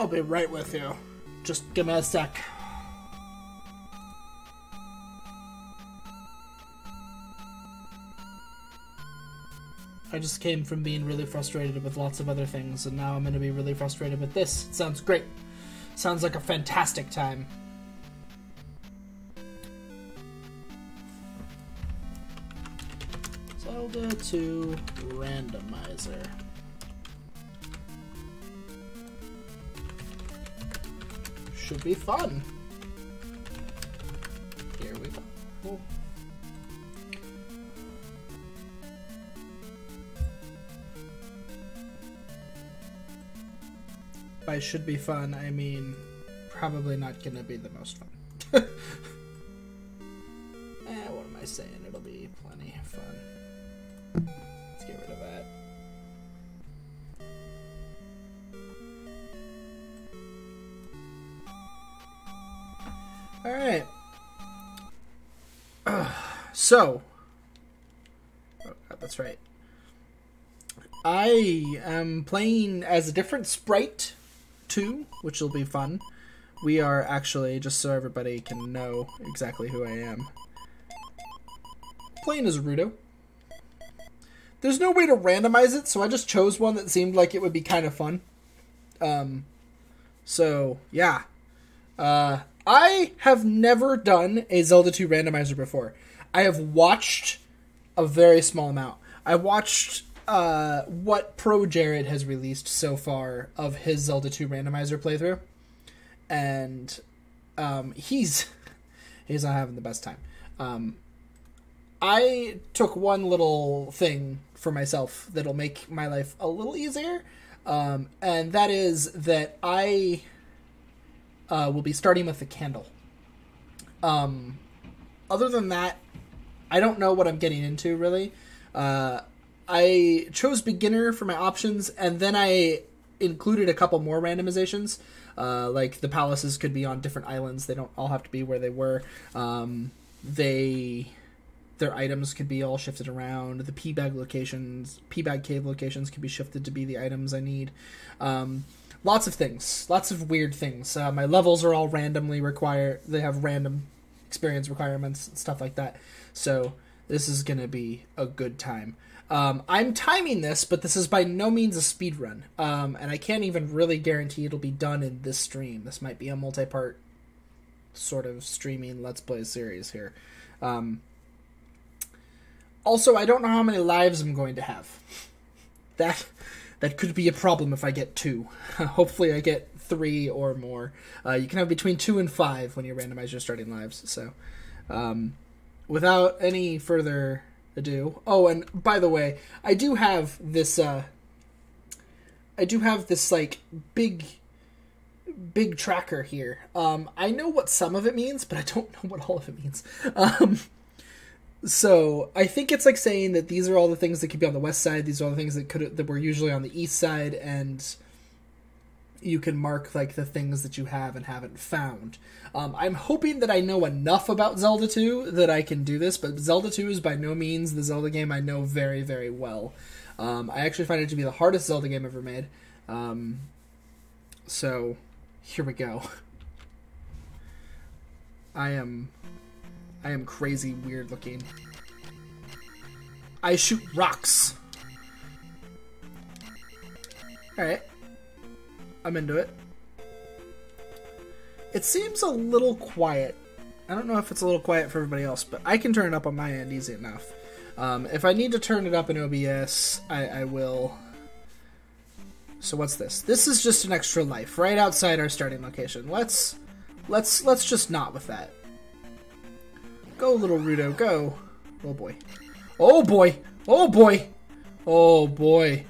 I'll be right with you. Just give me a sec. I just came from being really frustrated with lots of other things, and now I'm going to be really frustrated with this. It sounds great. Sounds like a fantastic time. Zelda 2 Randomizer. Should be fun. Here we go. Cool. By should be fun, I mean probably not gonna be the most fun. What am I saying? It'll be plenty of fun. Let's get rid of that. Alright. So. Oh, God, that's right. I am playing as a different sprite, too, which will be fun. We are actually, just so everybody can know exactly who I am, playing as Rudo. There's no way to randomize it, so I just chose one that seemed like it would be kind of fun. So, yeah. I have never done a Zelda 2 randomizer before. I have watched a very small amount. I watched what Pro Jared has released so far of his Zelda 2 randomizer playthrough. And he's not having the best time. I took one little thing for myself that'll make my life a little easier. And that is that I will be starting with the candle. Other than that, I don't know what I'm getting into, really. I chose beginner for my options, and then I included a couple more randomizations. Like the palaces could be on different islands. They don't all have to be where they were. Their items could be all shifted around. The P-bag cave locations could be shifted to be the items I need. Lots of things. Lots of weird things. My levels are all randomly required. They have random experience requirements and stuff like that. So this is going to be a good time. I'm timing this, but this is by no means a speed run. And I can't even really guarantee it'll be done in this stream. This might be a multi-part sort of streaming Let's Play series here. Also, I don't know how many lives I'm going to have. That could be a problem if I get 2. Hopefully I get 3 or more. You can have between 2 and 5 when you randomize your starting lives. So, without any further ado... Oh, and by the way, I do have this, like, big tracker here. I know what some of it means, but I don't know what all of it means. So I think it's like saying that these are all the things that could be on the west side. These are all the things that were usually on the east side, and you can mark like the things that you have and haven't found. I'm hoping that I know enough about Zelda 2 that I can do this, but Zelda 2 is by no means the Zelda game I know very, very well. I actually find it to be the hardest Zelda game ever made. So here we go. I am crazy weird looking. I shoot rocks. Alright. I'm into it. It seems a little quiet. I don't know if it's a little quiet for everybody else, but I can turn it up on my end easy enough. If I need to turn it up in OBS, I will. So what's this? This is just an extra life right outside our starting location. Let's just not with that. Go, little Rudo, go. Oh, boy. Oh, boy. Oh, boy. Oh, boy.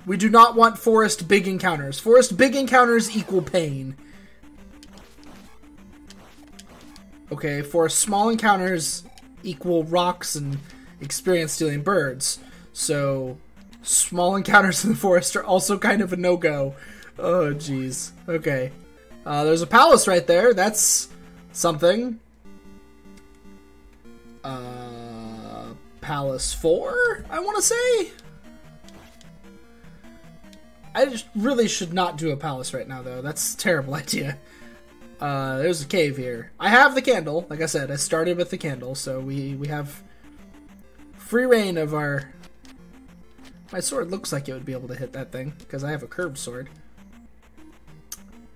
We do not want forest big encounters. Forest big encounters equal pain. Okay, forest small encounters equal rocks and experience stealing birds. So, small encounters in the forest are also kind of a no-go. Oh, jeez. Okay. There's a palace right there. That's something. Palace 4, I want to say? I just really should not do a palace right now, though. That's a terrible idea. There's a cave here. I have the candle. Like I said, I started with the candle, so we have free reign of our... My sword looks like it would be able to hit that thing, because I have a curved sword.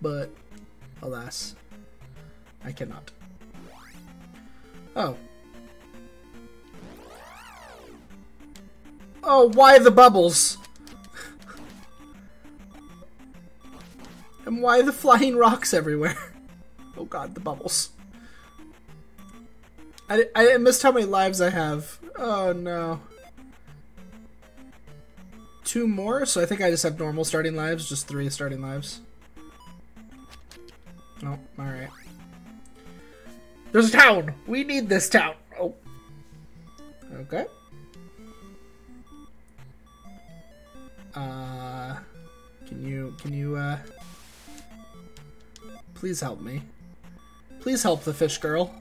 But, alas, I cannot. Oh. Oh, why the bubbles? And why the flying rocks everywhere? Oh god, the bubbles. I missed how many lives I have. Oh no. 2 more, so I think I just have normal starting lives, just 3 starting lives. Oh, alright. There's a town! We need this town! Oh. Okay. Can you, please help me. Please help the fish girl.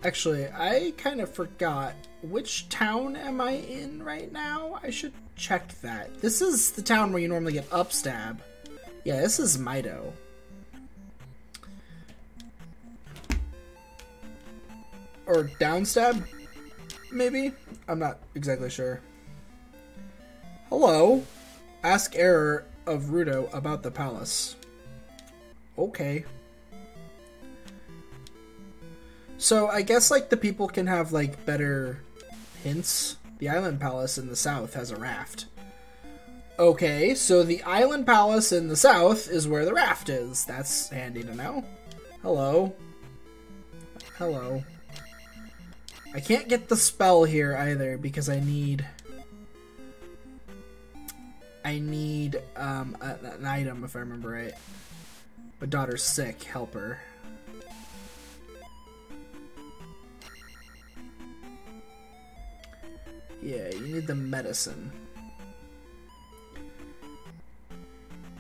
Actually, I kind of forgot. Which town am I in right now? I should check that. This is the town where you normally get upstab. Yeah, this is Mido. Or downstab, maybe? I'm not exactly sure. Hello. Ask Error of Rudo about the palace. Okay. So I guess like the people can have like better hints. The Island Palace in the south has a raft. Okay, so the Island Palace in the south is where the raft is. That's handy to know. Hello. Hello. I can't get the spell here either because I need an item if I remember right. My daughter's sick. Help her. Yeah, you need the medicine.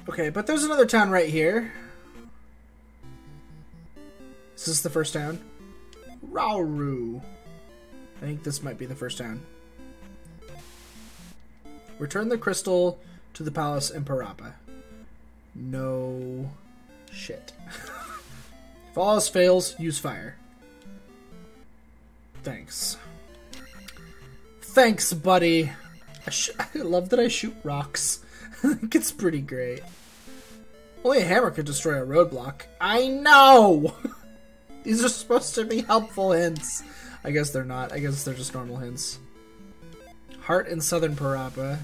Okay, but there's another town right here. Is this the first town? Rauru. I think this might be the first town. Return the crystal to the palace in Parappa. No shit. If all else fails, use fire. Thanks. Thanks, buddy. I love that I shoot rocks. I think it's pretty great. Only a hammer could destroy a roadblock. I know! These are supposed to be helpful hints. I guess they're not. I guess they're just normal hints. Heart in Southern Parappa.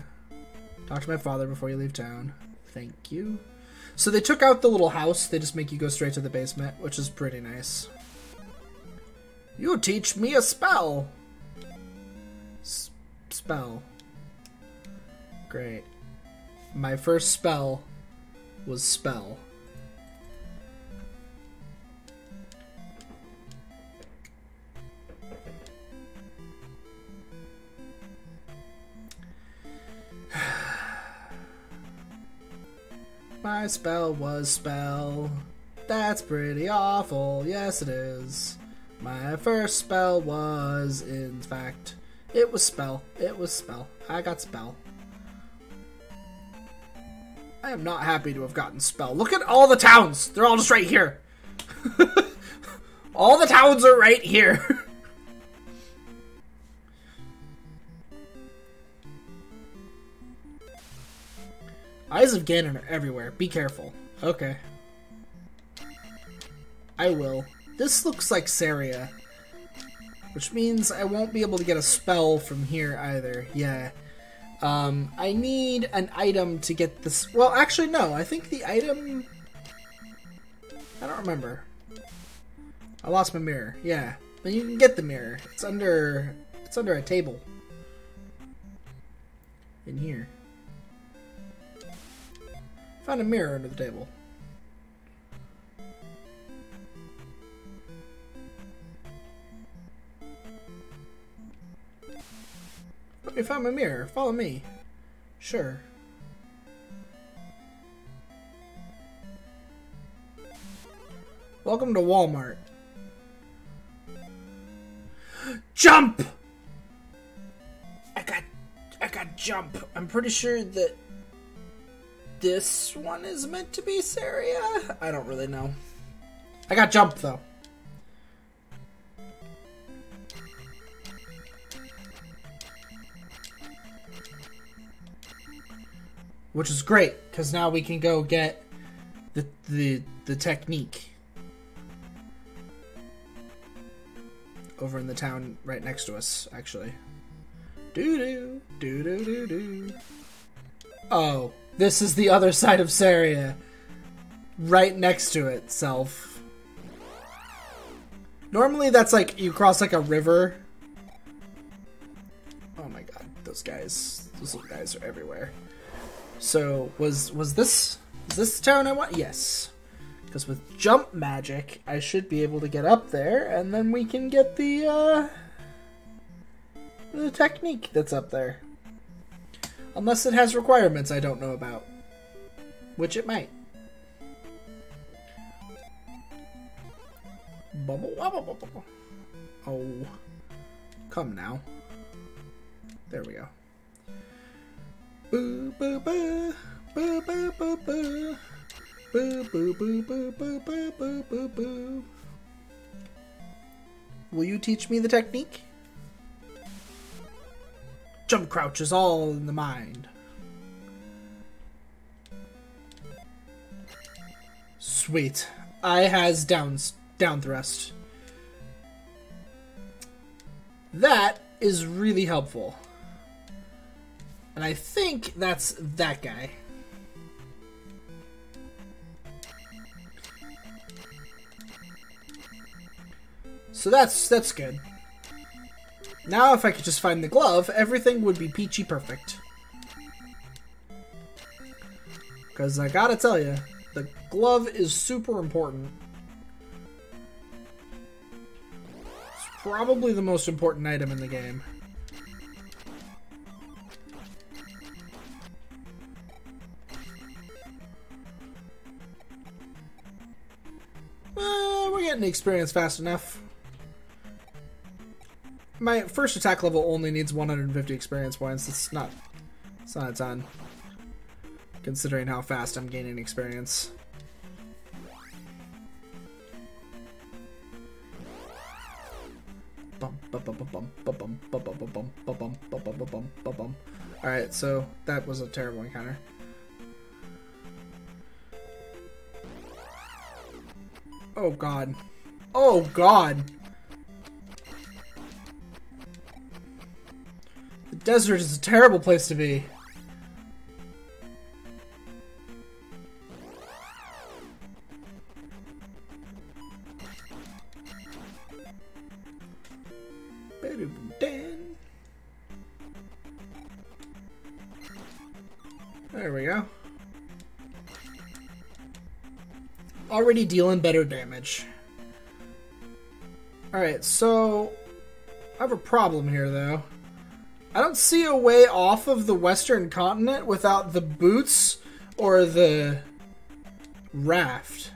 Talk to my father before you leave town. Thank you. So they took out the little house. They just make you go straight to the basement, which is pretty nice. You teach me a spell. Spell. Great. My first spell was spell. My spell was spell. That's pretty awful. Yes, it is. My first spell was, in fact, it was spell. It was spell. I got spell. I am not happy to have gotten spell. Look at all the towns. They're all just right here. All the towns are right here. Eyes of Ganon are everywhere. Be careful. Okay. I will. This looks like Saria. Which means I won't be able to get a spell from here either. Yeah. I need an item to get this. Well, actually, no. I think the item... I don't remember. I lost my mirror. Yeah. Then you can get the mirror. It's under a table. In here. Found a mirror under the table. You found my mirror. Follow me. Sure. Welcome to Walmart. Jump! I got jump. I'm pretty sure that this one is meant to be Saria. I don't really know. I got jump though. Which is great, because now we can go get the technique over in the town right next to us, actually. Doo-doo, doo-doo-doo-doo. Oh, this is the other side of Saria. Right next to itself. Normally that's like, you cross like a river. Oh my god, those guys. Those little guys are everywhere. So, was this the town I want? Yes. Because with jump magic, I should be able to get up there, and then we can get the technique that's up there. Unless it has requirements I don't know about. Which it might. Oh. Come now. There we go. Boo boo boo. Boo boo boo boo. Boo boo boo boo boo boo boo boo boo. Will you teach me the technique? Jump crouch is all in the mind. Sweet. I has down thrust. That is really helpful. And I think that's that guy. So that's good. Now if I could just find the glove, everything would be peachy perfect. Because I gotta tell you, the glove is super important. It's probably the most important item in the game. We're getting the experience fast enough. My first attack level only needs 150 experience points. It's not a ton, considering how fast I'm gaining experience. Alright, so that was a terrible encounter. Oh god. Oh god! The desert is a terrible place to be. There we go. Already dealing better damage. Alright, so I have a problem here though. I don't see a way off of the western continent without the boots or the raft.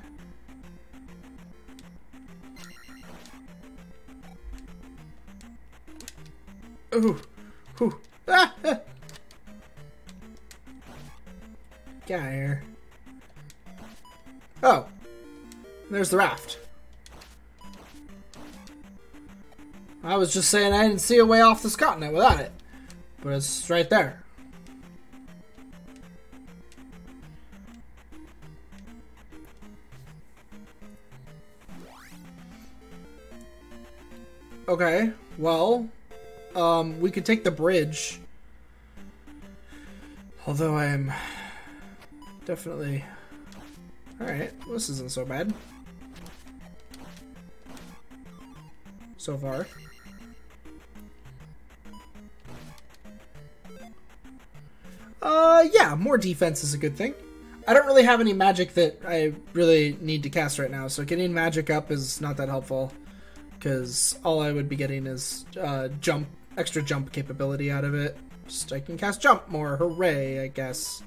Ooh. Ooh. Ah, ah. Get out of here. Oh. There's the raft. I was just saying I didn't see a way off this continent without it. But it's right there. Okay, well, we could take the bridge. Although I am definitely... Alright, this isn't so bad. So far. Yeah, more defense is a good thing. I don't really have any magic that I really need to cast right now, so getting magic up is not that helpful. Because all I would be getting is extra jump capability out of it. Just I can cast jump more, hooray, I guess.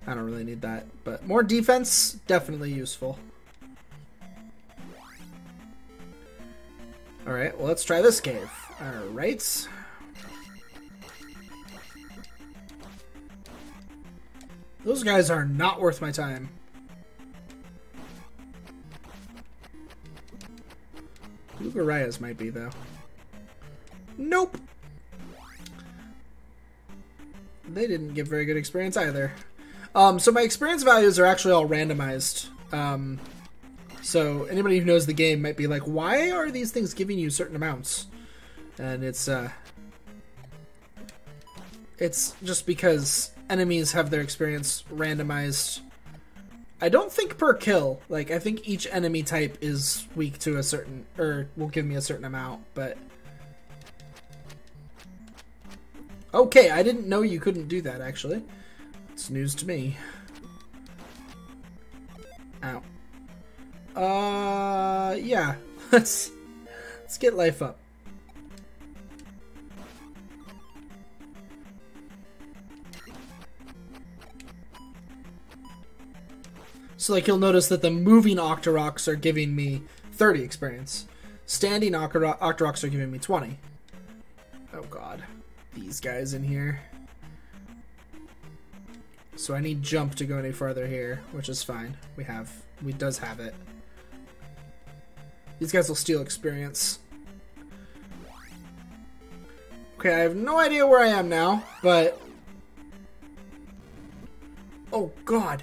I don't really need that, but more defense, definitely useful. Alright, well, let's try this cave. Alright. Those guys are not worth my time. Lugarayas might be, though. Nope! They didn't give very good experience either. So my experience values are actually all randomized. So anybody who knows the game might be like, why are these things giving you certain amounts? And it's just because enemies have their experience randomized. I don't think per kill. Like, I think each enemy type is weak to a certain, or will give me a certain amount, but... Okay, I didn't know you couldn't do that, actually. It's news to me. Ow. Yeah. Let's get life up. So, like, you'll notice that the moving Octoroks are giving me 30 experience. Standing Octoroks are giving me 20. Oh, God. These guys in here. So I need jump to go any farther here, which is fine. We does have it. These guys will steal experience. Okay, I have no idea where I am now, but... Oh, God.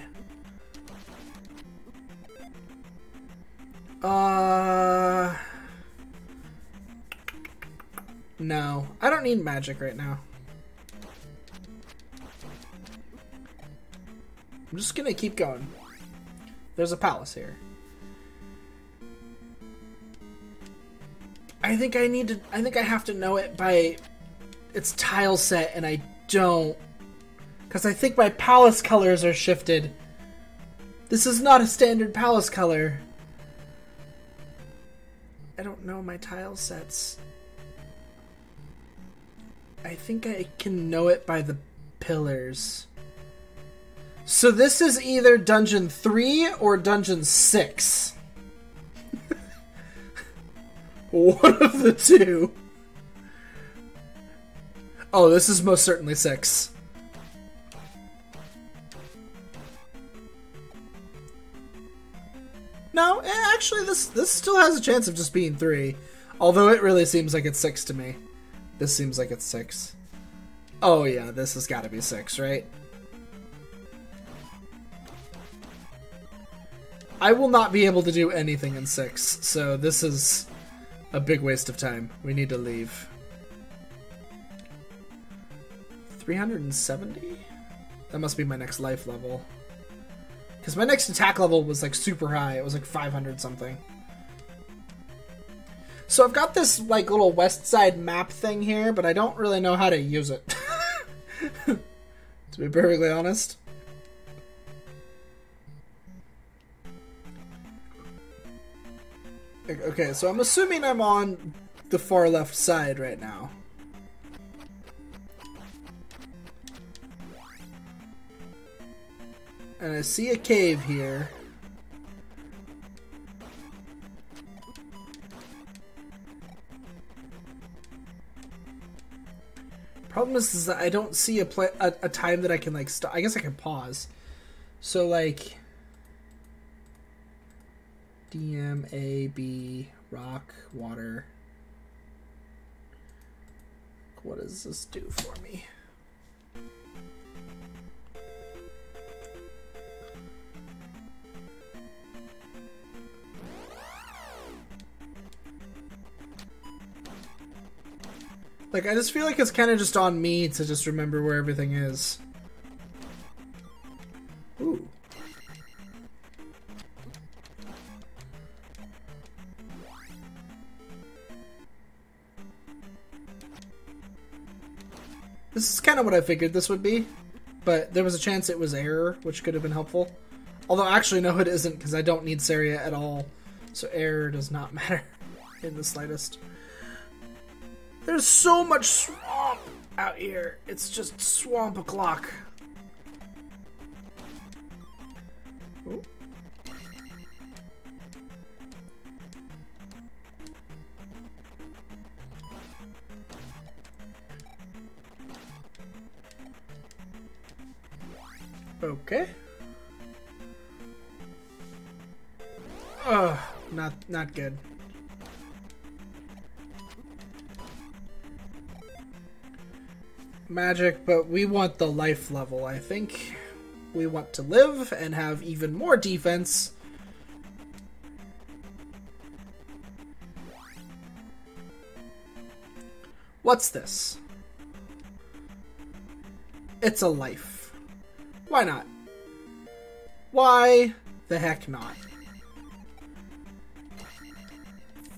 No. I don't need magic right now. I'm just gonna keep going. There's a palace here. I think I have to know it by its tile set, and I don't. Because I think my palace colors are shifted. This is not a standard palace color. I don't know my tile sets. I think I can know it by the pillars. So this is either Dungeon 3 or Dungeon 6. One of the two. Oh, this is most certainly 6. No, actually this still has a chance of just being 3. Although it really seems like it's 6 to me. This seems like it's 6. Oh yeah, this has got to be 6, right? I will not be able to do anything in 6, so this is a big waste of time. We need to leave. 370? That must be my next life level. Because my next attack level was like super high. It was like 500 something. So I've got this like little west side map thing here, but I don't really know how to use it. To be perfectly honest. Okay, so I'm assuming I'm on the far left side right now. And I see a cave here. Problem is that I don't see a time that I can like stop. I guess I can pause. So like DMAB rock water. What does this do for me? Like, I just feel like it's kind of just on me to just remember where everything is. Ooh. This is kind of what I figured this would be, but there was a chance it was error, which could have been helpful. Although, actually, no, it isn't, because I don't need Saria at all, so error does not matter in the slightest. There's so much swamp out here. It's just swamp o'clock. Ooh. Okay. Ugh, not good. Magic, but we want the life level, I think. We want to live and have even more defense. What's this? It's a life. Why not? Why the heck not?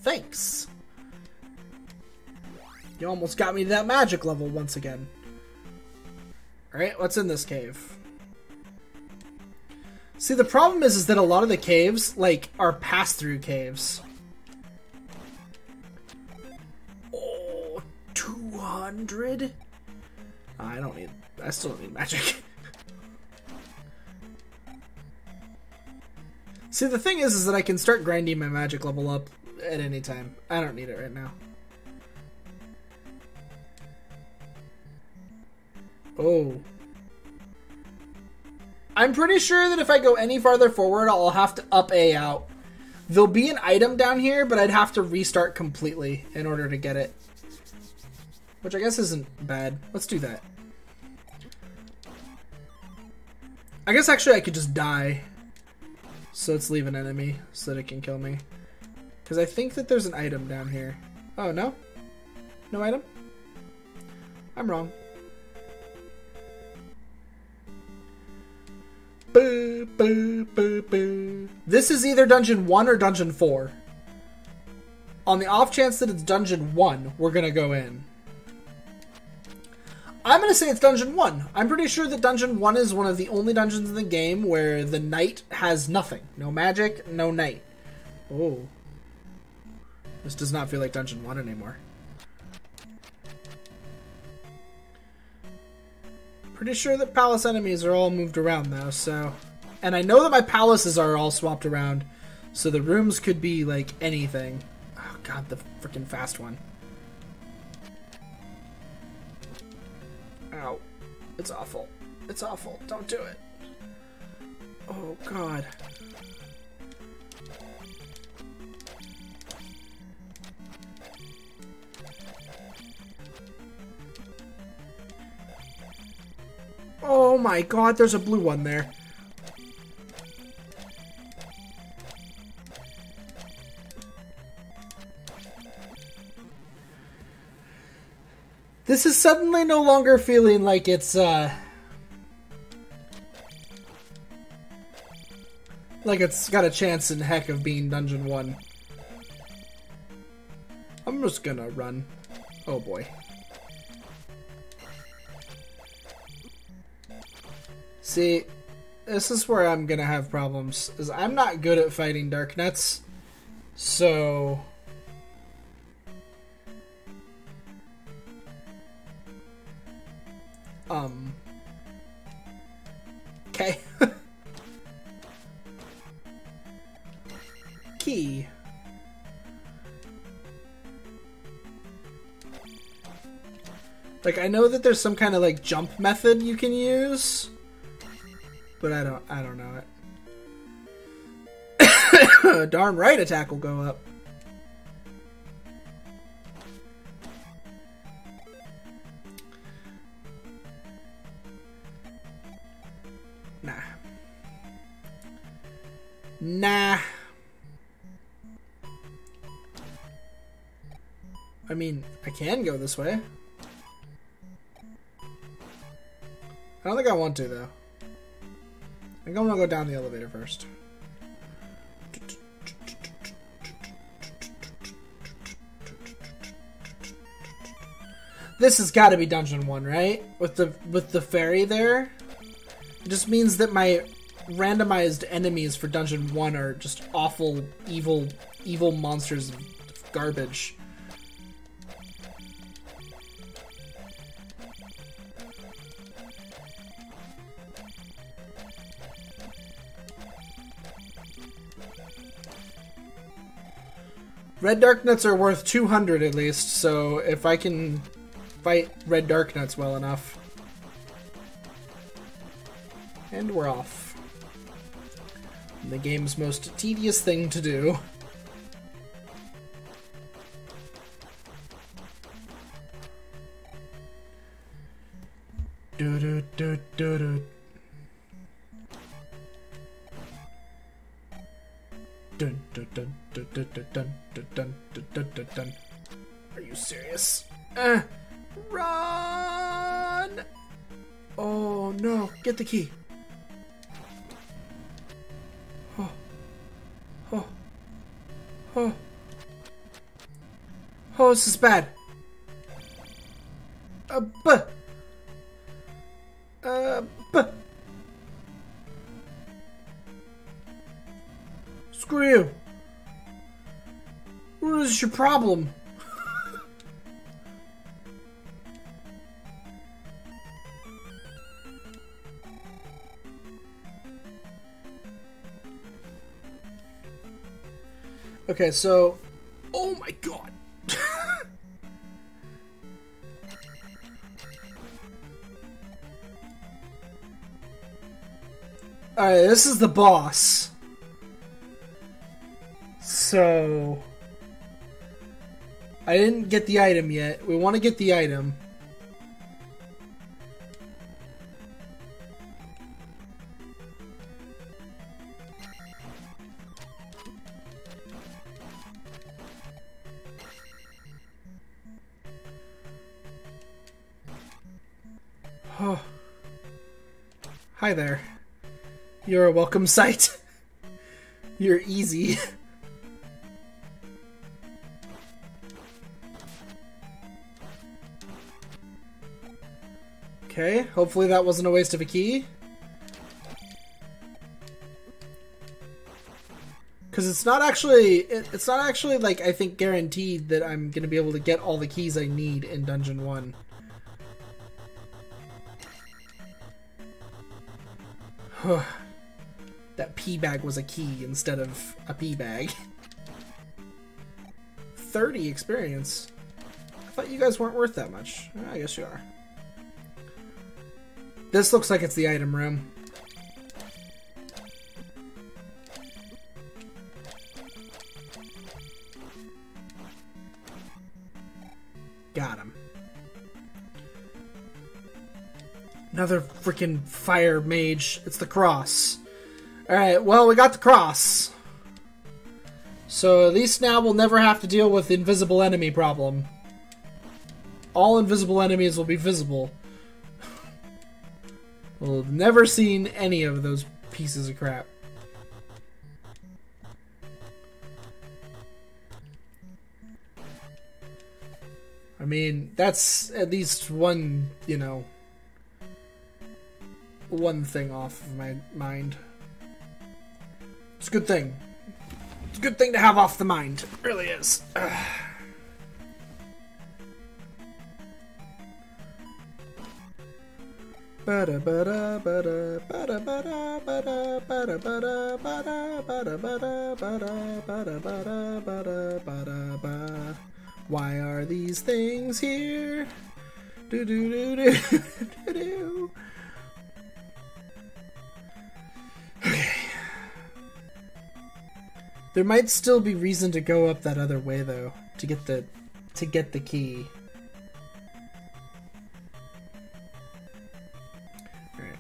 Thanks. You almost got me to that magic level once again. Alright, what's in this cave? See, the problem is that a lot of the caves, like, are pass-through caves. Oh, 200? I still don't need magic. See, the thing is that I can start grinding my magic level up at any time. I don't need it right now. Oh. I'm pretty sure that if I go any farther forward, I'll have to up A out. There'll be an item down here, but I'd have to restart completely in order to get it. Which I guess isn't bad. Let's do that. I guess actually I could just die. So let's leave an enemy so that it can kill me. Because I think that there's an item down here. Oh, no? No item? I'm wrong. Boo, boo, boo, boo. This is either Dungeon 1 or Dungeon 4. On the off chance that it's Dungeon 1, we're going to go in. I'm going to say it's Dungeon 1. I'm pretty sure that Dungeon 1 is one of the only dungeons in the game where the knight has nothing. No magic, no knight. Oh. This does not feel like Dungeon 1 anymore. Pretty sure that palace enemies are all moved around though, so... And I know that my palaces are all swapped around, so the rooms could be like anything. Oh god, the freaking fast one. Ow. It's awful. It's awful. Don't do it. Oh god. Oh my god, there's a blue one there. This is suddenly no longer feeling like it's, like it's got a chance in heck of being Dungeon 1. I'm just gonna run. Oh boy. See, this is where I'm gonna have problems, is I'm not good at fighting dark nets, so... Okay. Key. Like, I know that there's some kind of, like, jump method you can use, but I don't know it. Darn right attack will go up. Nah. I mean, I can go this way. I don't think I want to, though. I think I'm gonna go down the elevator first. This has got to be Dungeon 1, right? With the fairy there? It just means that my randomized enemies for Dungeon 1 are just awful, evil monsters of garbage. Red Darknuts are worth 200 at least, so if I can fight Red Darknuts well enough. And we're off. The game's most tedious thing to do. Do do do do do. Dun dun dun dun dun dun dun dun dun dun dun. Are you serious? Run! Oh no! Get the key. Oh, oh, oh, oh! This is bad. But. Screw you. What is your problem? Okay, so... Oh my god! Alright, this is the boss. So... I didn't get the item yet. We want to get the item. Oh. Hi there. You're a welcome sight. You're easy. Okay, hopefully that wasn't a waste of a key. Because it's not actually like, I think, guaranteed that I'm going to be able to get all the keys I need in Dungeon 1. That pea bag was a key instead of a pea bag. 30 experience. I thought you guys weren't worth that much. I guess you are. This looks like it's the item room. Got him. Another freaking fire mage. It's the cross. Alright, well, we got the cross. So at least now we'll never have to deal with the invisible enemy problem. All invisible enemies will be visible. We'll have never seen any of those pieces of crap. I mean, that's at least one, you know, one thing off of my mind. It's a good thing. It's a good thing to have off the mind. It really is. Why are these things here? Do do do do do do. Okay. There might still be reason to go up that other way though, to get the key. Alright.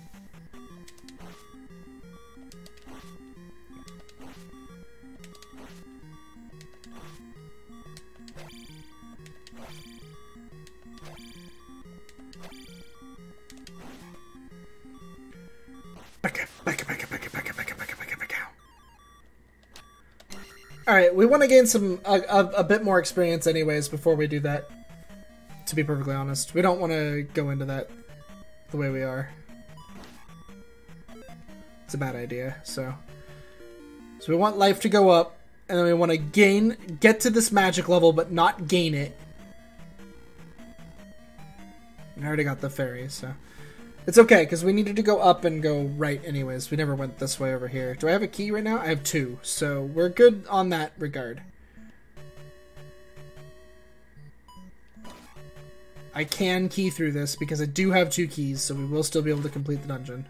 Alright, we want to gain a bit more experience anyways before we do that, to be perfectly honest. We don't want to go into that the way we are. It's a bad idea, so we want life to go up, and then we want to get to this magic level, but not gain it. I already got the fairy, so it's okay, because we needed to go up and go right anyways. We never went this way over here. Do I have a key right now? I have 2, so we're good on that regard. I can key through this, because I do have 2 keys, so we will still be able to complete the dungeon.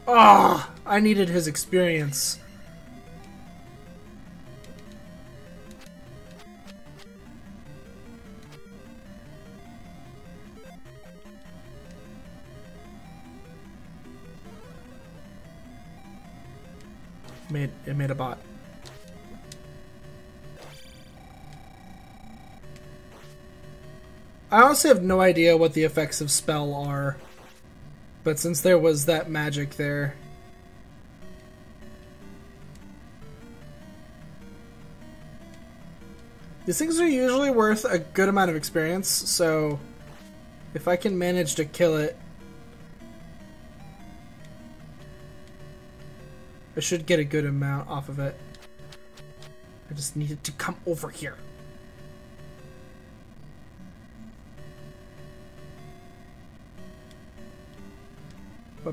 Ah, I needed his experience. It made a bot. I honestly have no idea what the effects of spell are, but since there was that magic there, these things are usually worth a good amount of experience, so if I can manage to kill it, I should get a good amount off of it. I just need it to come over here. There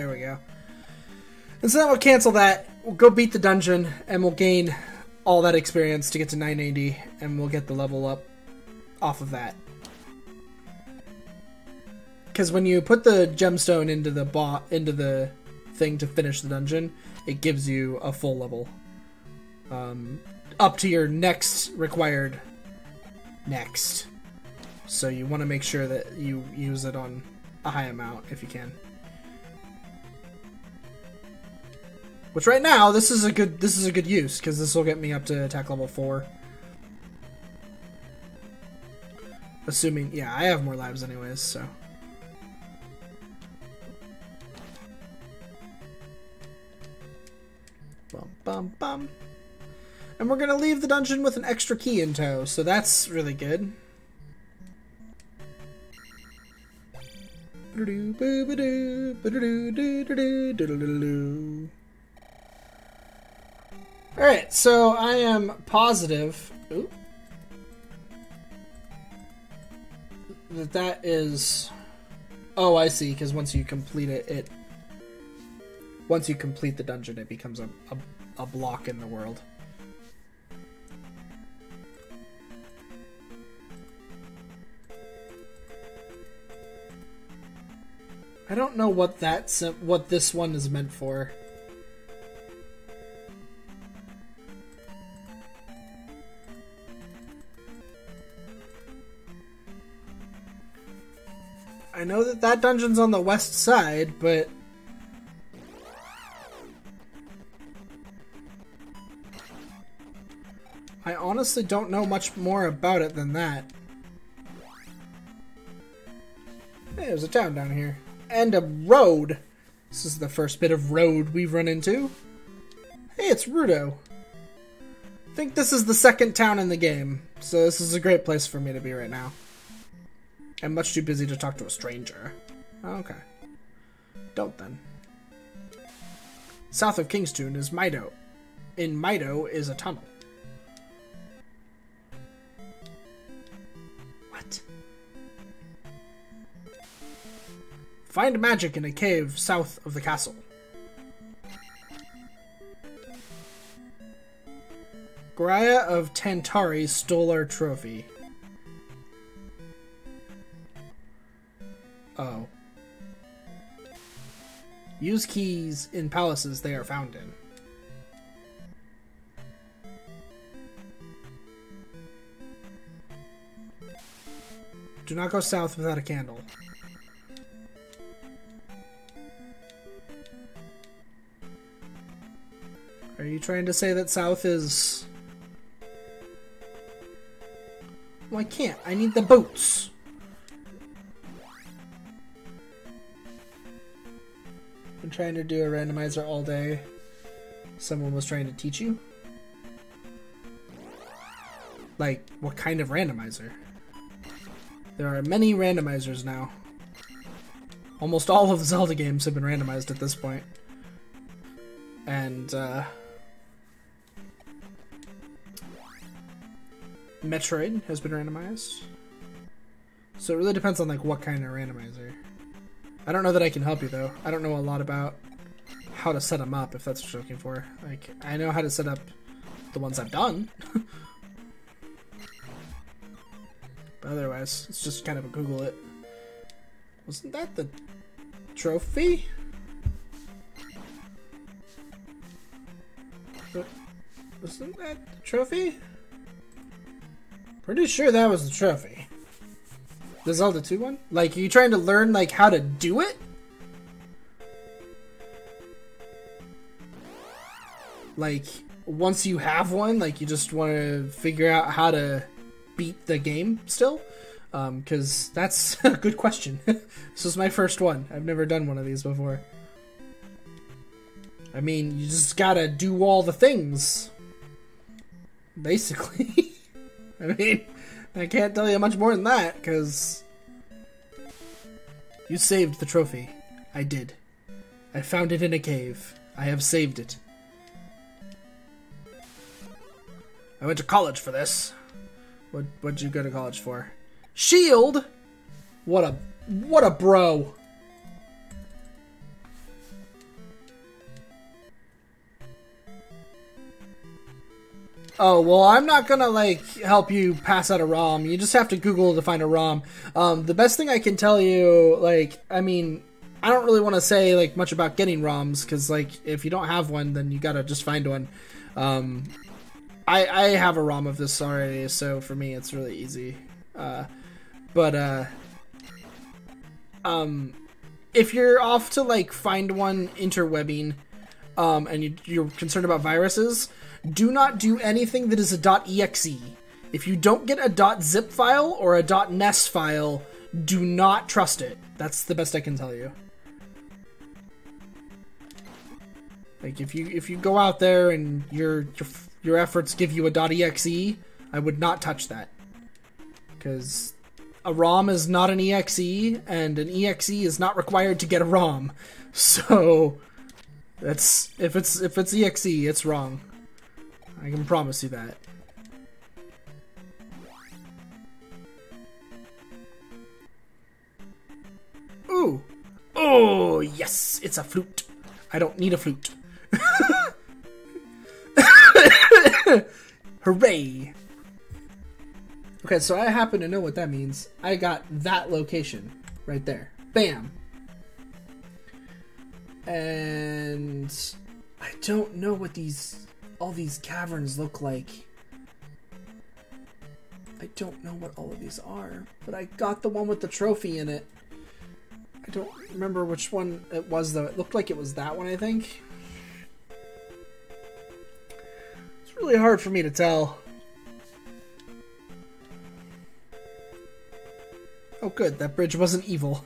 we go. And so then we'll cancel that. We'll go beat the dungeon, and we'll gain all that experience to get to 980, and we'll get the level up off of that. Because when you put the gemstone into the thing to finish the dungeon, it gives you a full level. Up to your next required next. So you want to make sure that you use it on a high amount if you can. Which right now, this is a good use, because this will get me up to attack level 4. Assuming, yeah, I have more lives anyways, so. Bum, bum, bum. And we're gonna leave the dungeon with an extra key in tow, so that's really good. Alright, so I am positive that is... Oh, I see, because once you complete it, once you complete the dungeon, it becomes a block in the world. I don't know what this one is meant for. I know that dungeon's on the west side, but I honestly don't know much more about it than that. Hey, there's a town down here. And a road. This is the first bit of road we've run into. Hey, it's Rudo. I think this is the second town in the game, so this is a great place for me to be right now. I'm much too busy to talk to a stranger. Okay. Don't then. South of Kingstown is Mido. In Mido is a tunnel. What? Find magic in a cave south of the castle. Graya of Tantari stole our trophy. Oh. Use keys in palaces they are found in. Do not go south without a candle. Are you trying to say that south is... Well, I can't. I need the boots. Been trying to do a randomizer all day. Someone was trying to teach you? Like, what kind of randomizer? There are many randomizers now. Almost all of the Zelda games have been randomized at this point. And, Metroid has been randomized. So it really depends on like what kind of randomizer. I don't know that I can help you though. I don't know a lot about how to set them up, if that's what you're looking for. Like, I know how to set up the ones I've done. But otherwise, it's just kind of a Google it. Wasn't that the trophy? Wasn't that the trophy? Pretty sure that was the trophy. The Zelda 2 one? Like, are you trying to learn, like, how to do it? Like, once you have one, like, you just want to figure out how to beat the game still? Because that's a good question. This was my first one. I've never done one of these before. I mean, you just gotta do all the things. Basically. I mean, I can't tell you much more than that, because you saved the trophy. I did. I found it in a cave. I have saved it. I went to college for this. What'd you go to college for? Shield? What a bro. Oh, well, I'm not gonna, like, help you pass out a ROM. You just have to Google to find a ROM. The best thing I can tell you, like, I mean, I don't really want to say, like, much about getting ROMs, because, like, if you don't have one, then you gotta just find one. I have a ROM of this already, so for me, it's really easy. If you're off to, like, find one interwebbing, and you're concerned about viruses, do not do anything that is a .exe. If you don't get a .zip file or a .nes file, do not trust it. That's the best I can tell you. Like, if you go out there and your efforts give you a .exe, I would not touch that. Because a ROM is not an exe, and an exe is not required to get a ROM. So that's if it's exe, it's wrong. I can promise you that. Ooh. Oh, yes, it's a flute. I don't need a flute. Hooray. Okay, so I happen to know what that means. I got that location right there. Bam. And I don't know what all these caverns look like. I don't know what all of these are, but I got the one with the trophy in it. I don't remember which one it was, though. It looked like it was that one, I think. It's really hard for me to tell. Oh, good. That bridge wasn't evil.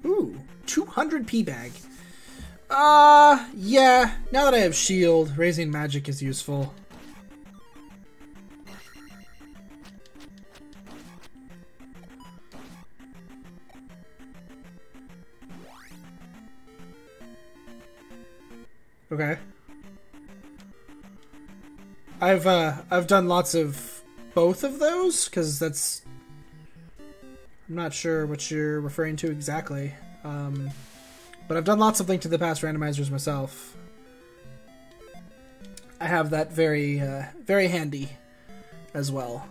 Ooh, 200 P-Bag. Yeah. Now that I have shield, raising magic is useful. Okay. I've done lots of both of those, because that's... I'm not sure what you're referring to exactly. But I've done lots of Link to the Past randomizers myself. I have that very, very handy as well.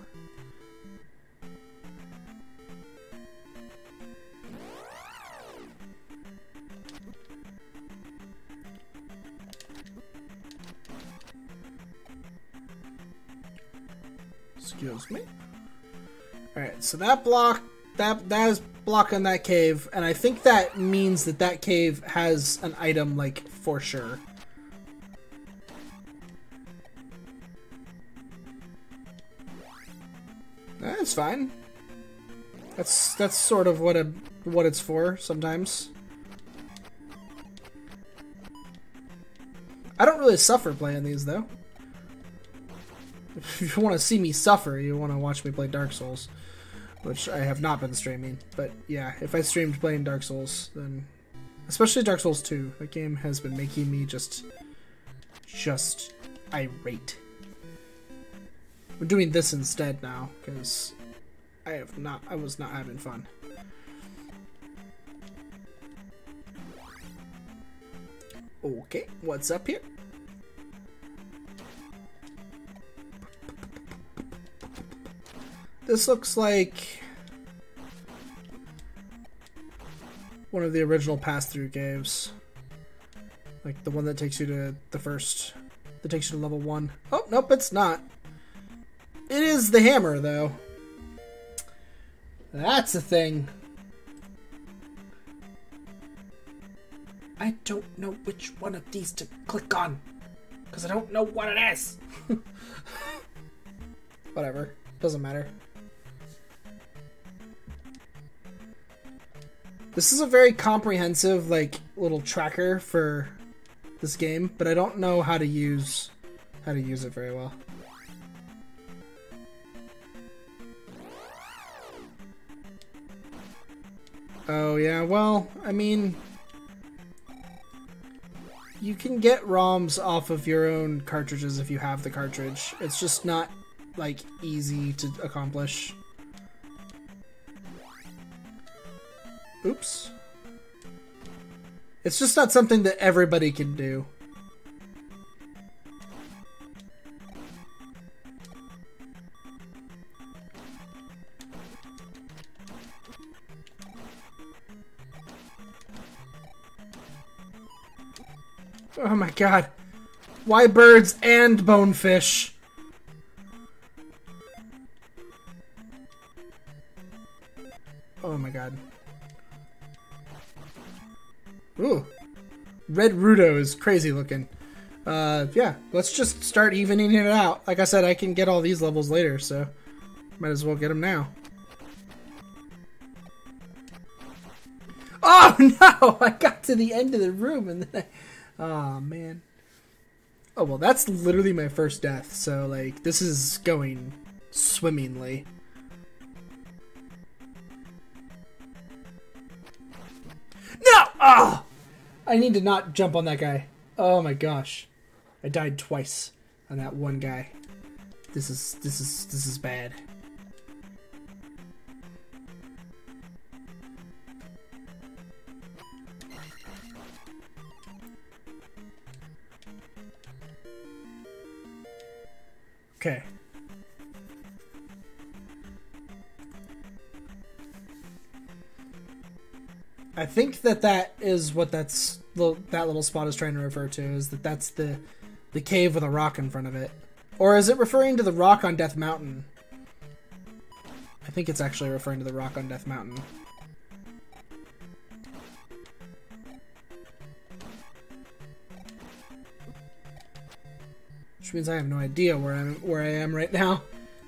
Excuse me. Alright, so that block, that is blocking that cave, and I think that means that that cave has an item, like, for sure. That's fine. That's sort of what it's for sometimes. I don't really suffer playing these, though. If you want to see me suffer, you want to watch me play Dark Souls, which I have not been streaming. But yeah, if I streamed playing Dark Souls, then Especially Dark Souls 2. That game has been making me just irate. We're doing this instead now, because I was not having fun. Okay, what's up here? This looks like one of the original pass-through caves. Like the one that takes you to that takes you to level 1. Oh, nope, it's not. It is the hammer, though. That's a thing. I don't know which one of these to click on, because I don't know what it is. Whatever. Doesn't matter. This is a very comprehensive, like, little tracker for this game, but I don't know how to use it very well. Oh yeah, well, I mean, you can get ROMs off of your own cartridges if you have the cartridge. It's just not, like, easy to accomplish. Oops. It's just not something that everybody can do. Oh my god. Why birds and bonefish? Oh my god. Ooh. Red Rudo is crazy looking. Yeah, let's just start evening it out. Like I said, I can get all these levels later, so might as well get them now. Oh no! I got to the end of the room and then oh man. Oh well, that's literally my first death, so like this is going swimmingly. No! Oh! I need to not jump on that guy. Oh my gosh. I died twice on that one guy. This is bad. Okay. I think that is what that little spot is trying to refer to, is that's the cave with a rock in front of it. Or is it referring to the rock on Death Mountain? I think it's actually referring to the rock on Death Mountain. Which means I have no idea where I am right now.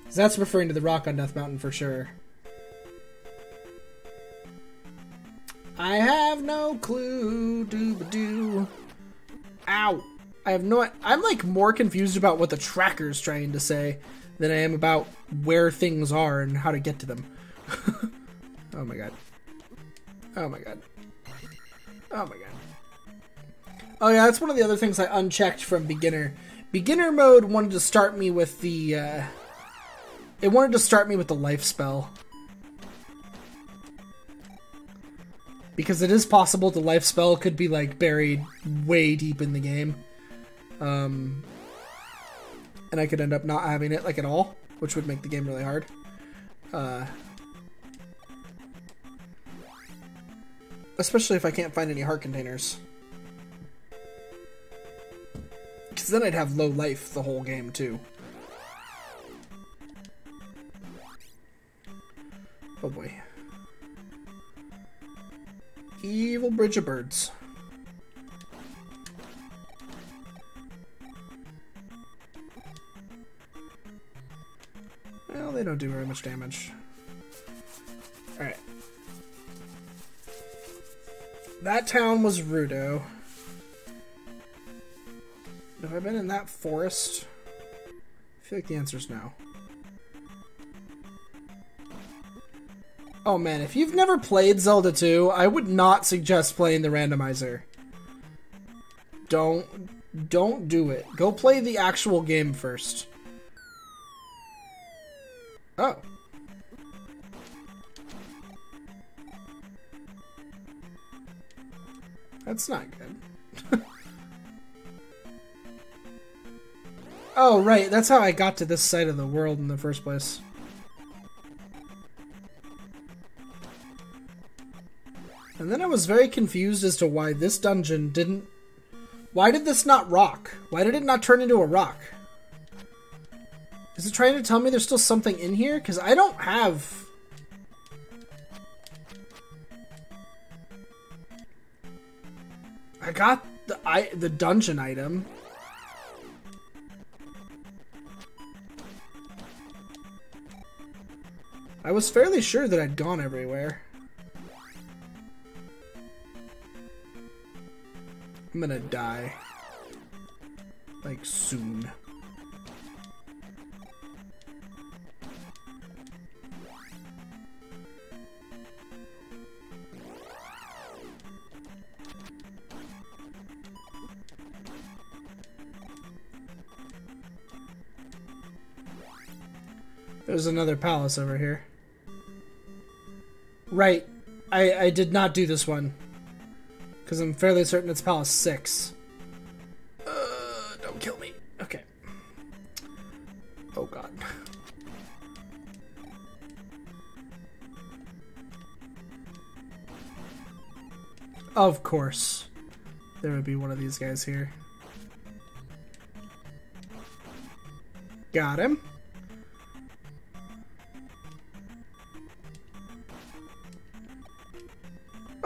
'Cause that's referring to the rock on Death Mountain for sure. I have no clue. Doo-ba-doo. Ow. I have no... I'm like more confused about what the tracker's trying to say than I am about where things are and how to get to them. Oh my god. Oh my god. Oh my god. Oh yeah, that's one of the other things I unchecked from beginner. Beginner mode wanted to start me with the, it wanted to start me with the life spell. Because it is possible the life spell could be, like, buried way deep in the game. And I could end up not having it, like, at all, which would make the game really hard. Especially if I can't find any heart containers. Because then I'd have low life the whole game, too. Oh boy. Evil bridge of birds. Well, they don't do very much damage. Alright. That town was Rudo. Have I been in that forest? I feel like the answer's no. Oh man, if you've never played Zelda 2, I would not suggest playing the randomizer. Don't do it. Go play the actual game first. Oh. That's not good. Oh, right. That's how I got to this side of the world in the first place. And then I was very confused as to why this dungeon didn't... Why did this not rock? Why did it not turn into a rock? Is it trying to tell me there's still something in here? Because I don't have... I got the dungeon item. I was fairly sure that I'd gone everywhere. I'm gonna die. Like, soon. There's another palace over here. Right. I did not do this one. Because I'm fairly certain it's Palace 6. Don't kill me. Okay. Oh god. Of course. There would be one of these guys here. Got him.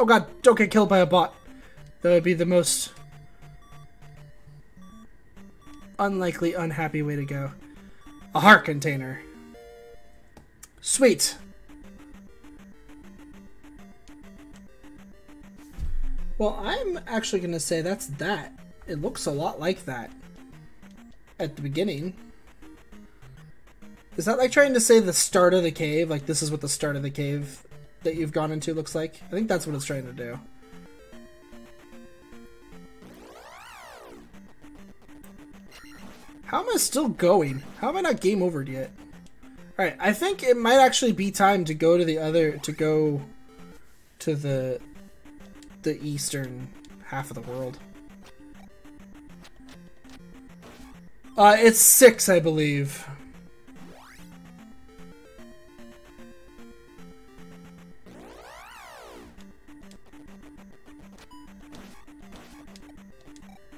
Oh god, don't get killed by a bot. That would be the most unlikely, unhappy way to go. A heart container. Sweet. Well, I'm actually going to say that's that. It looks a lot like that at the beginning. Is that like trying to say the start of the cave? Like this is what the start of the cave that you've gone into looks like? I think that's what it's trying to do. How am I still going? How am I not game overed yet? Alright, I think it might actually be time to go to the other, to go to the eastern half of the world. It's 6, I believe.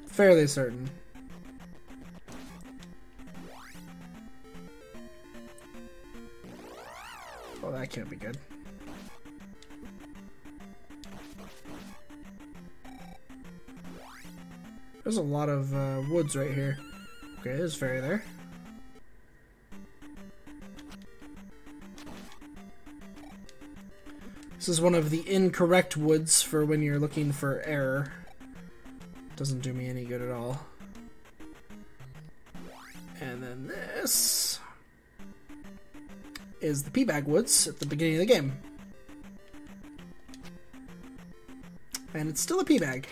Fairly certain. Oh, that can't be good. There's a lot of woods right here. Okay, there's fairy there. This is one of the incorrect woods for when you're looking for error. Doesn't do me any good at all. And then this is the Peabag Woods at the beginning of the game. And it's still a Peabag.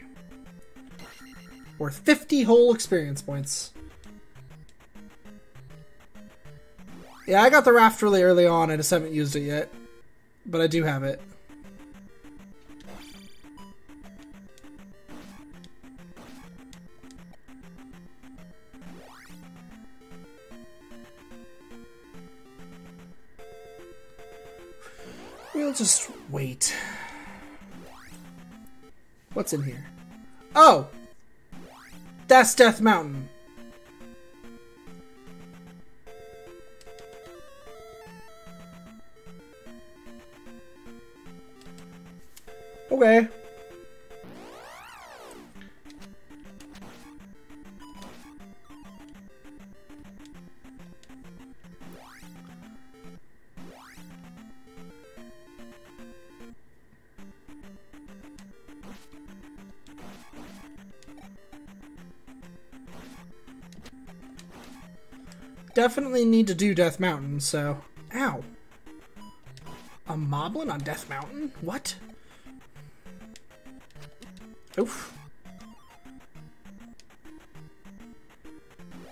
Worth 50 whole experience points. Yeah, I got the raft really early on. I just haven't used it yet. But I do have it. We'll just wait. What's in here? Oh! That's Death Mountain. Okay. Definitely need to do Death Mountain, so... Ow. moblin on Death Mountain? What? Oof.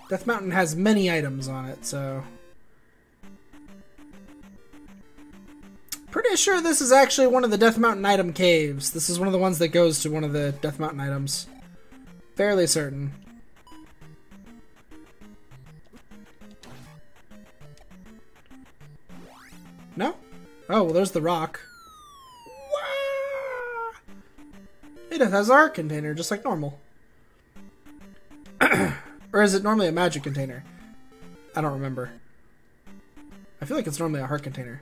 Death Mountain has many items on it, so... Pretty sure this is actually one of the Death Mountain item caves. This is one of the ones that goes to one of the Death Mountain items. Fairly certain. No? Oh, well, there's the rock. It has a heart container, just like normal. Or is it normally a magic container? I don't remember. I feel like it's normally a heart container.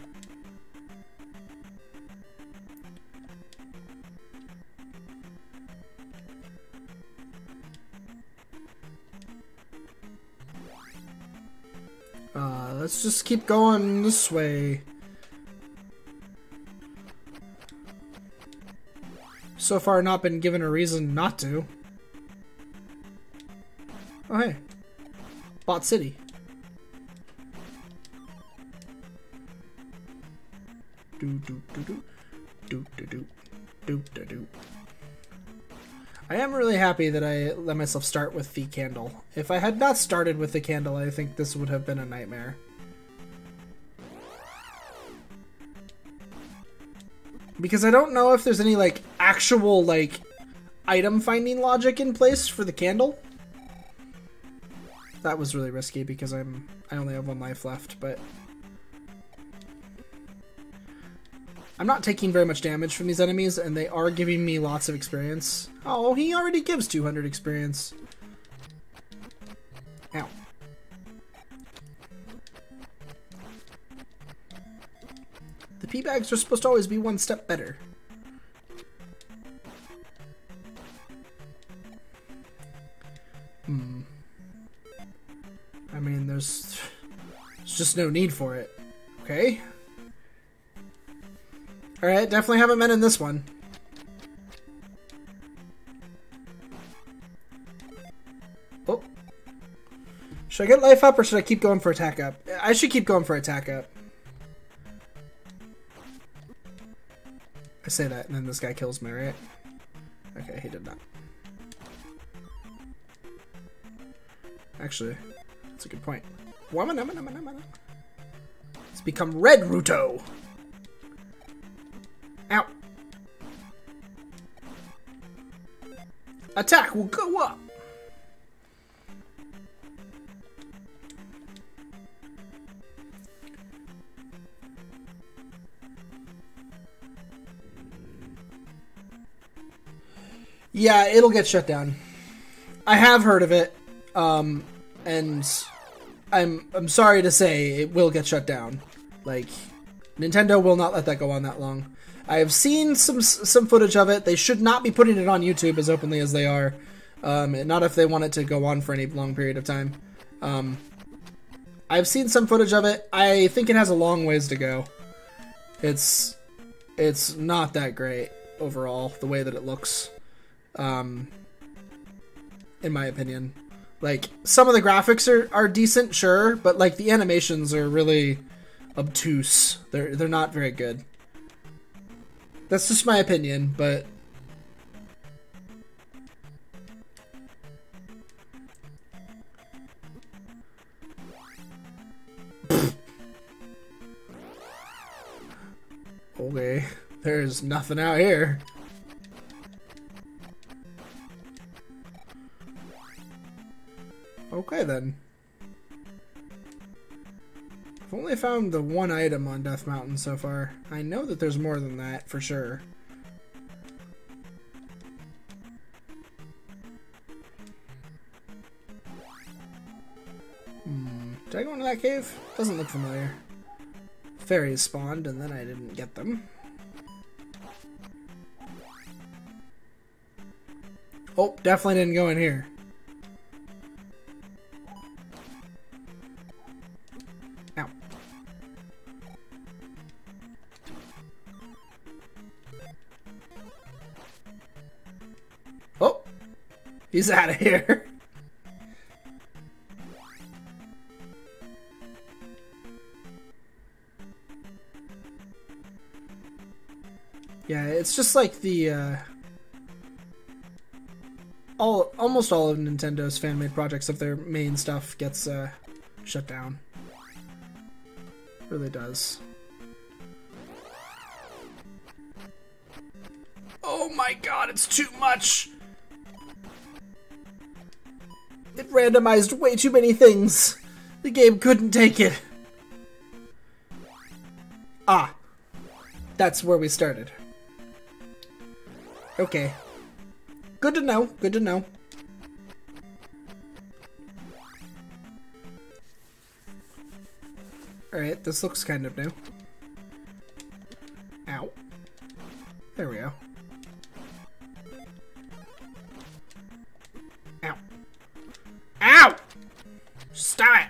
Let's just keep going this way. So far not been given a reason not to. Oh hey. Bot City. Do do do do do do do do do do. I am really happy that I let myself start with the candle. If I had not started with the candle, I think this would have been a nightmare. Because I don't know if there's any, like, actual, like, item finding logic in place for the candle. That was really risky because I only have 1 life left, but... I'm not taking very much damage from these enemies, and they are giving me lots of experience. Oh, he already gives 200 experience. Ow. The pea bags are supposed to always be 1 step better. I mean, there's just no need for it. Okay. Alright, definitely haven't been in this one. Oh. Should I get life up or should I keep going for attack up? I should keep going for attack up. I say that and then this guy kills me, right? Okay, he did not. Actually, that's a good point. It's become Red Ruto. Ow. Attack will go up. Yeah, it'll get shut down. I have heard of it, and I'm sorry to say it will get shut down. Like, Nintendo will not let that go on that long. I have seen some footage of it. They should not be putting it on YouTube as openly as they are. Not if they want it to go on for any long period of time. I've seen some footage of it. I think it has a long ways to go. It's not that great overall, the way that it looks. In my opinion. Like, some of the graphics are decent, sure, but like the animations are really obtuse. They're not very good. That's just my opinion, but okay, there's nothing out here. Okay then. I've only found the 1 item on Death Mountain so far. I know that there's more than that, for sure. Did I go into that cave? Doesn't look familiar. Fairies spawned, and then I didn't get them. Oh, definitely didn't go in here. Ow. Oh! He's out of here. it's just like the almost all of Nintendo's fan-made projects of their main stuff gets shut down. Really does. Oh my god, it's too much! It randomized way too many things. The game couldn't take it. Ah. That's where we started. Okay. Good to know. Good to know. Alright, this looks kind of new. Ow. There we go. Ow. Ow! Stop it!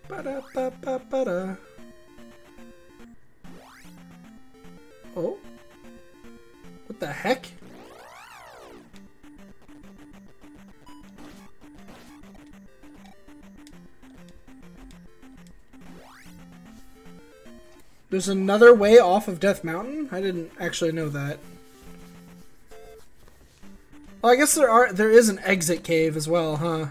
Ba-da-ba-ba-ba-da. Oh? What the heck? There's another way off of Death Mountain? I didn't actually know that. Oh, I guess there is an exit cave as well, huh?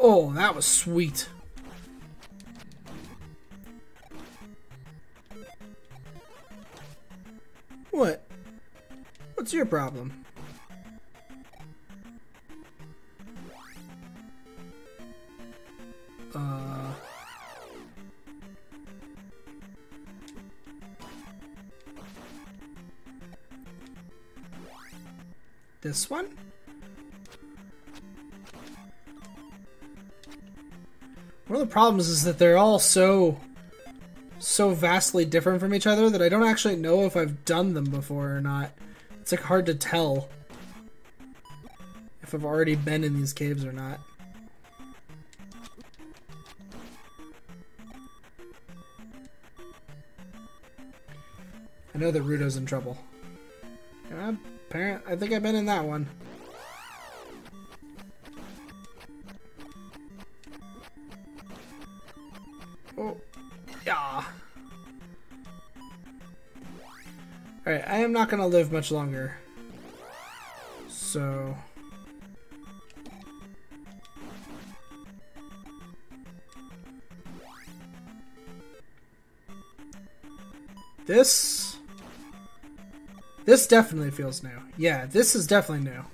Oh, that was sweet. What? What's your problem? This one? One of the problems is that they're all so vastly different from each other that I don't actually know if I've done them before or not. It's like hard to tell if I've already been in these caves or not. I know that Ruto's in trouble. I think I've been in that one. Oh, yeah. Alright, I am not gonna live much longer. So... This definitely feels new. Yeah, this is definitely new.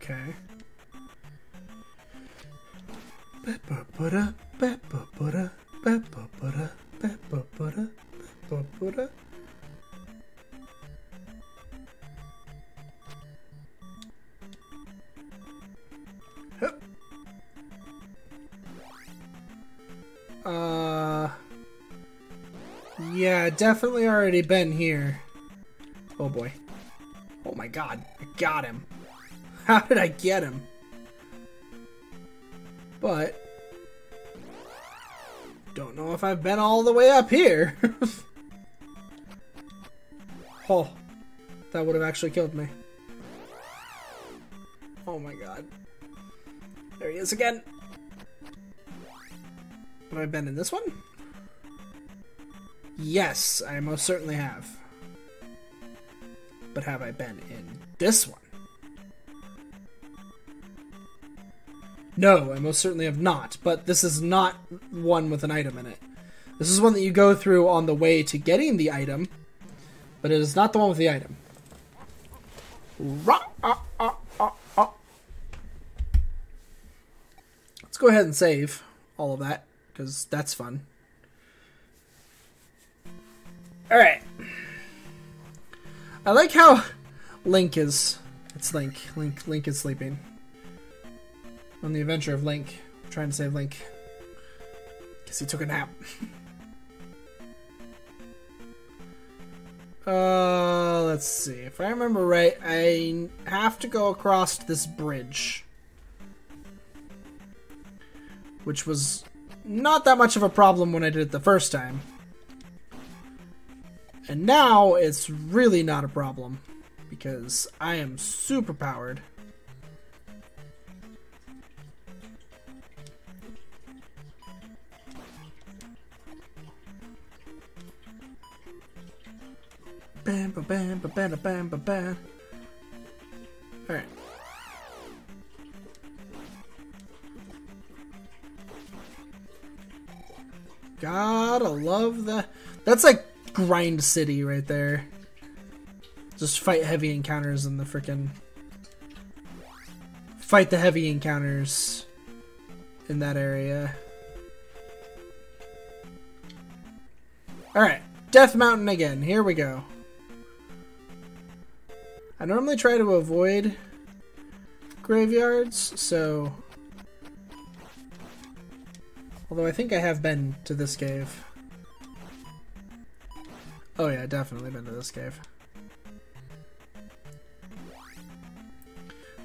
Okay. Yeah, definitely already been here. Oh boy. Oh my god, I got him. How did I get him? But don't know if I've been all the way up here. Oh, that would have actually killed me. Oh my god. There he is again. Have I been in this one? Yes, I most certainly have. But have I been in this one? No, I most certainly have not, but this is not one with an item in it. This is one that you go through on the way to getting the item, but it is not the one with the item. Let's go ahead and save all of that, because that's fun. Alright. I like how Link is... It's Link. Link is sleeping. On the adventure of Link. I'm trying to save Link. Guess he took a nap. Let's see. If I remember right, I have to go across this bridge. Which was not that much of a problem when I did it the first time. And now it's really not a problem. Because I am super powered. Bam, ba, bam, ba, bam, ba, bam, ba, bam. Alright. Gotta love that. That's like Grind City right there. Just fight heavy encounters in the frickin'... Fight the heavy encounters in that area. Alright. Death Mountain again. Here we go. I normally try to avoid graveyards, so... Although I think I have been to this cave. Oh yeah, definitely been to this cave.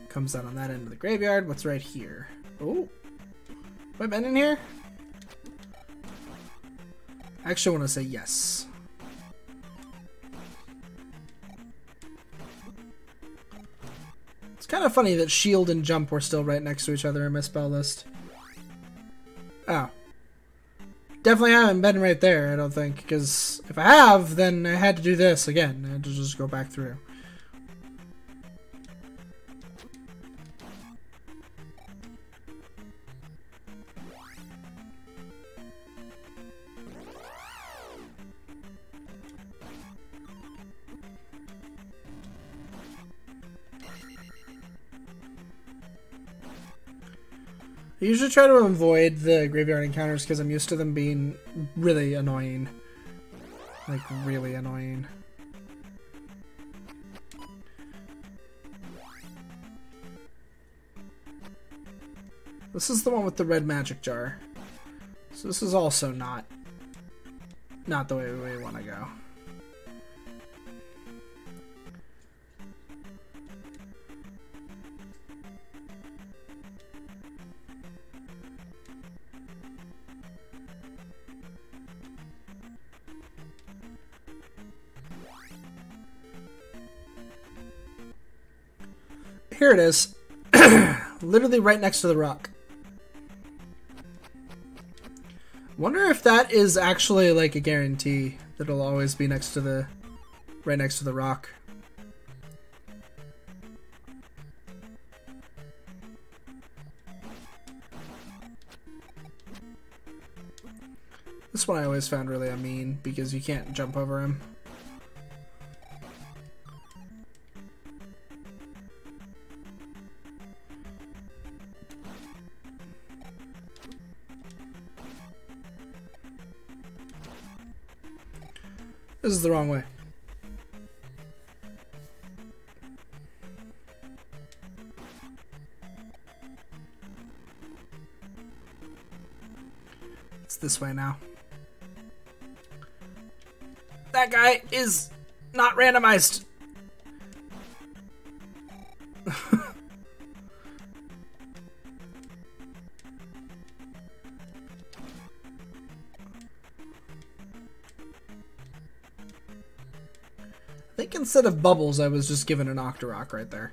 Comes out on that end of the graveyard. What's right here? Oh! Have I been in here? I actually want to say yes. It's kind of funny that shield and jump were still right next to each other in my spell list. Oh. Definitely haven't been right there, I don't think, because if I have, then I had to do this again. I had to just go back through. I usually try to avoid the graveyard encounters because I'm used to them being really annoying. Like, really annoying. This is the one with the red magic jar. So this is also not the way we want to go. Here it is. Literally right next to the rock. Wonder if that is actually like a guarantee that it'll always be next to the... right next to the rock. This one I always found really mean because you can't jump over him. This is the wrong way. It's this way now. That guy is not randomized. I think instead of bubbles, I was just given an Octorok right there.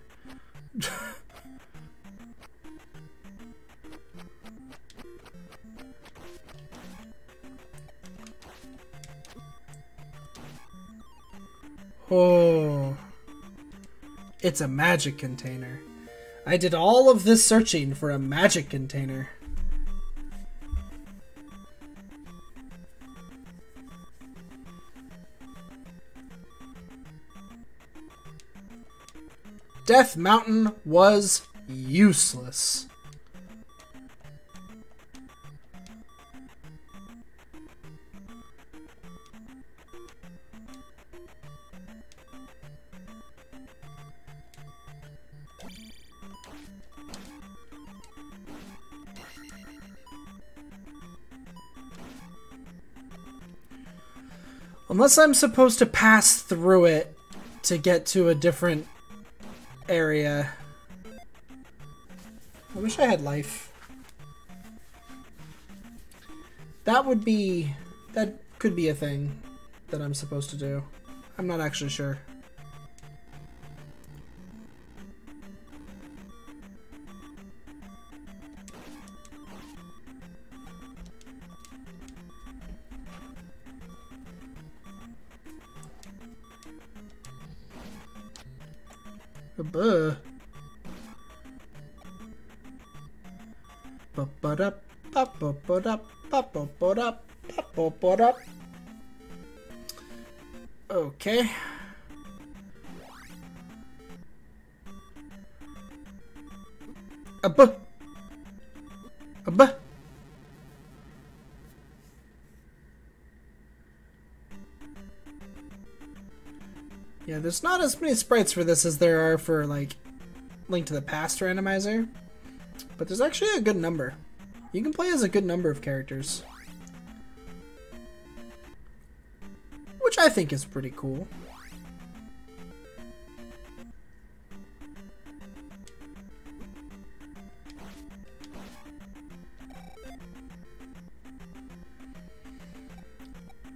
Oh. It's a magic container. I did all of this searching for a magic container. Death Mountain was useless. Unless I'm supposed to pass through it to get to a different area. I wish I had life. That could be a thing that I'm supposed to do. I'm not actually sure. Buh. Okay. Buh. Yeah, there's not as many sprites for this as there are for, like, Link to the Past Randomizer. But there's actually a good number. You can play as a good number of characters. Which I think is pretty cool.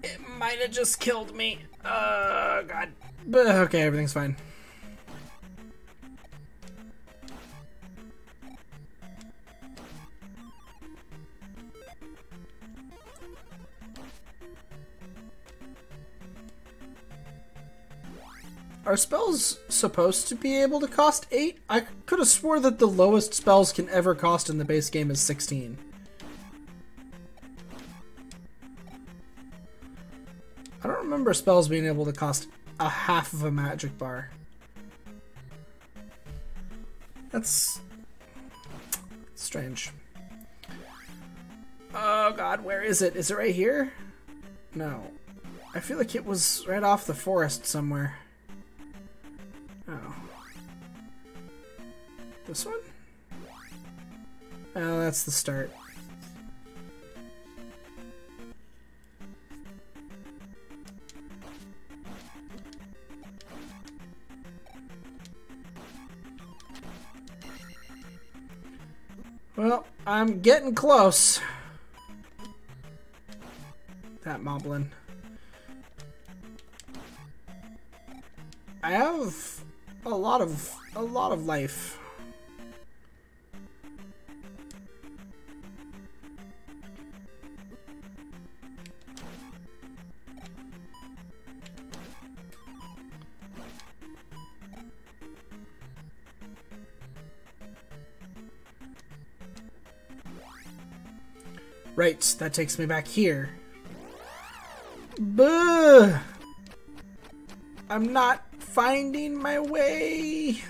It might have just killed me. God. But, okay, everything's fine. Are spells supposed to be able to cost 8? I could have swore that the lowest spells can ever cost in the base game is 16. I don't remember spells being able to cost a half of a magic bar. That's strange. Oh god, where is it? Is it right here? No. I feel like it was right off the forest somewhere. Oh. This one? Oh, that's the start. Well, I'm getting close. That moblin. I have a lot of life. Right, that takes me back here. Buh! I'm not finding my way.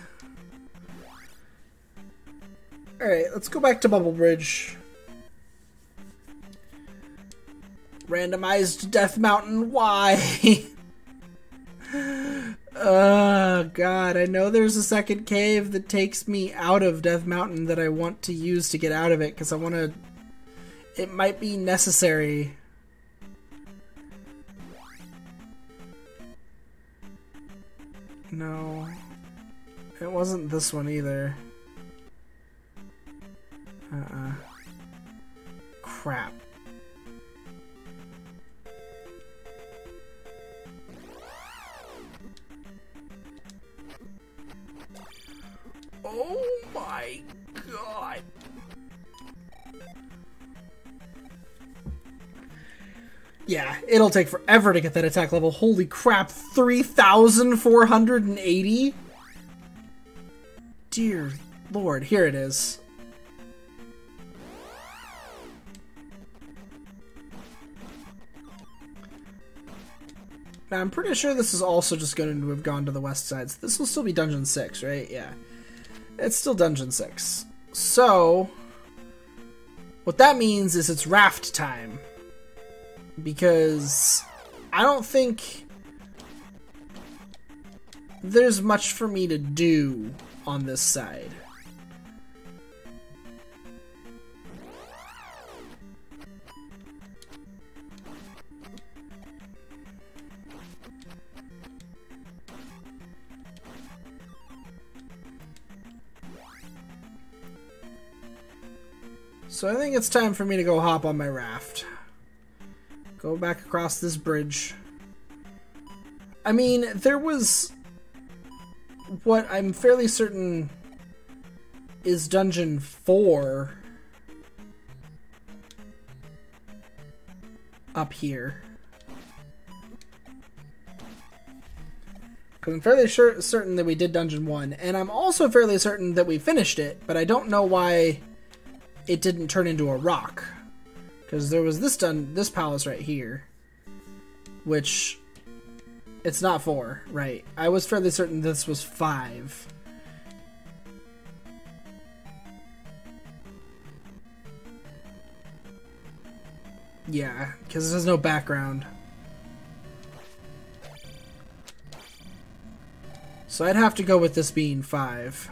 Alright, let's go back to Bubble Bridge. Randomized Death Mountain, why? Oh god, I know there's a second cave that takes me out of Death Mountain that I want to use to get out of it, because I want to... It might be necessary. No. It wasn't this one either. Crap. Oh my god. Yeah, it'll take forever to get that attack level. Holy crap, 3,480? Dear Lord, here it is. Now, I'm pretty sure this is also just going to have gone to the west side. So this will still be Dungeon 6, right? Yeah. It's still Dungeon 6. So, what that means is it's raft time. Because I don't think there's much for me to do on this side. So I think it's time for me to go hop on my raft. Go back across this bridge. I mean, there was what I'm fairly certain is Dungeon 4 up here. Because I'm fairly certain that we did Dungeon 1, and I'm also fairly certain that we finished it, but I don't know why it didn't turn into a rock. Because there was this palace right here, which it's not 4, right? I was fairly certain this was 5. Yeah, because there's no background. So I'd have to go with this being 5,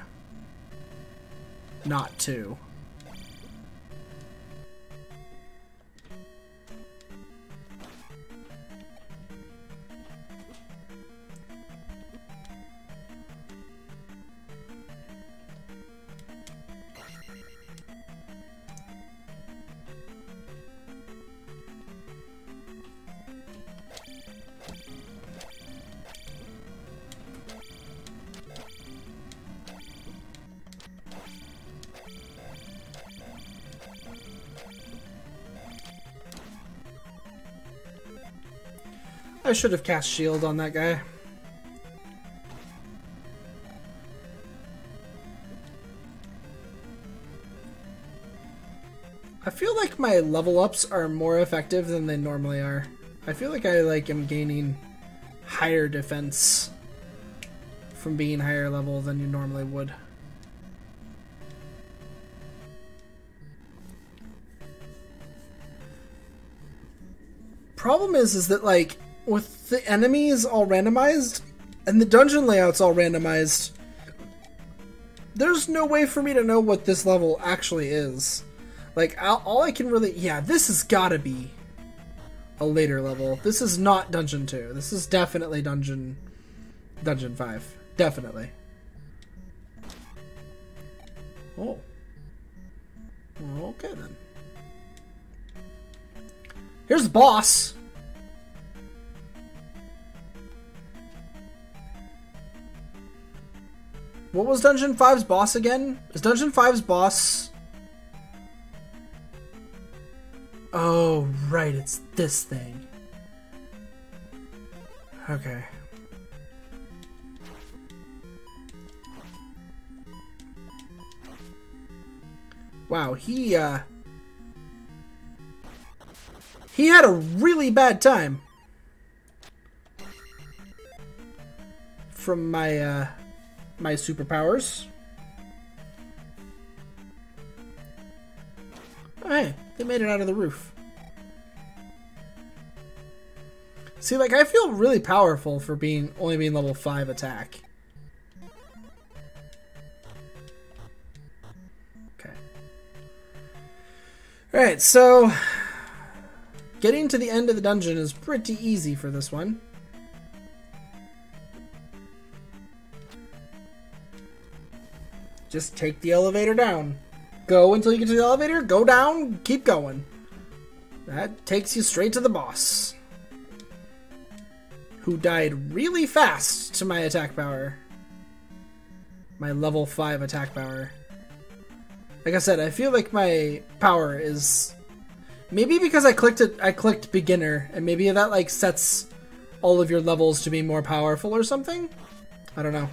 not 2. I should have cast shield on that guy. I feel like my level ups are more effective than they normally are. I feel like I am gaining higher defense from being higher level than you normally would. Problem is that like with the enemies all randomized and the dungeon layouts all randomized, there's no way for me to know what this level actually is. Like, all I can really... Yeah, this has gotta be a later level. This is not Dungeon 2. This is definitely Dungeon 5. Definitely. Oh. Well, okay, then. Here's the boss. What was Dungeon 5's boss again? Is Dungeon 5's boss... Oh, right, it's this thing. Okay. Wow, he had a really bad time from my my superpowers. Oh, hey, they made it out of the roof. See, like, I feel really powerful for only being level 5 attack. Okay. Alright, so getting to the end of the dungeon is pretty easy for this one. Just take the elevator down. Go until you get to the elevator, go down, keep going. That takes you straight to the boss, who died really fast to my attack power. My level 5 attack power. Like I said, I feel like my power is... Maybe because I clicked beginner, and maybe that like sets all of your levels to be more powerful or something? I don't know.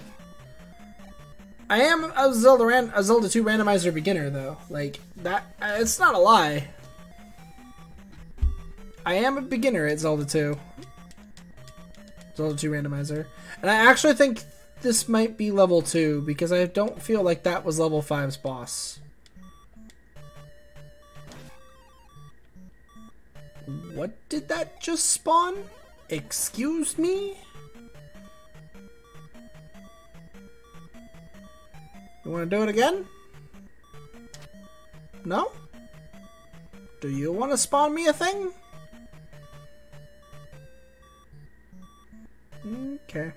I am a Zelda 2 randomizer beginner, though. Like, that, it's not a lie. I am a beginner at Zelda 2. Zelda 2 randomizer. And I actually think this might be level 2, because I don't feel like that was level 5's boss. What did that just spawn? Excuse me? You want to do it again? No? Do you want to spawn me a thing? Okay.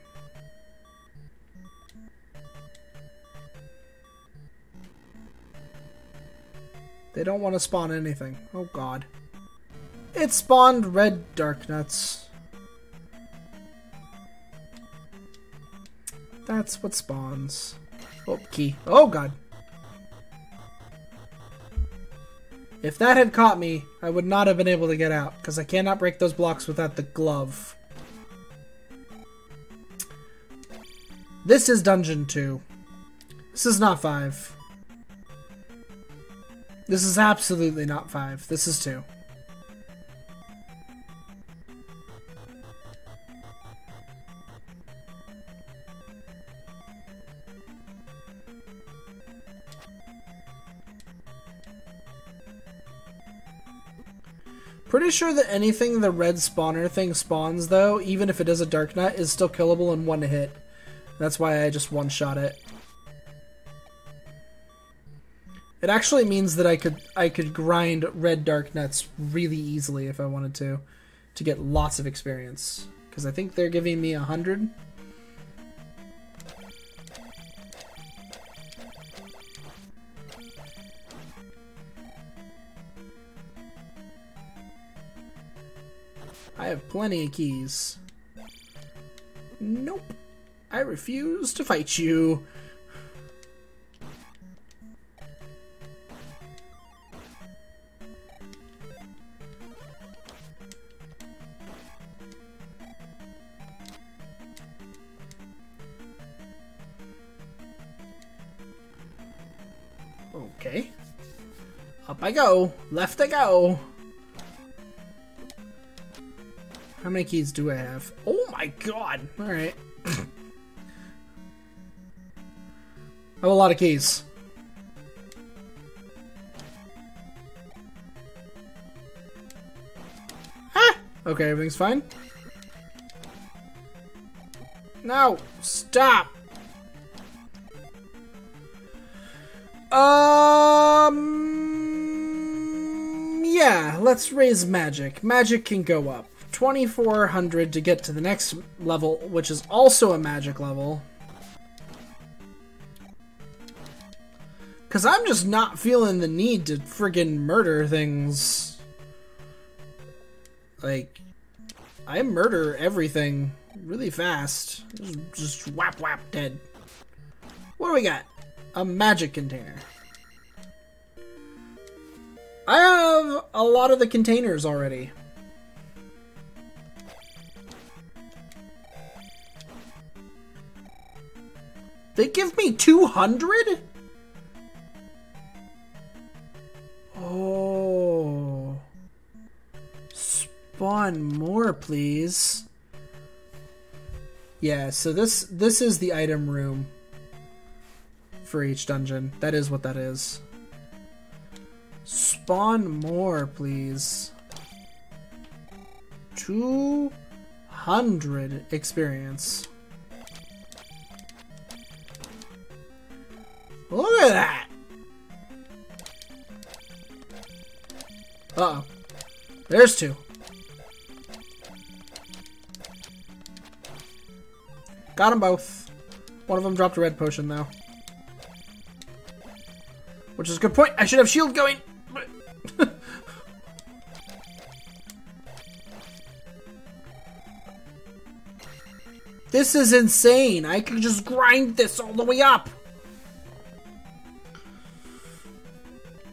They don't want to spawn anything. Oh god. It spawned red dark nuts. That's what spawns. Oh, key. Oh god. If that had caught me, I would not have been able to get out, because I cannot break those blocks without the glove. This is Dungeon 2. This is not 5. This is absolutely not 5. This is 2. Pretty sure that anything the red spawner thing spawns, though, even if it is a dark nut, is still killable in one hit. That's why I just one-shot it. It actually means that I could grind red dark nuts really easily if I wanted to get lots of experience. Because I think they're giving me 100. I have plenty of keys. Nope. I refuse to fight you. Okay. Up I go. Left I go. How many keys do I have? Oh my god! Alright. I have a lot of keys. Ah! Okay, everything's fine. No! Stop! Yeah, let's raise magic. Magic can go up. 2,400 to get to the next level, which is also a magic level. Because I'm just not feeling the need to friggin' murder things. Like, I murder everything really fast. Just whap whap dead. What do we got? A magic container. I have a lot of the containers already. They give me 200? Oh. Spawn more, please. Yeah, so this is the item room for each dungeon. That is what that is. Spawn more, please. 200 experience. Look at that! Uh-oh. There's 2. Got them both. One of them dropped a red potion, though. Which is a good point. I should have shield going. This is insane. I can just grind this all the way up.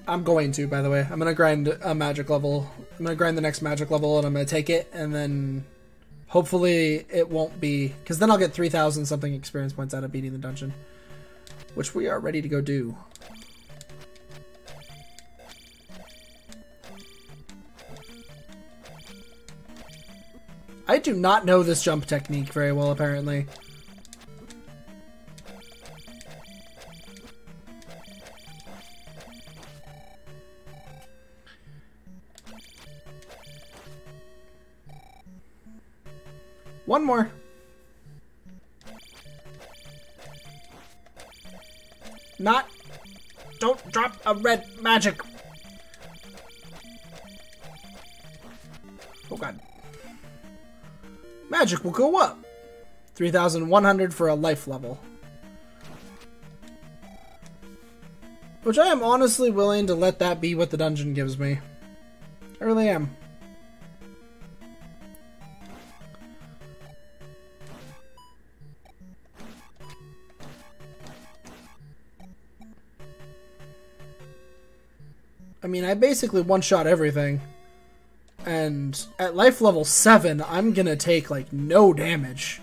I'm going to, by the way. I'm going to grind a magic level. I'm going to grind the next magic level, and I'm going to take it, and then hopefully it won't be... Because then I'll get 3,000 something experience points out of beating the dungeon. Which we are ready to go do. I do not know this jump technique very well, apparently. One more. Not. Don't drop a red magic. Oh god. Magic will go up. 3,100 for a life level. Which I am honestly willing to let that be what the dungeon gives me. I really am. I mean, I basically one-shot everything. And at life level 7, I'm gonna take, like, no damage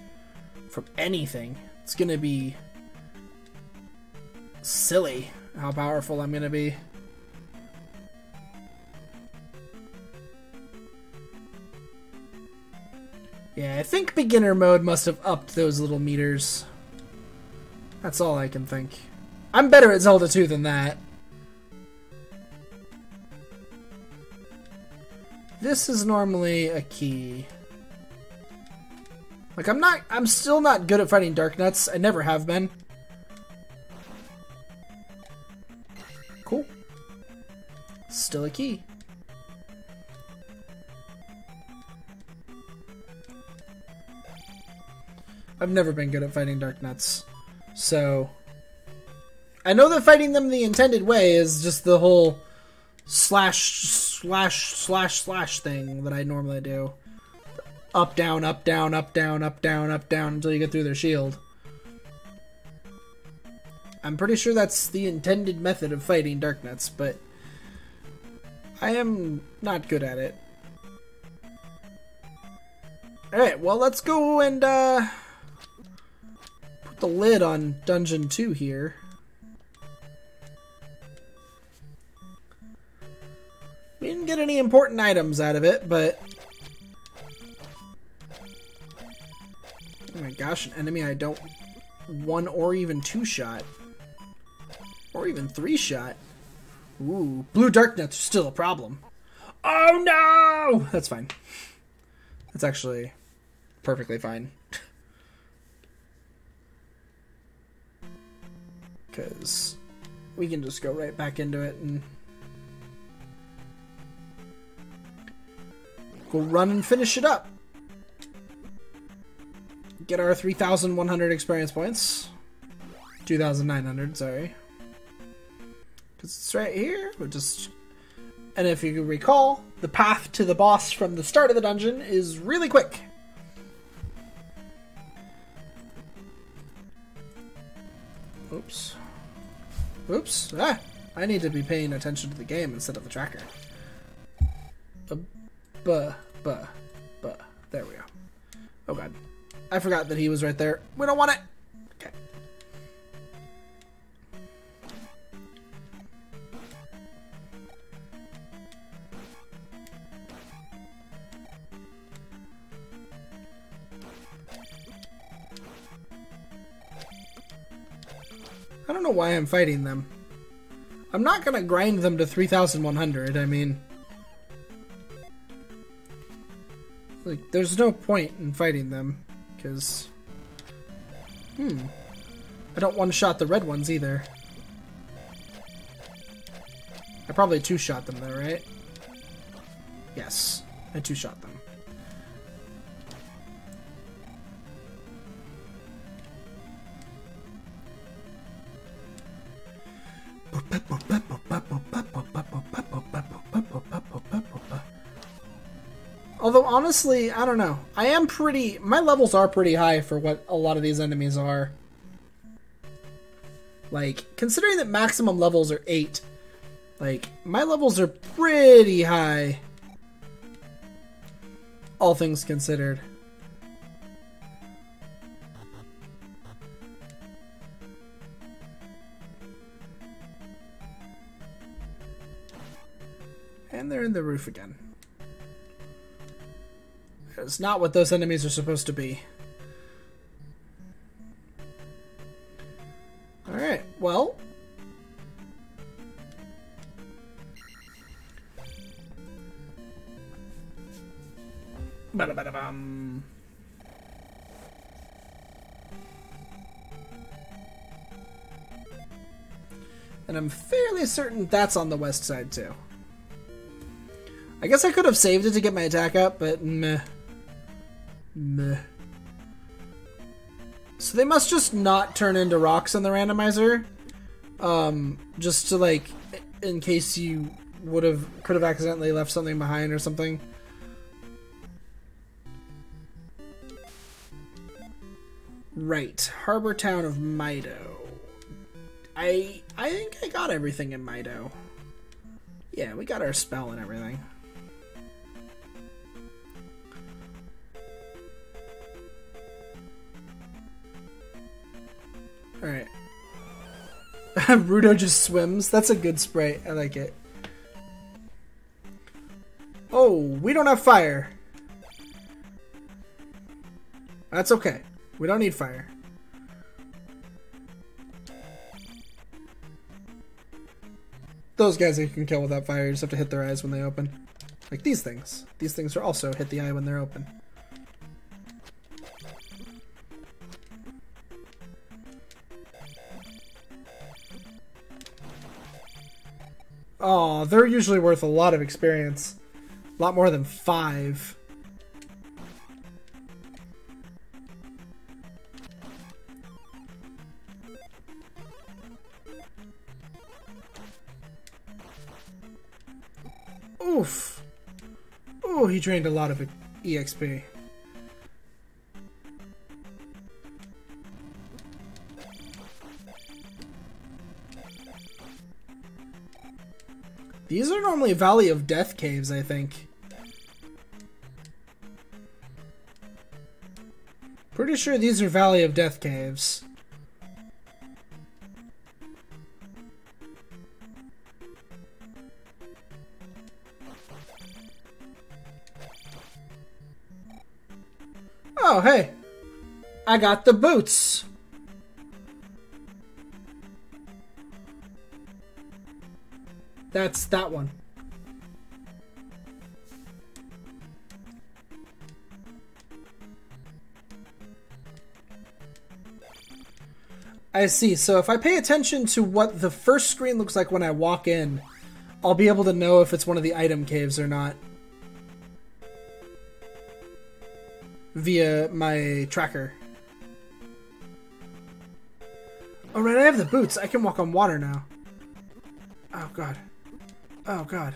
from anything. It's gonna be silly how powerful I'm gonna be. Yeah, I think beginner mode must have upped those little meters. That's all I can think. I'm better at Zelda 2 than that. This is normally a key. Like, I'm still not good at fighting Dark Nuts. I never have been. Cool. Still a key. I've never been good at fighting Dark Nuts. So, I know that fighting them the intended way is just the whole slash thing that I normally do. Up, down, up, down, up, down, up, down, up, down, until you get through their shield. I'm pretty sure that's the intended method of fighting Dark Nuts, but I am not good at it. Alright, well, let's go and put the lid on Dungeon 2 here. We didn't get any important items out of it, but... Oh my gosh, an enemy I don't... 1 or even 2-shot. Or even 3-shot. Ooh, blue Dark Nuts are still a problem. Oh no! That's fine. That's actually perfectly fine. Because we can just go right back into it and... go run and finish it up. Get our 3,100 experience points. 2,900, sorry. Because it's right here. We'll just... And if you recall, the path to the boss from the start of the dungeon is really quick. Oops. Oops. Ah! I need to be paying attention to the game instead of the tracker. There we go. Oh god. I forgot that he was right there. We don't want it! Okay. I don't know why I'm fighting them. I'm not gonna grind them to 3,100, I mean... Like, there's no point in fighting them, because... I don't one-shot the red ones, either. I probably two-shot them, though, right? Yes, I two-shot them. Although, honestly, I don't know. My levels are pretty high for what a lot of these enemies are. Like, considering that maximum levels are 8, like, my levels are pretty high. All things considered. And they're in the roof again. It's not what those enemies are supposed to be. Alright, well. Ba-da-ba-da-bum. And I'm fairly certain that's on the west side too. I guess I could have saved it to get my attack up, but meh. Meh. So they must just not turn into rocks in the randomizer. Just to, like, in case you could have accidentally left something behind or something. Right, Harbor Town of Mido. I think I got everything in Mido. Yeah, we got our spell and everything. Alright. Rudo just swims. That's a good spray. I like it. Oh, we don't have fire. That's okay. We don't need fire. Those guys you can kill without fire. You just have to hit their eyes when they open. Like these things. These things are also hit the eye when they're open. Oh, they're usually worth a lot of experience. A lot more than 5. Oof. Oh, he drained a lot of EXP. These are normally Valley of Death caves, I think. Pretty sure these are Valley of Death caves. Oh, hey. I got the boots. That's that one. I see. So if I pay attention to what the first screen looks like when I walk in, I'll be able to know if it's one of the item caves or not. Via my tracker. Alright, I have the boots. I can walk on water now. Oh god. Oh god.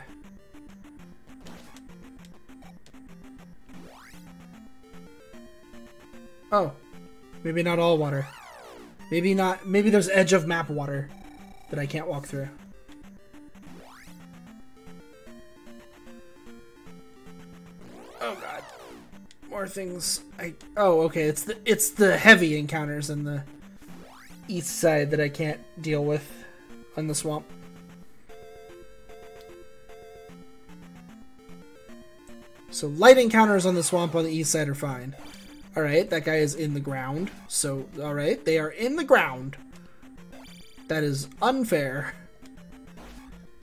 Oh. Maybe not all water. Maybe not. Maybe there's edge of map water that I can't walk through. Oh god. More things. Oh, okay. It's the heavy encounters in the east side that I can't deal with on the swamp. So light encounters on the swamp on the east side are fine. Alright, that guy is in the ground. So, alright, they are in the ground. That is unfair.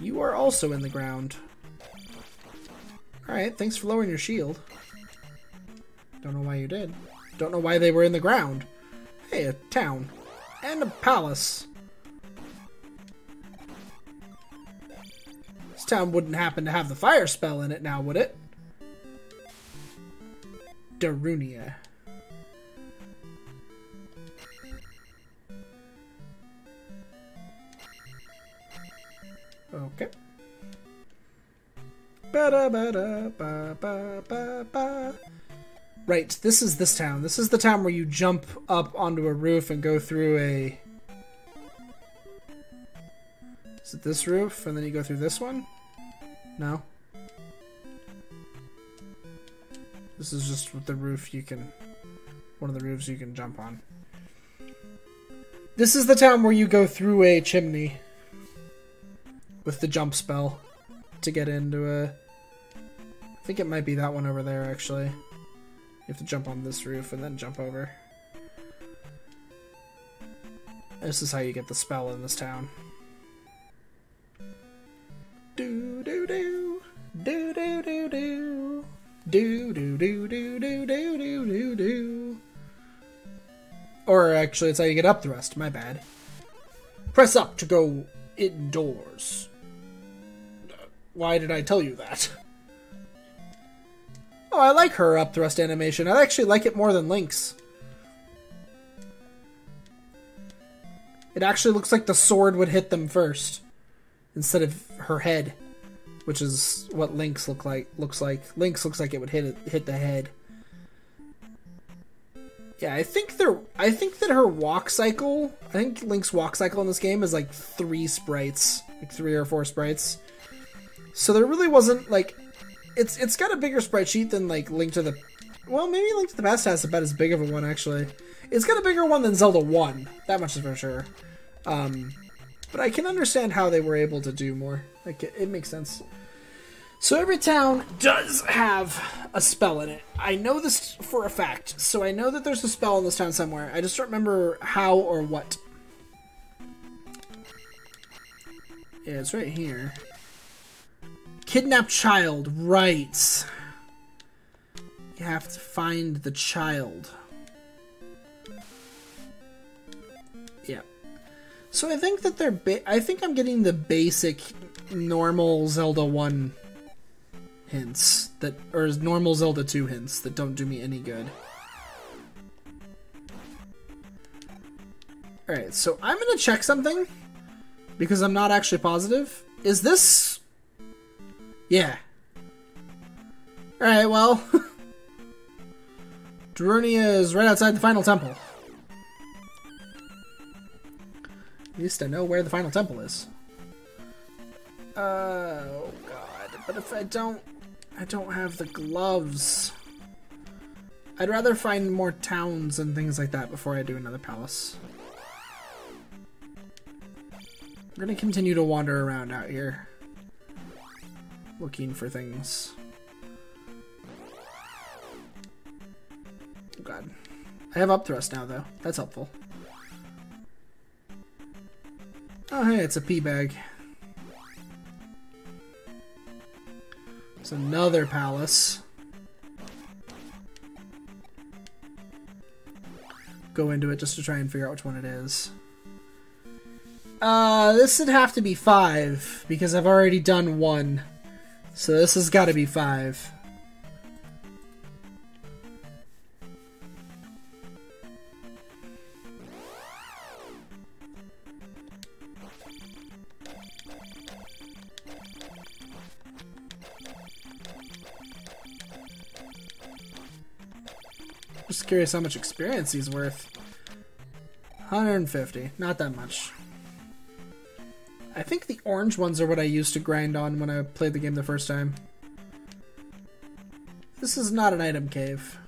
You are also in the ground. Alright, thanks for lowering your shield. Don't know why you did. Don't know why they were in the ground. Hey, a town. And a palace. This town wouldn't happen to have the fire spell in it now, would it? Darunia. Okay. Ba-da-ba-da-ba-ba-ba-ba. Right, this is this town. This is the town where you jump up onto a roof and go through a... Is it this roof? And then you go through this one? No? This is just the roof you can... One of the roofs you can jump on. This is the town where you go through a chimney. With the jump spell. To get into a... I think it might be that one over there, actually. You have to jump on this roof and then jump over. This is how you get the spell in this town. Do do do do do do do do do do do do do do do. Or actually, it's how you get up thrust. My bad. Press up to go indoors. Why did I tell you that? Oh, I like her up thrust animation. I actually like it more than Link's. It actually looks like the sword would hit them first, instead of her head, which is what Link's looks like. Link's looks like it would hit the head. Yeah, I think that her walk cycle, I think Link's walk cycle in this game is like 3 sprites, like 3 or 4 sprites. So there really wasn't like, it's got a bigger sprite sheet than like Link to the, well, maybe Link to the Past has about as big of a one actually. It's got a bigger one than Zelda 1, that much is for sure. But I can understand how they were able to do more. Like it makes sense. So every town does have a spell in it. I know this for a fact. So I know that there's a spell in this town somewhere. I just don't remember how or what. Yeah, it's right here. Kidnap child. Right. You have to find the child. Yeah. So I think that I think I'm getting the basic normal Zelda 1 hints that, or normal Zelda 2 hints that don't do me any good. Alright, so I'm gonna check something because I'm not actually positive. Is this... Yeah. Alright, well... Darunia is right outside the final temple. At least I know where the final temple is. Oh god, but if I don't have the gloves. I'd rather find more towns and things like that before I do another palace. I'm gonna continue to wander around out here, looking for things. Oh god. I have up thrust now though, that's helpful. Oh hey, it's a pea bag. It's another palace. Go into it just to try and figure out which one it is. This would have to be 5 because I've already done 1. So this has got to be 5. Just curious how much experience he's worth. 150. Not that much. I think the orange ones are what I used to grind on when I played the game the first time. This is not an item cave.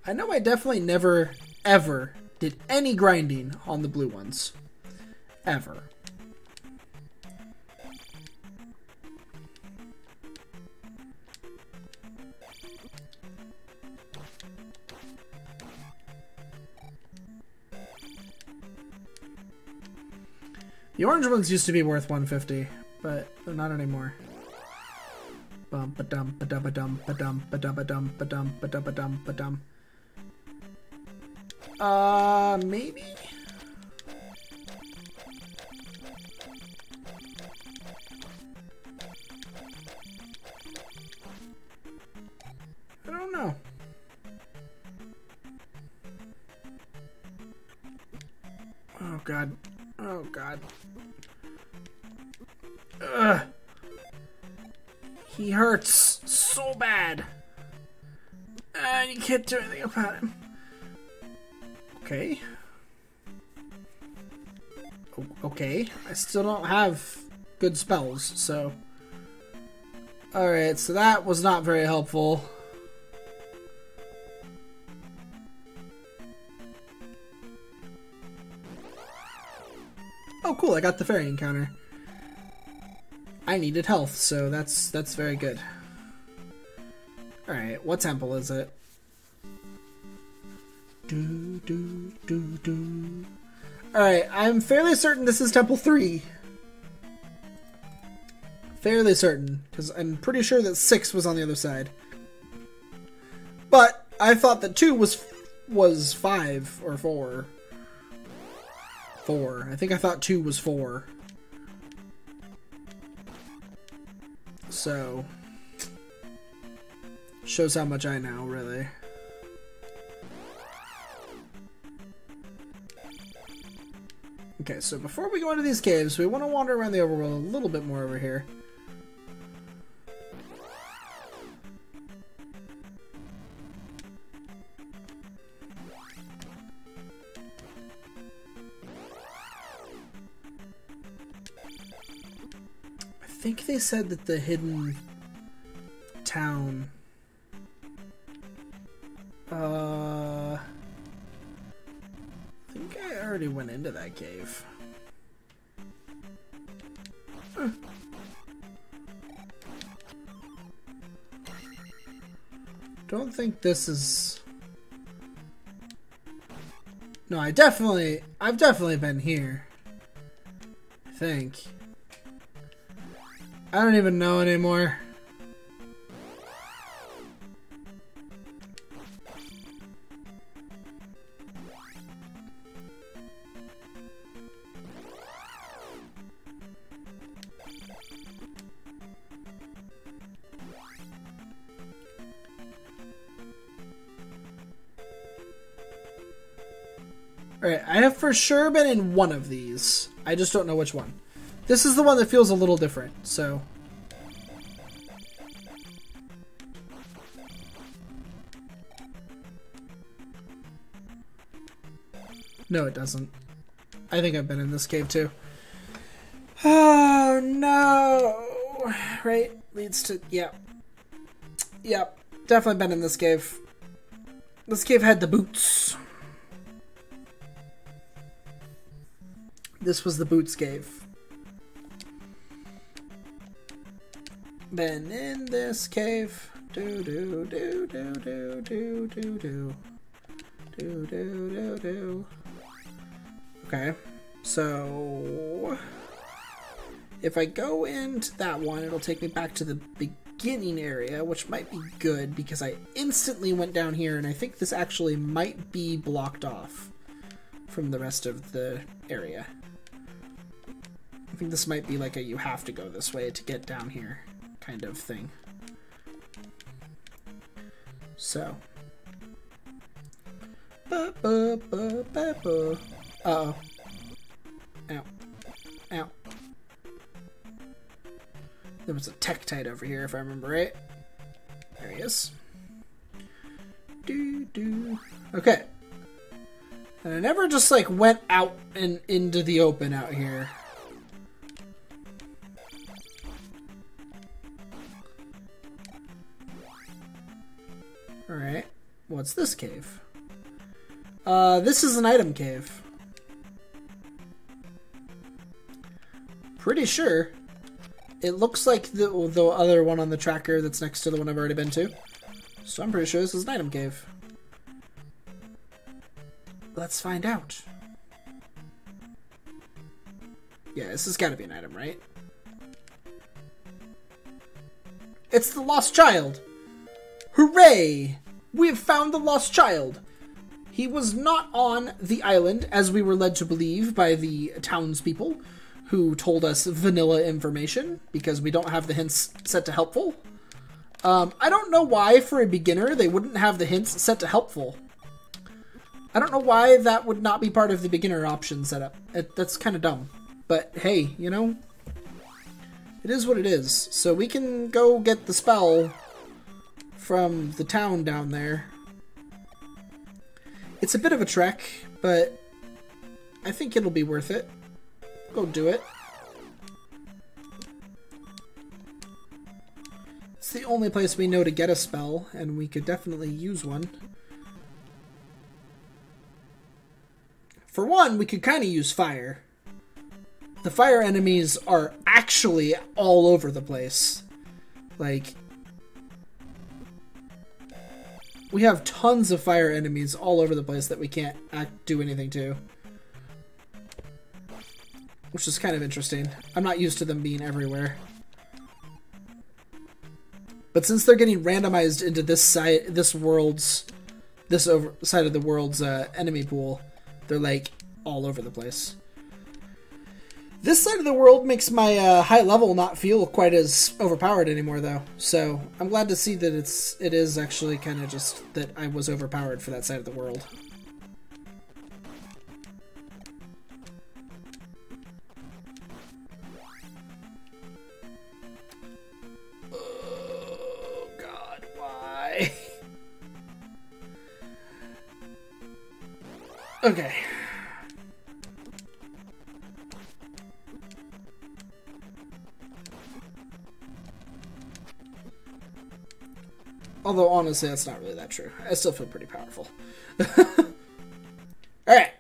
I know I definitely never, ever did any grinding on the blue ones. Ever. The orange ones used to be worth 150, but they're not anymore. Bum ba dum ba dum ba dum ba dum ba dum ba dum ba dum ba dum ba dum ba dum. Maybe? I don't know. Oh god. Oh god. Ugh. He hurts so bad. And you can't do anything about him. Okay. Okay. I still don't have good spells, so... Alright, so that was not very helpful. Oh cool, I got the fairy encounter. I needed health, so that's very good. Alright, what temple is it? Alright, I'm fairly certain this is temple 3. Fairly certain, because I'm pretty sure that 6 was on the other side. But I thought that 2 was 5 or 4. 4. I think I thought 2 was 4. So, shows how much I know, really. Okay, so before we go into these caves, we want to wander around the overworld a little bit more over here. I think they said that the hidden town... I think I already went into that cave. Don't think this is... No, I've definitely been here. I think. I don't even know anymore. Alright, I have for sure been in one of these. I just don't know which one. This is the one that feels a little different, so... No, it doesn't. I think I've been in this cave too. Oh, no! Right? Leads to... Yep. Yep. Definitely been in this cave. This cave had the boots. This was the boots cave. Been in this cave. Do do do do do do do do. Do do do do. Okay. So if I go into that one, it'll take me back to the beginning area, which might be good because I instantly went down here and I think this actually might be blocked off from the rest of the area. I think this might be like a you have to go this way to get down here kind of thing. So. Uh-oh. Ow. Ow. There was a Tektite over here, if I remember right. There he is. Okay. And I never just, like, went out and into the open out here. Alright. What's this cave? This is an item cave. Pretty sure. It looks like the other one on the tracker that's next to the one I've already been to. So I'm pretty sure this is an item cave. Let's find out. Yeah, this has got to be an item, right? It's the lost child! Hooray! We have found the lost child! He was not on the island, as we were led to believe by the townspeople, who told us vanilla information, because we don't have the hints set to helpful. I don't know why, for a beginner, they wouldn't have the hints set to helpful. I don't know why that would not be part of the beginner option setup. That's kind of dumb. But hey, you know, it is what it is. So we can go get the spell from the town down there. It's a bit of a trek, but I think it'll be worth it. Go do it. It's the only place we know to get a spell, and we could definitely use one. For one, we could kind of use fire. The fire enemies are actually all over the place. Like, we have tons of fire enemies all over the place that we can't do anything to. Which is kind of interesting. I'm not used to them being everywhere. But since they're getting randomized into this side, this side of the world's enemy pool, they're like all over the place. This side of the world makes my high level not feel quite as overpowered anymore, though. So I'm glad to see that it is actually kind of just that I was overpowered for that side of the world. die. Okay. Although, honestly, that's not really that true. I still feel pretty powerful. Alright.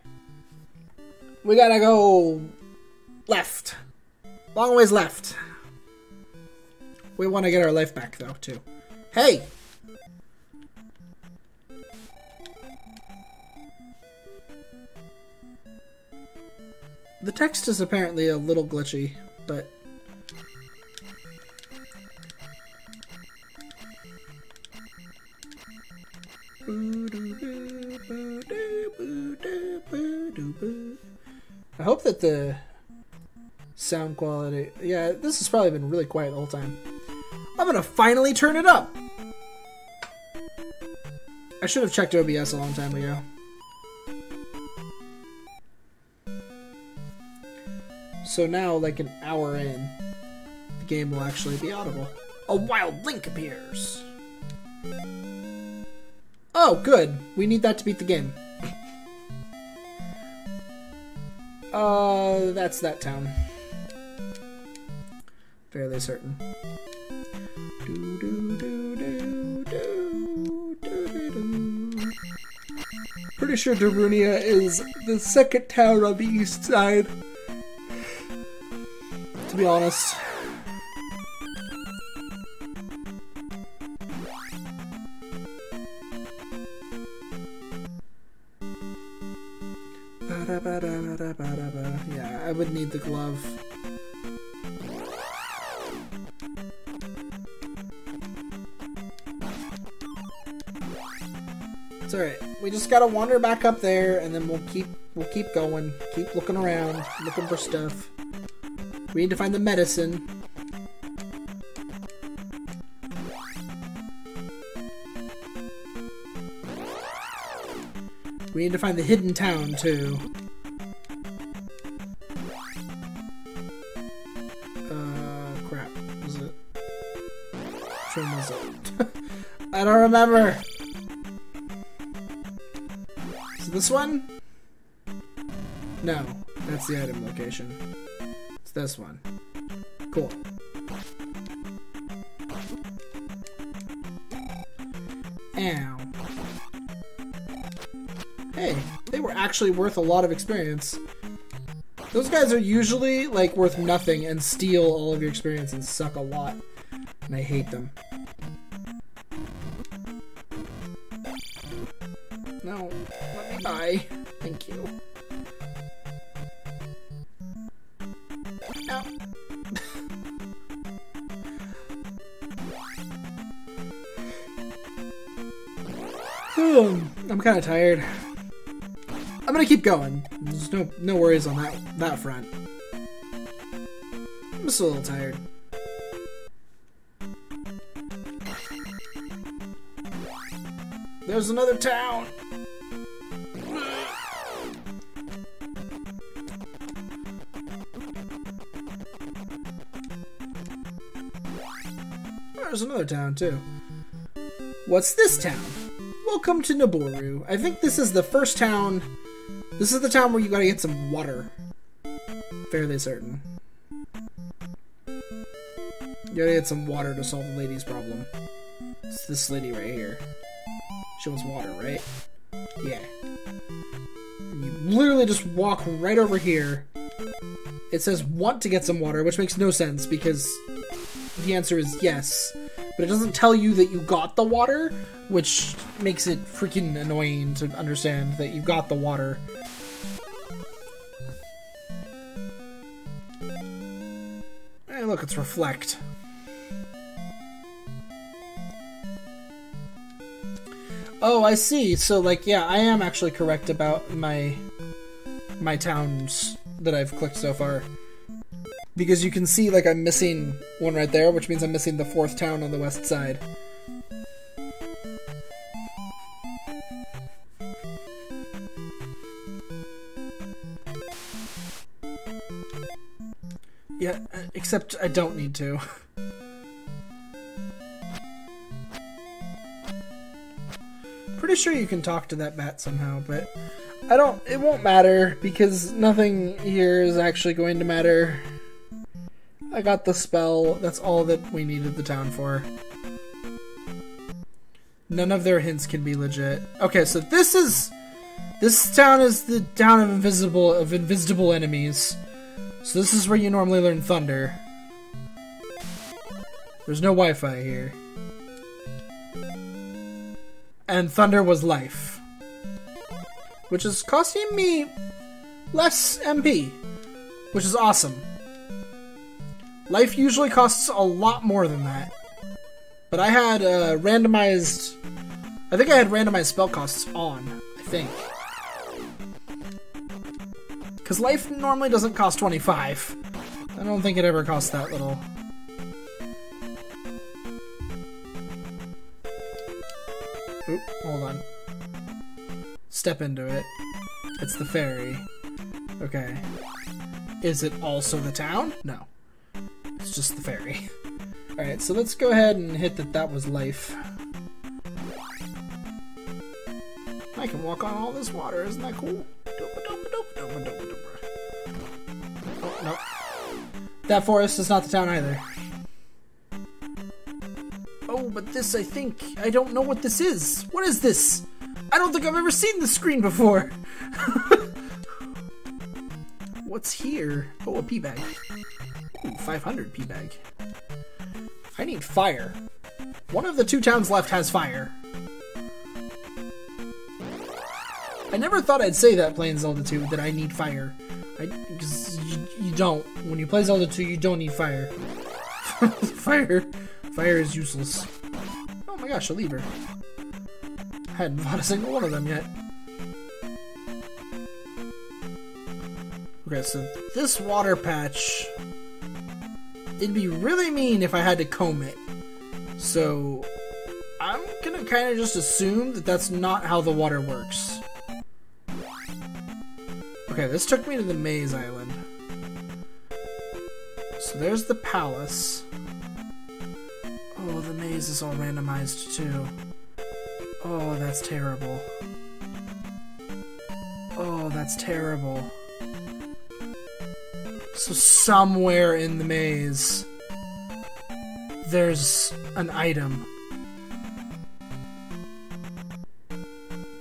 We gotta go left. Long ways left. We want to get our life back, though, too. Hey! The text is apparently a little glitchy, but... I hope that the sound quality... Yeah, this has probably been really quiet the whole time. I'm gonna finally turn it up! I should have checked OBS a long time ago. So now, like an hour in, the game will actually be audible. A wild link appears! Oh, good. We need that to beat the game. That's that town. Fairly certain. Pretty sure Darunia is the second town on the east side. To be honest. Yeah, I would need the glove. It's alright. We just gotta wander back up there and then we'll keep going. Keep looking around, looking for stuff. We need to find the medicine. We need to find the hidden town, too. Crap. Was it? Which one was it? I don't remember! Is it this one? No. That's the item location. It's this one. Cool. Ow. Hey, they were actually worth a lot of experience. Those guys are usually, like, worth nothing and steal all of your experience and suck a lot. And I hate them. No, let me die. Thank you. Ow. I'm kind of tired. I'm gonna keep going. There's no worries on that front. I'm just a little tired. There's another town. There's another town too. What's this town? Welcome to Noboru. I think this is the first town. This is the town where you gotta get some water. Fairly certain. You gotta get some water to solve the lady's problem. It's this lady right here. She wants water, right? Yeah. And you literally just walk right over here. It says want to get some water, which makes no sense because the answer is yes. But it doesn't tell you that you got the water, which makes it freaking annoying to understand that you got the water. Hey, look, it's reflect. Oh, I see. So, like, yeah, I am actually correct about my towns that I've clicked so far. Because you can see, like, I'm missing one right there, which means I'm missing the fourth town on the west side. Yeah, except I don't need to. Pretty sure you can talk to that bat somehow, but it won't matter because nothing here is actually going to matter. I got the spell. That's all that we needed the town for. None of their hints can be legit. Okay, so this town is the town of invisible enemies. So this is where you normally learn Thunder. There's no Wi-Fi here. And Thunder was life. Which is costing me less MP. Which is awesome. Life usually costs a lot more than that. But I had randomized... I think I had randomized spell costs on. I think. Because life normally doesn't cost 25. I don't think it ever costs that little. Oop, hold on. Step into it. It's the ferry. Okay. Is it also the town? No. It's just the ferry. Alright, so let's go ahead and hit that was life. I can walk on all this water, isn't that cool? Oh, no. That forest is not the town either. Oh, but this, I don't know what this is. What is this? I don't think I've ever seen this screen before. What's here? Oh, a pea bag. Ooh, 500 pea bag. I need fire. One of the 2 towns left has fire. I never thought I'd say that playing Zelda 2, that I need fire. Because you don't. When you play Zelda 2, you don't need fire. Fire is useless. Oh my gosh, a lever. I hadn't fought a single one of them yet. Okay, so this water patch... It'd be really mean if I had to comb it. So, I'm gonna kind of just assume that that's not how the water works. Okay, this took me to the Maze Island. So there's the palace. Oh, the maze is all randomized too. Oh, that's terrible. Oh, that's terrible. So somewhere in the maze, there's an item.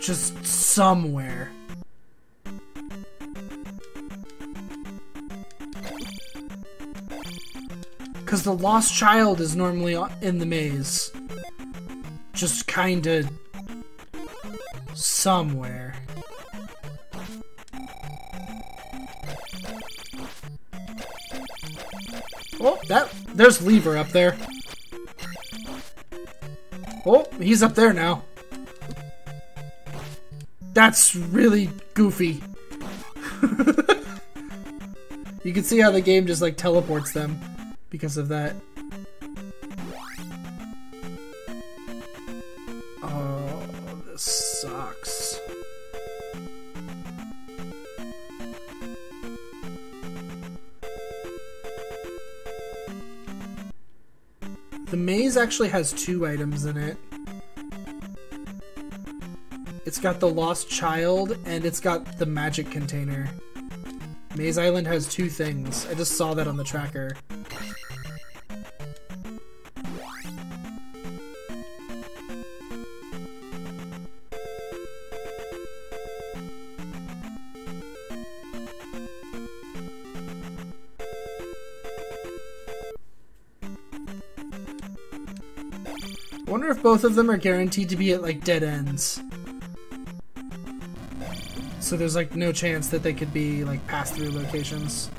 Just somewhere. Because the lost child is normally in the maze. Just kinda... somewhere. Oh, there's Lever up there. Oh, he's up there now. That's really goofy. You can see how the game just like teleports them because of that. Oh, this sucks. The maze actually has 2 items in it. It's got the lost child, and it's got the magic container. Maze Island has 2 things. I just saw that on the tracker. I wonder if both of them are guaranteed to be at like dead ends. So there's like no chance that they could be like pass-through locations.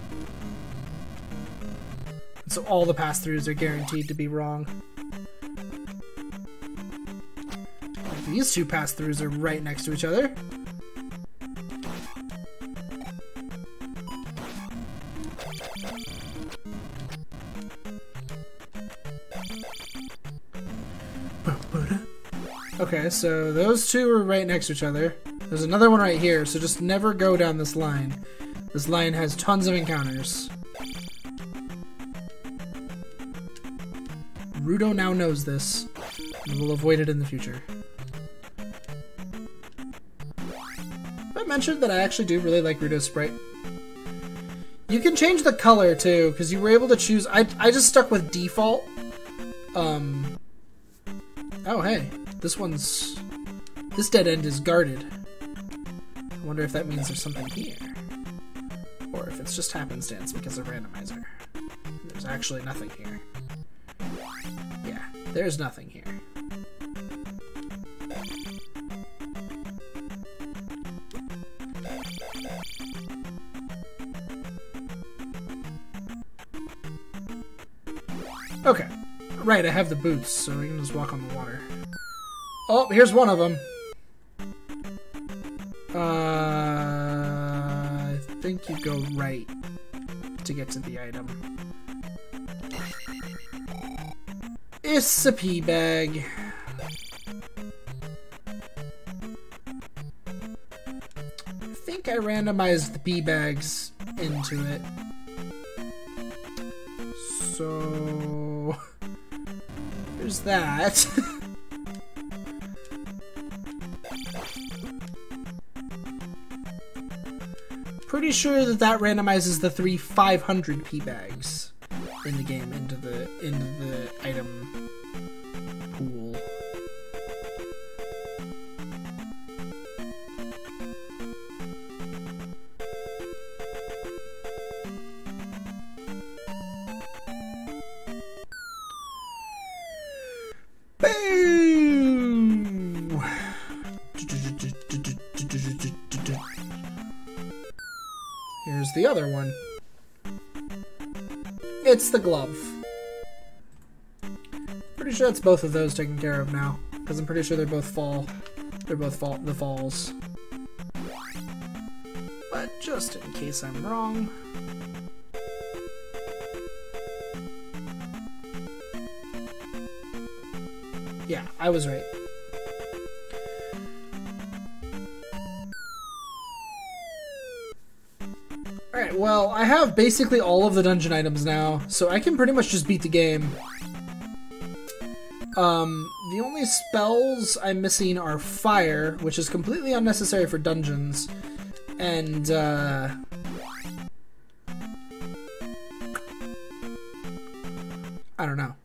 So all the pass-throughs are guaranteed to be wrong. These 2 pass-throughs are right next to each other. Okay, so those 2 are right next to each other. There's another one right here, so just never go down this line. This line has tons of encounters. Rudo now knows this, and will avoid it in the future. mention that I actually do really like Ruto's sprite? You can change the color too, because you were able to choose. I just stuck with default. Oh hey, this dead end is guarded. I wonder if that means there's something here, or if it's just happenstance because of randomizer. There's actually nothing here. Yeah, there's nothing here. Okay. Right, I have the boots, so we can just walk on the water. Oh, here's one of them. I think you go right to get to the item. It's a pea bag. I think I randomized the pea bags into it. So there's that. Pretty sure that randomizes the 3 500 pea bags in the game into the item pool. Boom! Here's the other one. It's the glove. Pretty sure that's both of those taken care of now, because I'm pretty sure they're both the falls. But just in case I'm wrong. Yeah, I was right. Alright, well, I have basically all of the dungeon items now, so I can pretty much just beat the game. The only spells I'm missing are fire, which is completely unnecessary for dungeons, and, I don't know.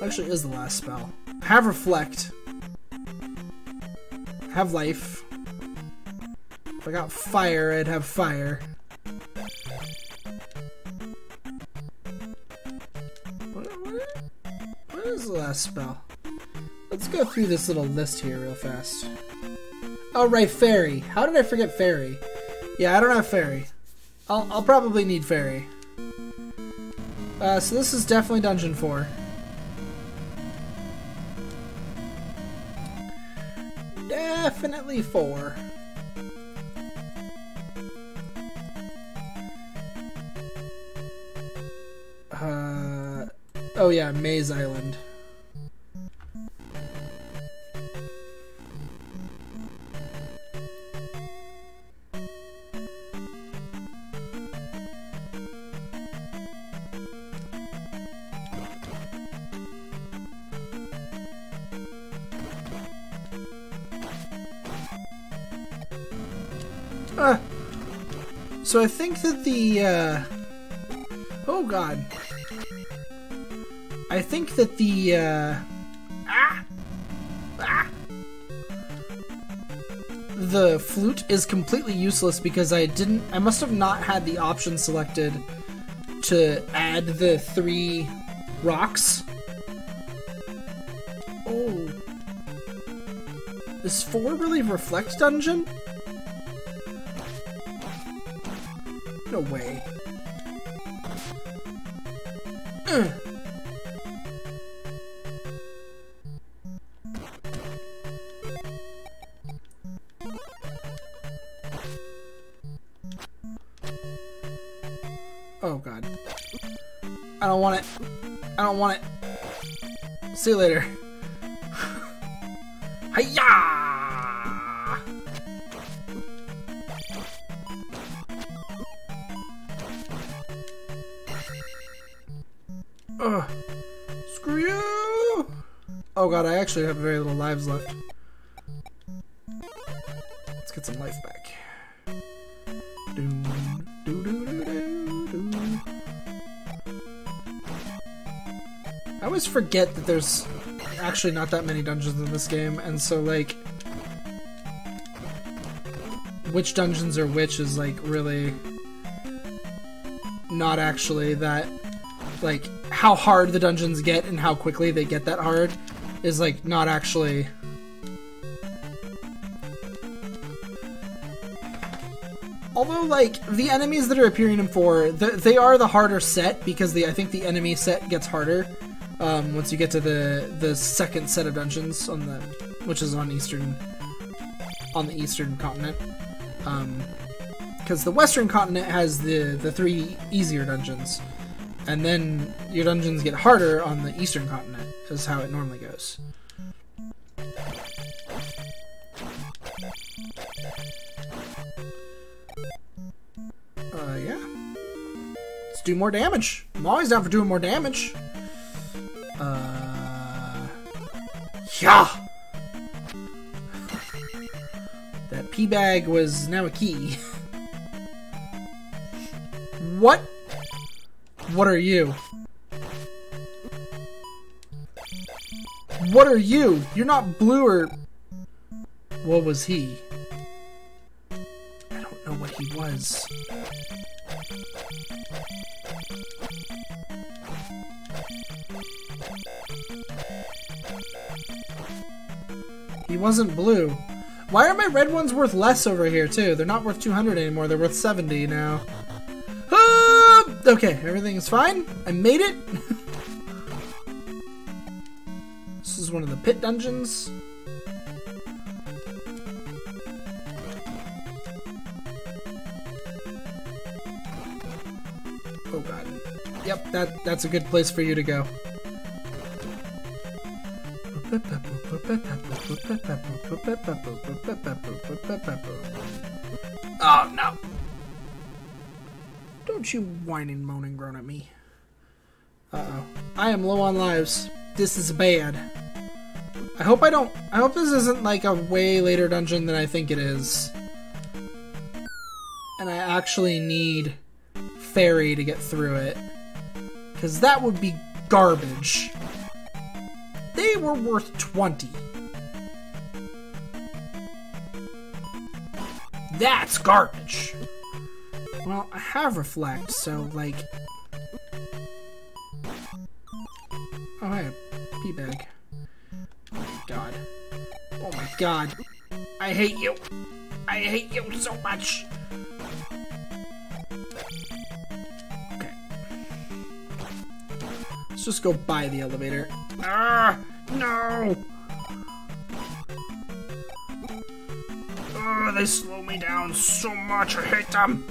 Actually is the last spell. I have reflect. I have life. If I got fire, I'd have fire. What is the last spell? Let's go through this little list here real fast. Oh right, fairy. How did I forget fairy? Yeah, I don't have fairy. I'll probably need fairy. So this is definitely dungeon 4. Definitely 4. Oh yeah, Maze Island. So I think that the, oh god. I think that the, the flute is completely useless because I must have not had the option selected to add the 3 rocks. Oh. Is 4 really reflect dungeon? No way. Oh god. I don't want it. I don't want it. See you later. Hiya! Screw you! Oh god, I actually have very little lives left. get some life back. Doom, doo, doo, doo, doo, doo. I always forget that there's actually not that many dungeons in this game, and so, like, which dungeons are which is, like, really not actually that, like, how hard the dungeons get and how quickly they get that hard is, like, not actually... Although, like, the enemies that are appearing in 4, they are the harder set, because I think the enemy set gets harder once you get to the second set of dungeons, which is on the eastern continent. Because the western continent has the 3 easier dungeons, and then your dungeons get harder on the eastern continent, is how it normally goes. Yeah. Let's do more damage. I'm always down for doing more damage. Yeah! That pea bag was now a key. What? What are you? What are you? You're not blue or... What was he? I don't know what he was. He wasn't blue. Why are my red ones worth less over here, too? They're not worth 200 anymore. They're worth 70 now. Ah! Okay, everything is fine. I made it. This is one of the pit dungeons. Oh god. Yep, that's a good place for you to go. Oh no! Don't you whine and moan and groan at me. Uh-oh. I am low on lives. This is bad. I hope this isn't like a way later dungeon than I think it is. And I actually need Fairy to get through it. Because that would be garbage. They were worth 20. That's garbage. Well, I have Reflect, so, like... Oh, hey, pea bag. Oh my god. Oh my god. I hate you. I hate you so much. Okay. Let's just go by the elevator. Ah! No! Oh, they slow me down so much. I hate them.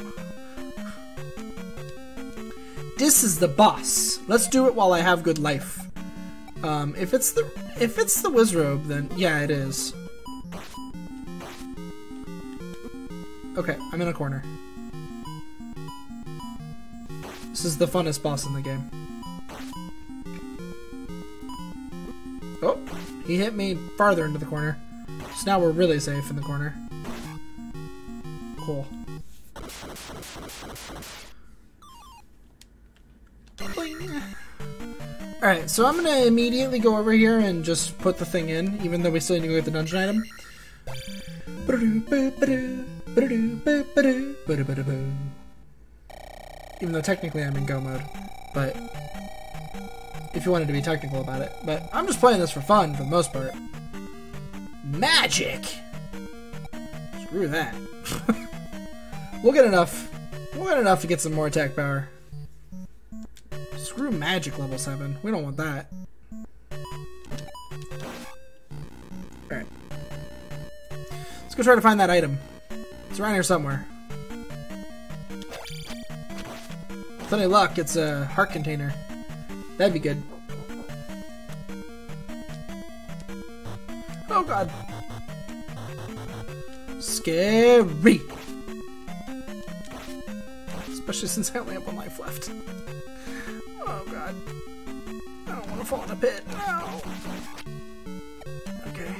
This is the boss. Let's do it while I have good life. If it's the Wizrobe, then yeah, it is. Okay, I'm in a corner. This is the funnest boss in the game. Oh, he hit me farther into the corner. So now we're really safe in the corner. Cool. Alright, so I'm gonna immediately go over here and just put the thing in, even though we still need to go get the dungeon item. Even though technically I'm in go mode, but if you wanted to be technical about it. But I'm just playing this for fun for the most part. Magic! Screw that. We'll get enough to get some more attack power. Screw magic level 7. We don't want that. Alright. Let's go try to find that item. It's around here somewhere. With any luck, it's a heart container. That'd be good. Oh god. Scary! Especially since I only have 1 life left. Oh god. I don't want to fall in a pit. No. Okay.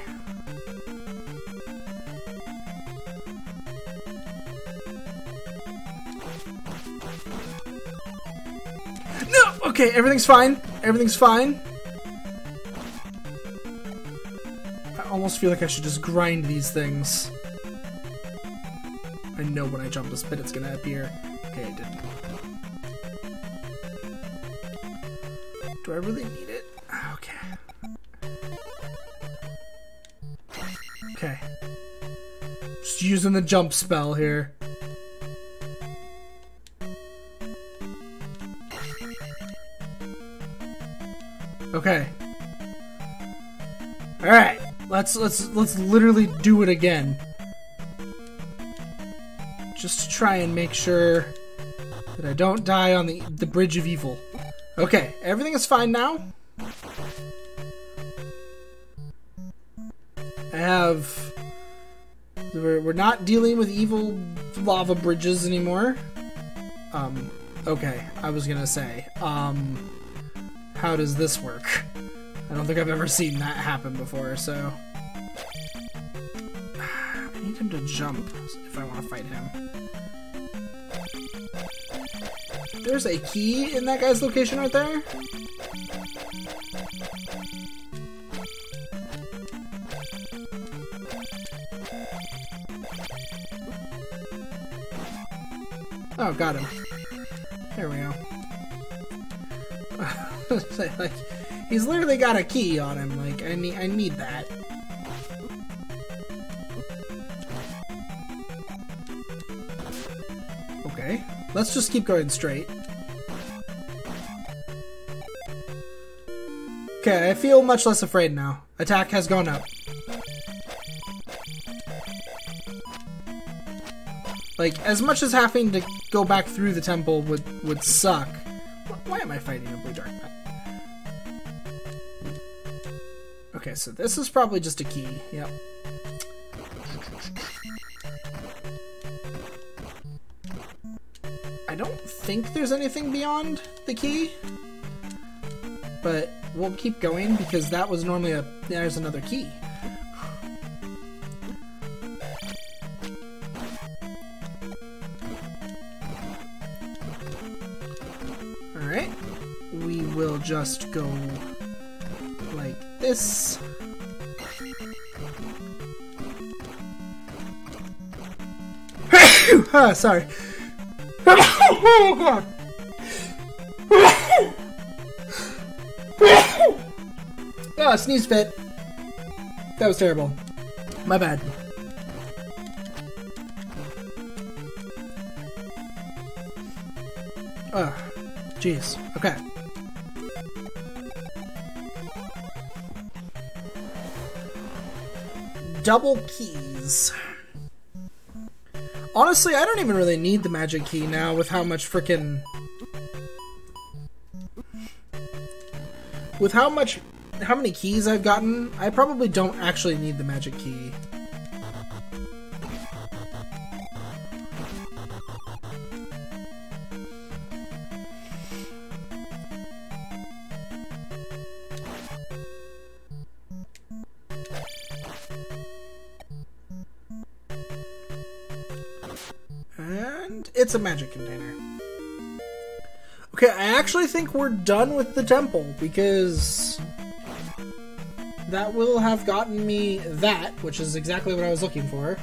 Okay, everything's fine. Everything's fine. I almost feel like I should just grind these things. I know when I jump this pit it's gonna appear. Okay, it didn't. Do I really need it? Okay. Okay. Just using the jump spell here. Okay. All right. Let's literally do it again. Just to try and make sure that I don't die on the bridge of evil. Okay, everything is fine now. I have... We're not dealing with evil lava bridges anymore. Okay, I was gonna say, how does this work? I don't think I've ever seen that happen before, so... I need him to jump if I want to fight him. There's a key in that guy's location right there. Oh, got him. There we go. Like, he's literally got a key on him. Like, I need that. Okay, let's just keep going straight. Okay, I feel much less afraid now. Attack has gone up. Like, as much as having to go back through the temple would suck. Why am I fighting a blue dark bat? Okay, so this is probably just a key. Yep. I don't think there's anything beyond the key. But we'll keep going because that was normally a... There's another key. Alright. We will just go like this. Ah, sorry. Oh god. Oh, sneeze fit. That was terrible. My bad. Ugh. Jeez. Okay. Double keys. Honestly, I don't even really need the magic key now with how much frickin'... With how many keys I've gotten, I probably don't actually need the magic key. And it's a magic container. Okay, I actually think we're done with the temple, because that will have gotten me that, which is exactly what I was looking for.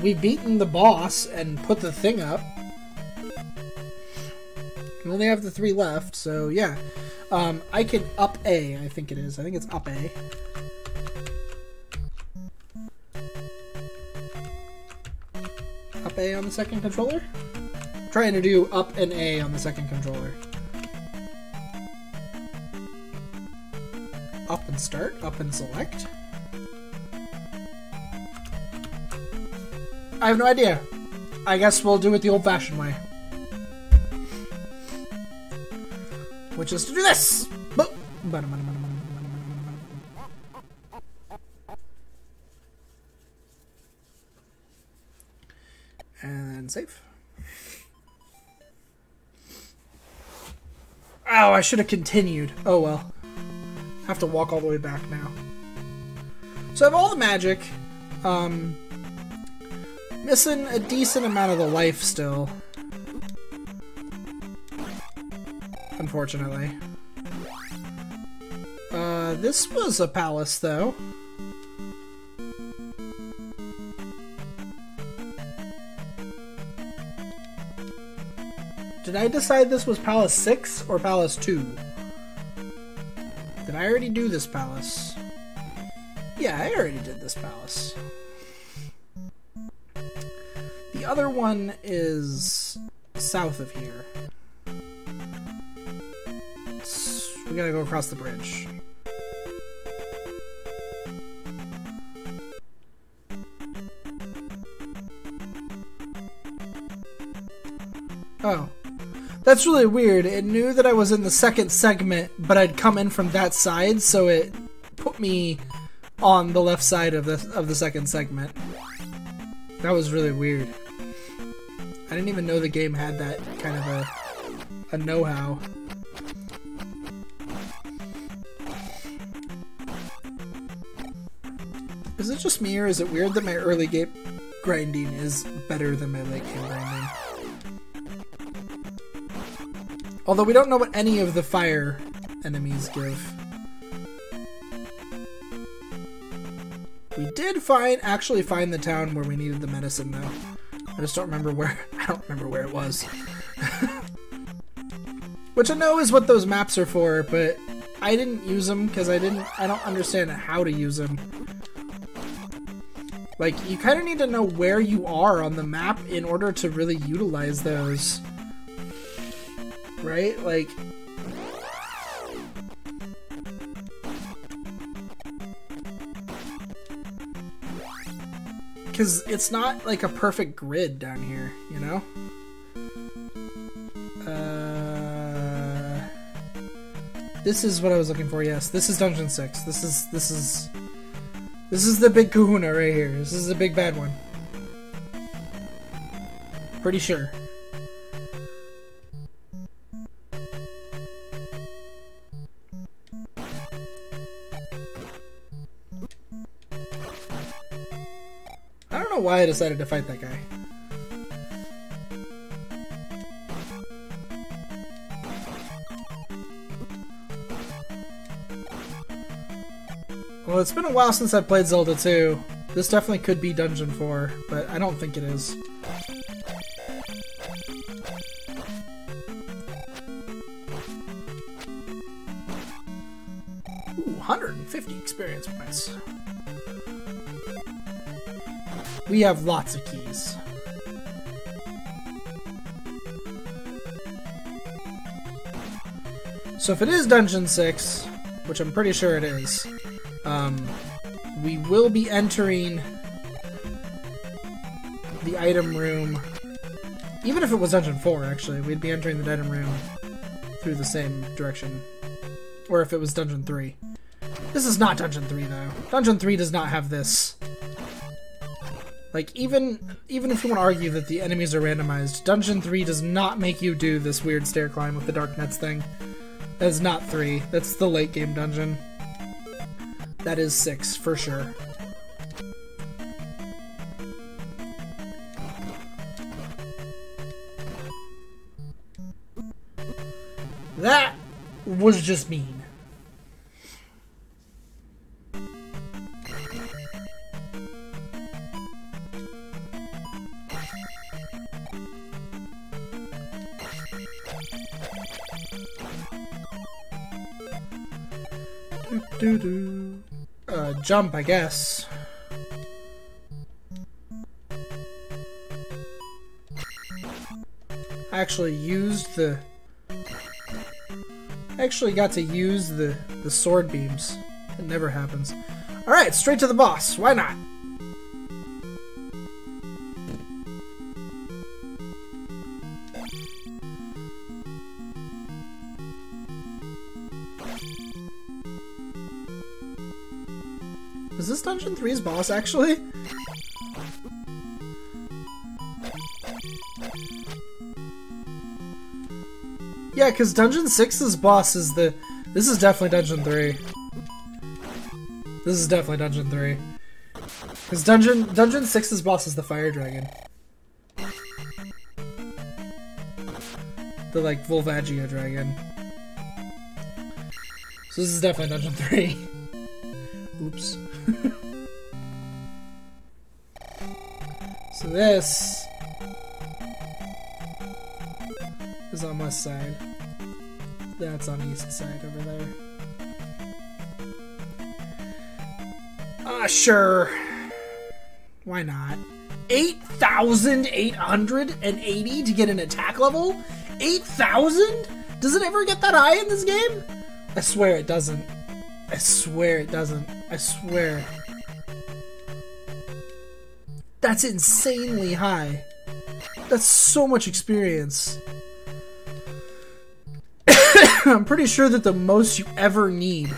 We've beaten the boss and put the thing up. We only have the 3 left, so yeah. I can up A, I think it is. I think it's up A. Up A on the second controller? I'm trying to do up and A on the second controller. Up and start, up and select. I have no idea. I guess we'll do it the old-fashioned way. Which is to do this! And save. Oh, I should have continued. Oh well. Have to walk all the way back now. So I have all the magic. Missing a decent amount of the life still. A unfortunately. This was a palace, though. Did I decide this was Palace 6 or Palace 2? Did I already do this palace? Yeah, I already did this palace. The other one is south of here. We gotta go across the bridge. Oh. That's really weird. It knew that I was in the second segment, but I'd come in from that side, so it put me on the left side of the second segment. That was really weird. I didn't even know the game had that kind of a know-how. Is it just me, or is it weird that my early game grinding is better than my late game grinding? Although we don't know what any of the fire enemies give. We did actually find the town where we needed the medicine, though. I just don't remember where. I don't remember where it was. Which I know is what those maps are for, but I didn't use them because I don't understand how to use them. Like, you kind of need to know where you are on the map in order to really utilize those. Right? Like... Because it's not like a perfect grid down here, you know? This is what I was looking for, yes. This is Dungeon 6. This is the big kahuna right here. This is the big bad one. Pretty sure. I don't know why I decided to fight that guy. Well, it's been a while since I played Zelda 2. This definitely could be Dungeon 4, but I don't think it is. Ooh, 150 experience points. We have lots of keys. So if it is Dungeon 6, which I'm pretty sure it is, we will be entering the item room. Even if it was Dungeon 4, actually, we'd be entering the item room through the same direction. Or if it was Dungeon 3. This is not Dungeon 3, though. Dungeon 3 does not have this. Like, even if you want to argue that the enemies are randomized, Dungeon 3 does not make you do this weird stair climb with the Dark Nets thing. That is not 3. That's the late game dungeon. That is 6, for sure. That was just mean. Jump, I guess. I actually got to use the sword beams. It never happens. Alright, straight to the boss. Why not? Is this Dungeon 3's boss, actually? Yeah, because Dungeon 6's boss is the... This is definitely Dungeon 3. This is definitely Dungeon 3. Because Dungeon 6's boss is the fire dragon. The, like, Volvagia dragon. So this is definitely Dungeon 3. Oops. So this is on west side. That's on east side over there. Sure. Why not? 8,880 to get an attack level? 8,000? Does it ever get that high in this game? I swear it doesn't. I swear it doesn't. I swear. That's insanely high. That's so much experience. I'm pretty sure that the most you ever need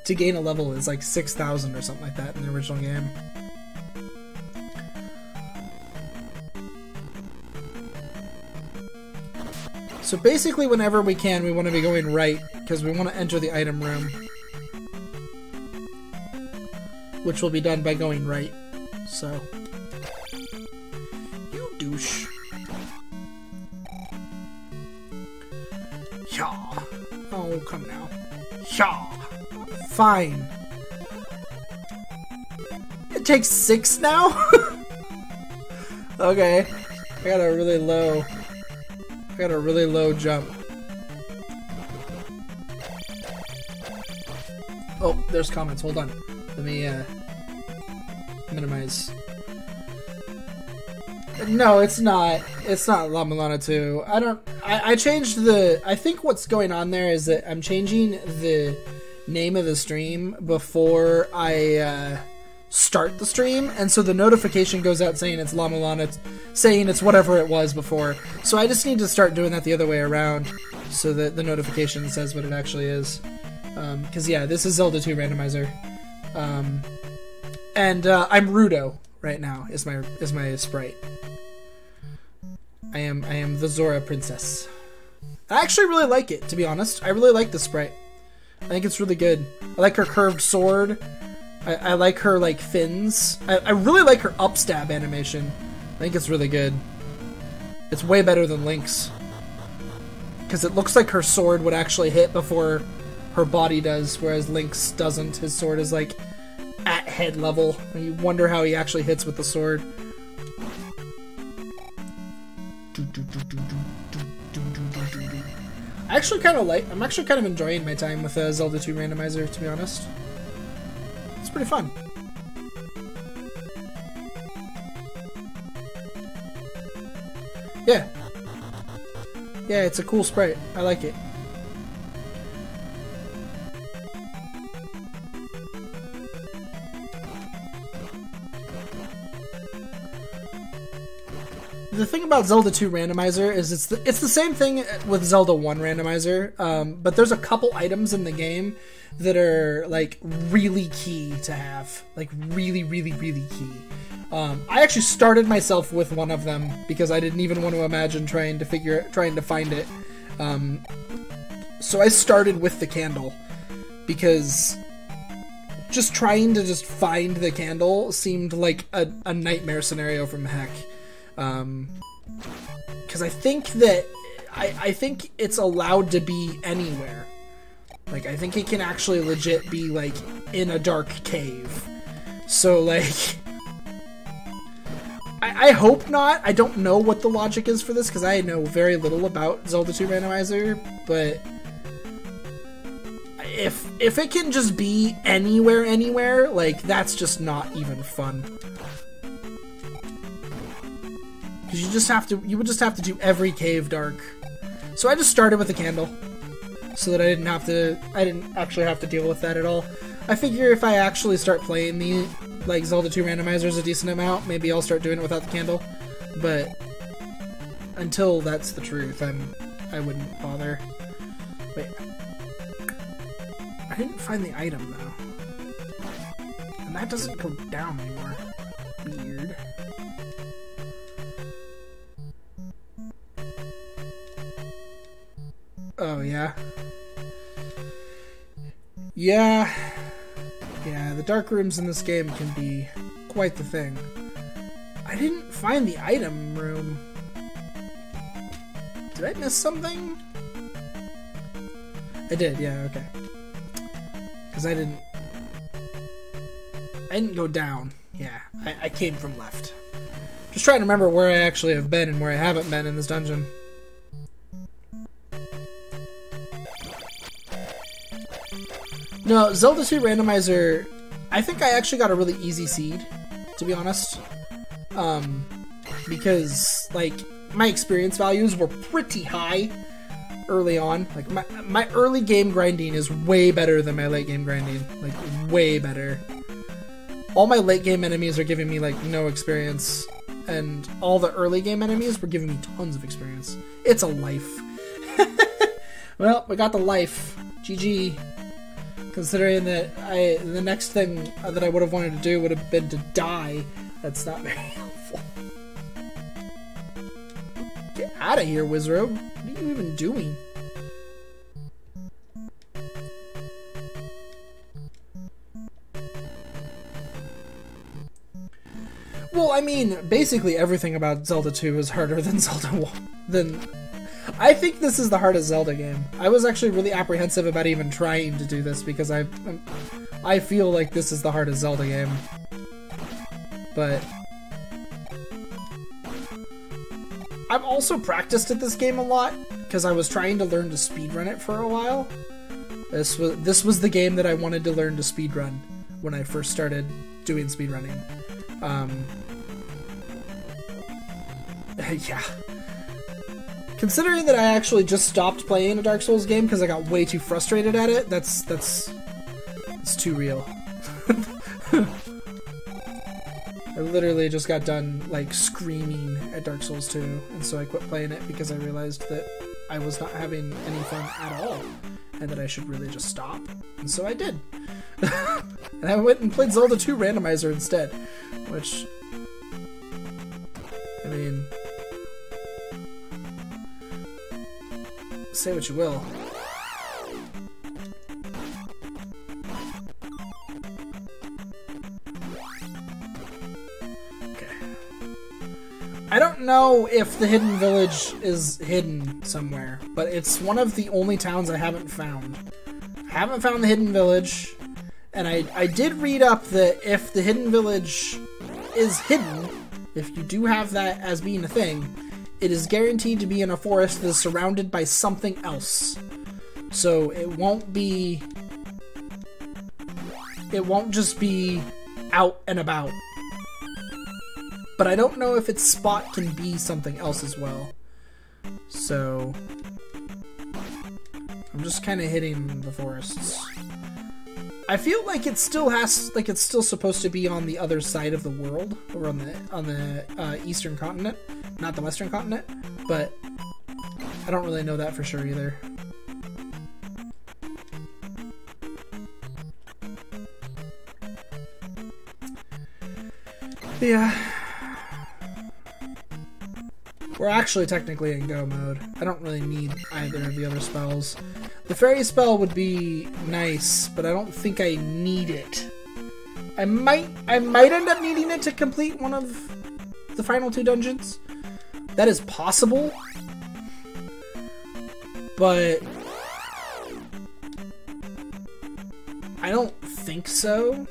to gain a level is like 6,000 or something like that in the original game. So basically whenever we can, we want to be going right, because we want to enter the item room. Which will be done by going right. So. You douche. Yeah. Oh, come now. Yeah. Fine. It takes 6 now? Okay. I got a really low jump. Oh, there's comments. Hold on. Let me minimize. No, it's not. It's not La Milana 2. I changed the... I think what's going on there is that I'm changing the name of the stream before I start the stream, and so the notification goes out saying it's La Milana, saying it's whatever it was before. So I just need to start doing that the other way around, so that the notification says what it actually is. Because yeah, this is Zelda 2 Randomizer. And I'm Rudo right now. Is my sprite. I am the Zora princess. I actually really like it, to be honest. I really like the sprite. I think it's really good. I like her curved sword. I like her like fins. I really like her upstab animation. I think it's really good. It's way better than Link's, because it looks like her sword would actually hit before her body does, whereas Link's doesn't. His sword is like at head level, and you wonder how he actually hits with the sword. I'm actually kind of enjoying my time with Zelda 2 Randomizer, to be honest. It's pretty fun. Yeah. Yeah, it's a cool sprite. I like it. The thing about Zelda 2 Randomizer is it's the same thing with Zelda 1 Randomizer, but there's a couple items in the game that are like really key to have, like really key. I actually started myself with one of them because I didn't even want to imagine trying to find it. So I started with the candle because just trying to just find the candle seemed like a nightmare scenario from heck. Because I think that I think it's allowed to be anywhere. Like, I think it can actually legit be like in a dark cave. So like, I hope not. I don't know what the logic is for this because I know very little about Zelda 2 Randomizer, but if it can just be anywhere, like, that's just not even fun. Because you would just have to do every cave dark. So I just started with a candle, so that I didn't actually have to deal with that at all. I figure if I actually start playing the like Zelda 2 Randomizers a decent amount, maybe I'll start doing it without the candle. But until that's the truth, I wouldn't bother. Wait, I didn't find the item though, and that doesn't go down anymore. Weird. Oh, yeah. Yeah, the dark rooms in this game can be quite the thing. I didn't find the item room. Did I miss something? I did, yeah, okay. Because I didn't go down. Yeah, I came from left. Just trying to remember where I actually have been and where I haven't been in this dungeon. No, Zelda 2 Randomizer, I think I actually got a really easy seed, to be honest. Because, like, my experience values were pretty high early on. Like, my early game grinding is way better than my late game grinding. Like, way better. All my late game enemies are giving me, like, no experience. And all the early game enemies were giving me tons of experience. It's a life. Well, we got the life. GG. Considering that the next thing that I would have wanted to do would have been to die. That's not very helpful. Get out of here, Wizrobe. What are you even doing? Well, I mean, basically everything about Zelda 2 is harder than Zelda 1. I think this is the hardest Zelda game. I was actually really apprehensive about even trying to do this because I feel like this is the hardest Zelda game. But I've also practiced at this game a lot because I was trying to learn to speedrun it for a while. This was the game that I wanted to learn to speedrun when I first started doing speedrunning. Yeah. Considering that I actually just stopped playing a Dark Souls game because I got way too frustrated at it, that's too real. I literally just got done, like, screaming at Dark Souls 2, and so I quit playing it because I realized that I was not having any fun at all, and that I should really just stop. And so I did. And I went and played Zelda 2 Randomizer instead, which, I mean, say what you will. Okay. I don't know if the hidden village is hidden somewhere, but it's one of the only towns I haven't found. I haven't found the hidden village, and I did read up that if the hidden village is hidden, if you do have that as being a thing, it is guaranteed to be in a forest that is surrounded by something else. So it won't just be out and about. But I don't know if its spot can be something else as well. So I'm just kind of hitting the forests. I feel like it still it's still supposed to be on the other side of the world, or on the eastern continent, not the western continent, but I don't really know that for sure either. But yeah. We're actually technically in go mode. I don't really need either of the other spells. The fairy spell would be nice, but I don't think I need it. I might end up needing it to complete one of the final 2 dungeons. That is possible. But I don't think so.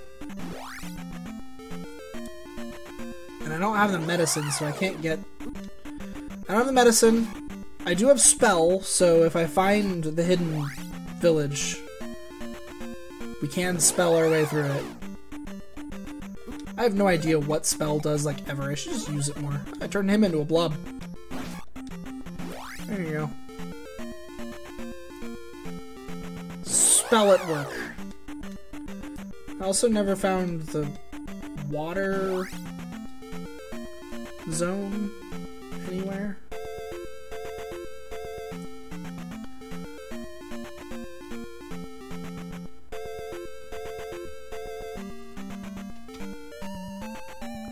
And I don't have the medicine, so I can't get... I don't have the medicine. I do have spell, so if I find the hidden village, we can spell our way through it. I have no idea what spell does, like, ever. I should just use it more. I turned him into a blob. There you go. Spell at work. I also never found the water zone anywhere.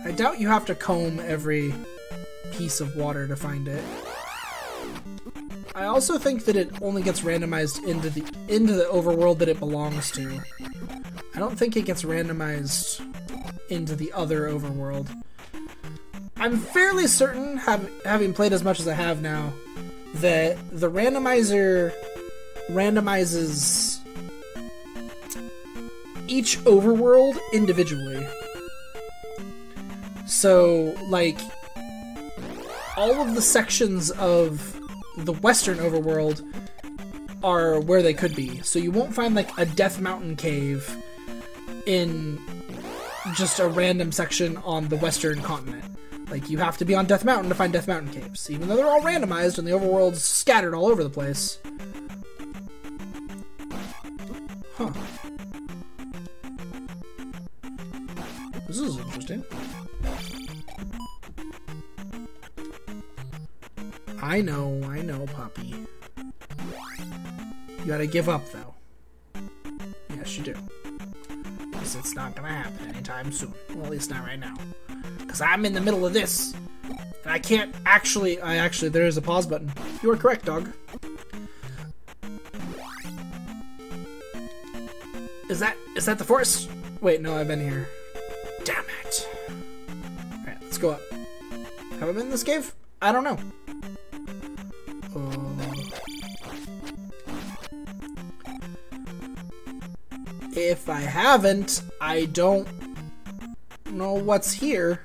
I doubt you have to comb every piece of water to find it. I also think that it only gets randomized into the overworld that it belongs to. I don't think it gets randomized into the other overworld. I'm fairly certain, having played as much as I have now, that the randomizer randomizes each overworld individually. So, like, all of the sections of the western overworld are where they could be. So you won't find, like, a Death Mountain cave in just a random section on the western continent. Like, you have to be on Death Mountain to find Death Mountain caves, even though they're all randomized and the overworld's scattered all over the place. Huh. This is interesting. I know, Poppy. You gotta give up, though. Yes, you do. Because it's not gonna happen anytime soon. Well, at least not right now. Because I'm in the middle of this. And I can't actually... there is a pause button. You are correct, dog. Is that the forest? Wait, no, I've been here. Damn it. Alright, let's go up. Have I been in this cave? I don't know. If I haven't, I don't know what's here.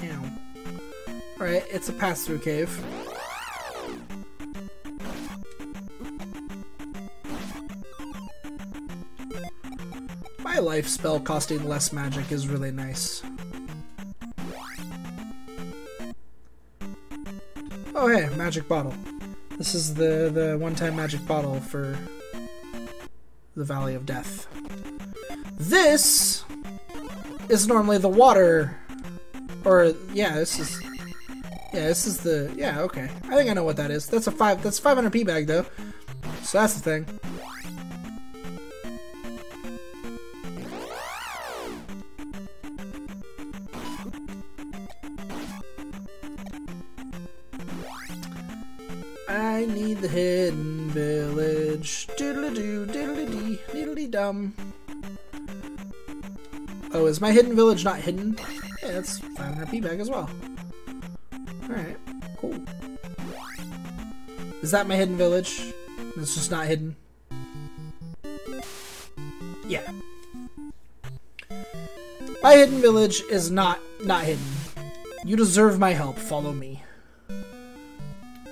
Ow. Alright, it's a pass-through cave. My life spell costing less magic is really nice. Oh hey, magic bottle. This is the one-time magic bottle for the Valley of Death. This is normally the water, or this is the okay. I think I know what that is. That's 500 P bag though, so that's the thing. I need the hidden village. Diddly-doo, diddly-dee, diddly-dum. Oh, is my hidden village not hidden? Yeah, that's 500 P bag as well. Alright, cool. Is that my hidden village? It's just not hidden? Yeah. My hidden village is not hidden. You deserve my help. Follow me.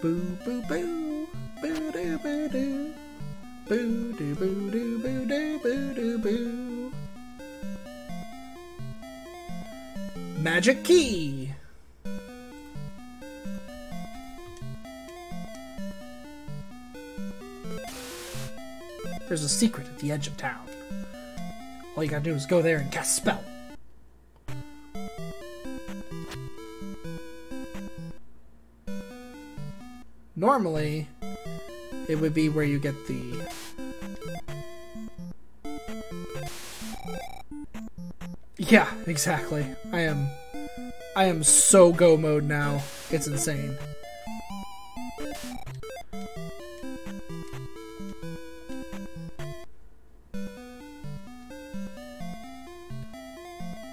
Boo boo boo, boo doo boo doo, boo doo boo doo boo doo boo doo boo. Magic key. There's a secret at the edge of town. All you gotta do is go there and cast a spell. Normally, it would be where you get the... Yeah, exactly. I am so go mode now. It's insane.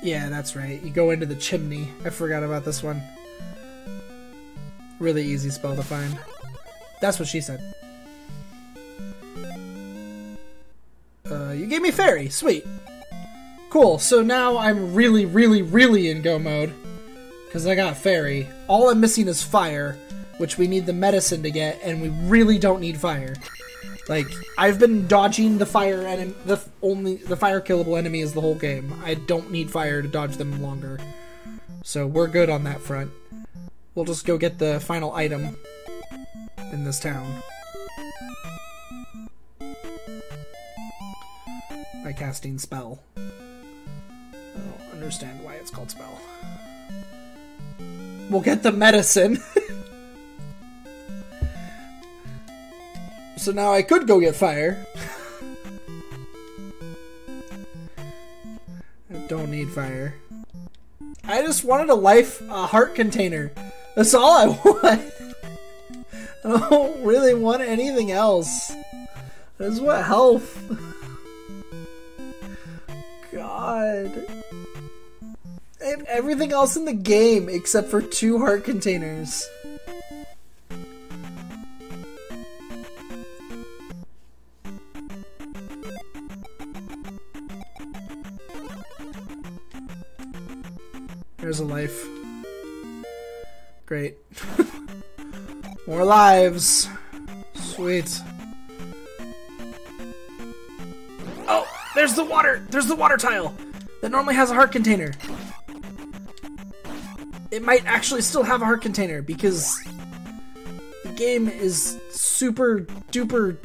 Yeah, that's right. You go into the chimney. I forgot about this one. Really easy spell to find. That's what she said. You gave me fairy. Sweet. Cool. So now I'm really, really, really in go mode. Because I got fairy. All I'm missing is fire, which we need the medicine to get, and we really don't need fire. Like, I've been dodging the fire enemy. The fire killable enemies the whole game. I don't need fire to dodge them longer. So we're good on that front. We'll just go get the final item in this town by casting spell. I don't understand why it's called spell. We'll get the medicine. So now I could go get fire. I don't need fire. I just wanted a heart container. That's all I want. I don't really want anything else. I just want health. God. I have everything else in the game except for 2 heart containers. There's a life. Great. More lives. Sweet. Oh, there's the water. There's the water tile that normally has a heart container. It might actually still have a heart container because the game is super duper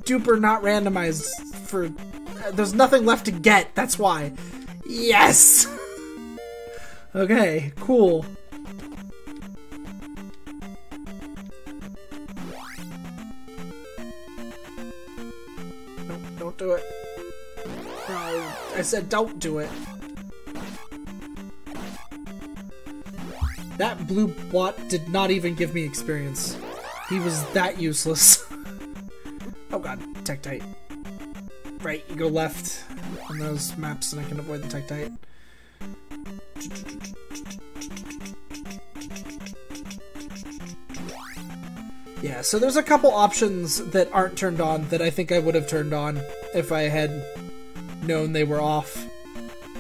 duper not randomized for... there's nothing left to get, that's why. Yes! Okay, cool. No, don't do it. No, I said don't do it. That blue bot did not even give me experience. He was that useless. Oh god, Tektite. Right, you go left on those maps and I can avoid the Tektite. Yeah, so there's a couple options that aren't turned on that I think I would have turned on if I had known they were off.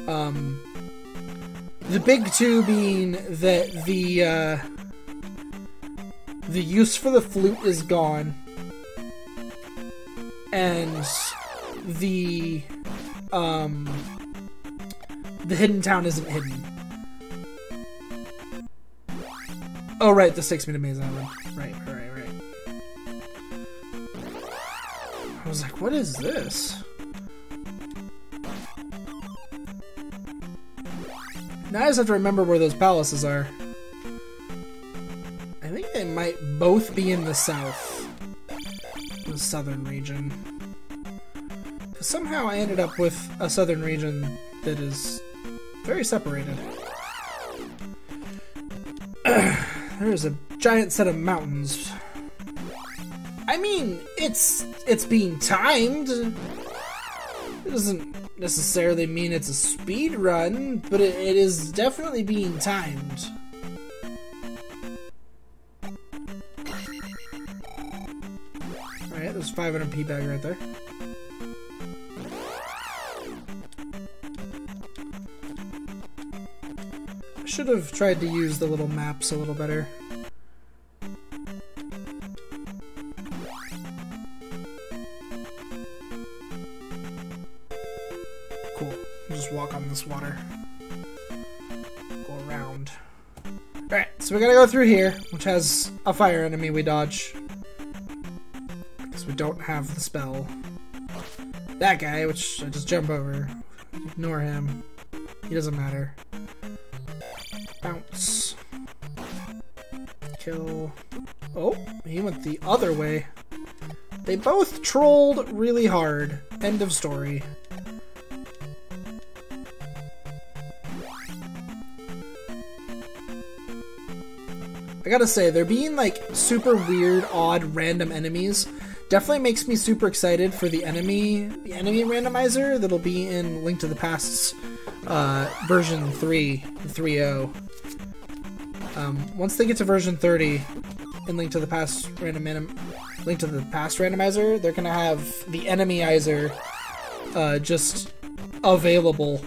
The big two being that the use for the flute is gone, and the hidden town isn't hidden. Oh right, this takes me to Maze Island. Right. I was like, what is this? Now I just have to remember where those palaces are. I think they might both be in the south. The southern region. Because somehow I ended up with a southern region that is very separated. There's a giant set of mountains. I mean, it's being timed. It doesn't necessarily mean it's a speed run, but it is definitely being timed. Alright, there's 500 P-bag right there. I should have tried to use the little maps a little better. Cool. I'll just walk on this water. Go around. Alright, so we gotta go through here, which has a fire enemy we dodge. Because we don't have the spell. That guy, which I just jump over. Ignore him. He doesn't matter. Bounce. Kill. Oh, he went the other way. They both trolled really hard. End of story. I gotta say, there being like super weird, odd, random enemies definitely makes me super excited for the enemy randomizer that'll be in Link to the Past's version 3.0. Once they get to version 30 in Link to the Past randomizer, they're gonna have the enemyizer just available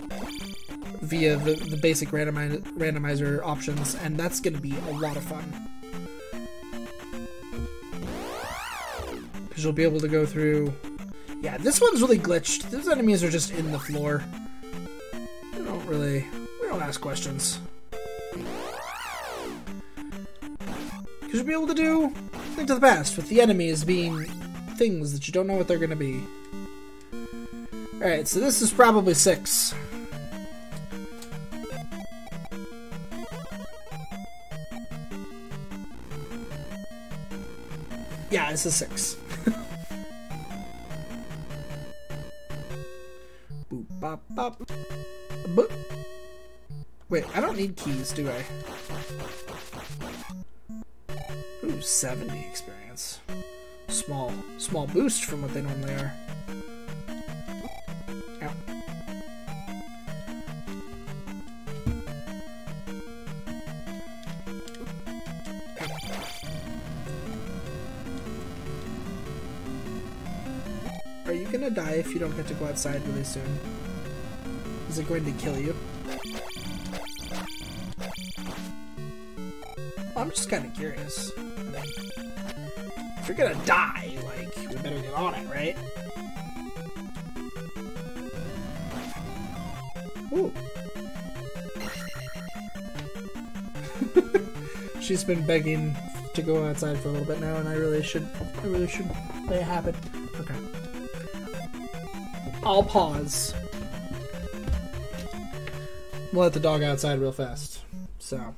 via the basic randomizer options, and that's gonna be a lot of fun. Because you'll be able to go through... Yeah, this one's really glitched. Those enemies are just in the floor. We don't ask questions. Because you'll be able to do Link to the Past with the enemies being things that you don't know what they're gonna be. Alright, so this is probably 6. Yeah, this is 6. Boop, bop, bop. Boop. Wait, I don't need keys, do I? Ooh, 70 experience. Small boost from what they normally are. Ow. Are you gonna die if you don't get to go outside really soon? Is it going to kill you? just kind of curious. If you're gonna die, like, we better get on it, right? Ooh. She's been begging to go outside for a little bit now, and I really should let it happen. Okay. I'll pause. We'll let the dog outside real fast. So.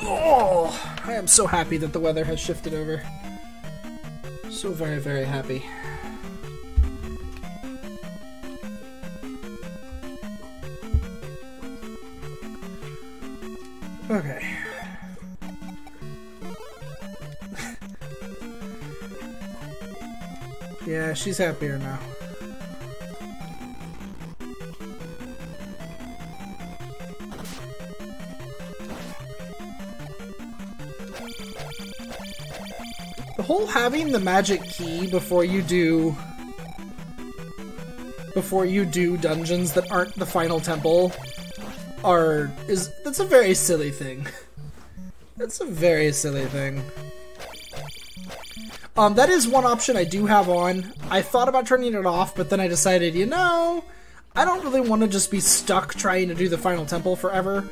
Oh, I am so happy that the weather has shifted over. So very, very happy. Okay. Yeah, she's happier now. The whole having the magic key before you do dungeons that aren't the final temple that's a very silly thing. That's a very silly thing. That is one option I do have on. I thought about turning it off, but then I decided, you know, I don't really want to just be stuck trying to do the final temple forever.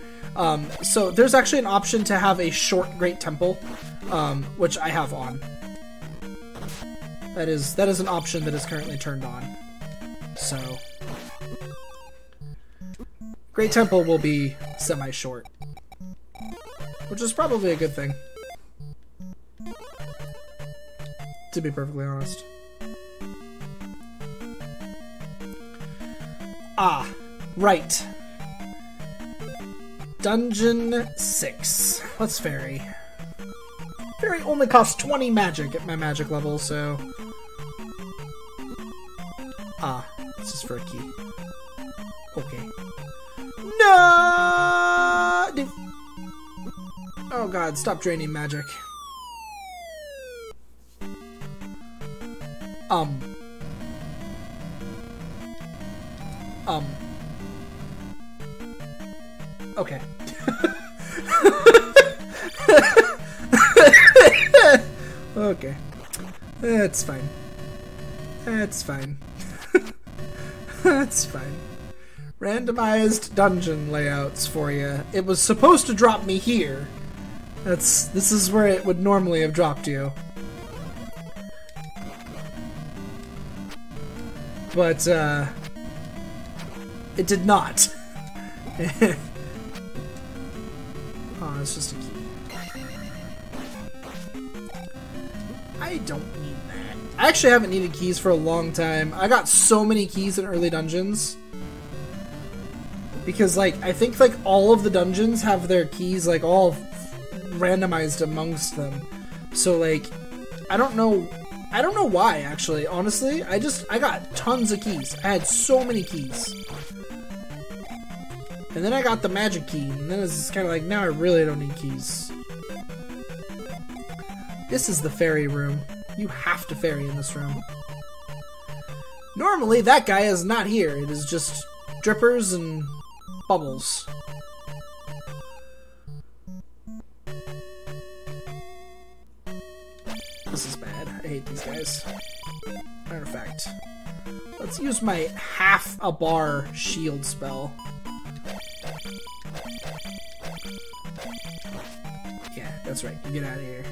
So there's actually an option to have a short Great Temple, which I have on. That is an option that is currently turned on. So Great Temple will be semi-short, which is probably a good thing, to be perfectly honest. Ah, right. Dungeon 6. Let's ferry. Ferry only costs 20 magic at my magic level, so... Ah, this is for a key. Okay. No! Oh god, stop draining magic. Okay. Okay. That's fine. That's fine. That's fine. Randomized dungeon layouts for you. It was supposed to drop me here. This is where it would normally have dropped you. But, it did not. Oh, it's just a key. I don't need that. I actually haven't needed keys for a long time. I got so many keys in early dungeons. Because, like, I think, like, all of the dungeons have their keys, like, all randomized amongst them. So, like, I don't know why, actually. Honestly, I got tons of keys. I had so many keys. And then I got the magic key, and then it's kind of like, now I really don't need keys. This is the ferry room. You have to ferry in this room. Normally, that guy is not here. It is just drippers and bubbles. This is bad. I hate these guys. Matter of fact, let's use my half a bar shield spell. Yeah, that's right. You get out of here.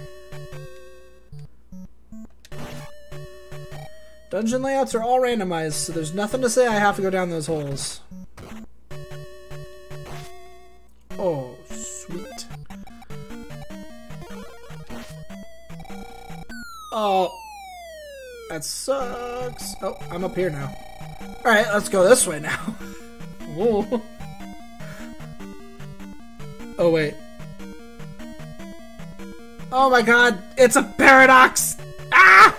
Dungeon layouts are all randomized, so there's nothing to say I have to go down those holes. Oh, sweet. Oh, that sucks. Oh, I'm up here now. Alright, let's go this way now. Whoa. Oh, wait. Oh my god, it's a paradox! Ah!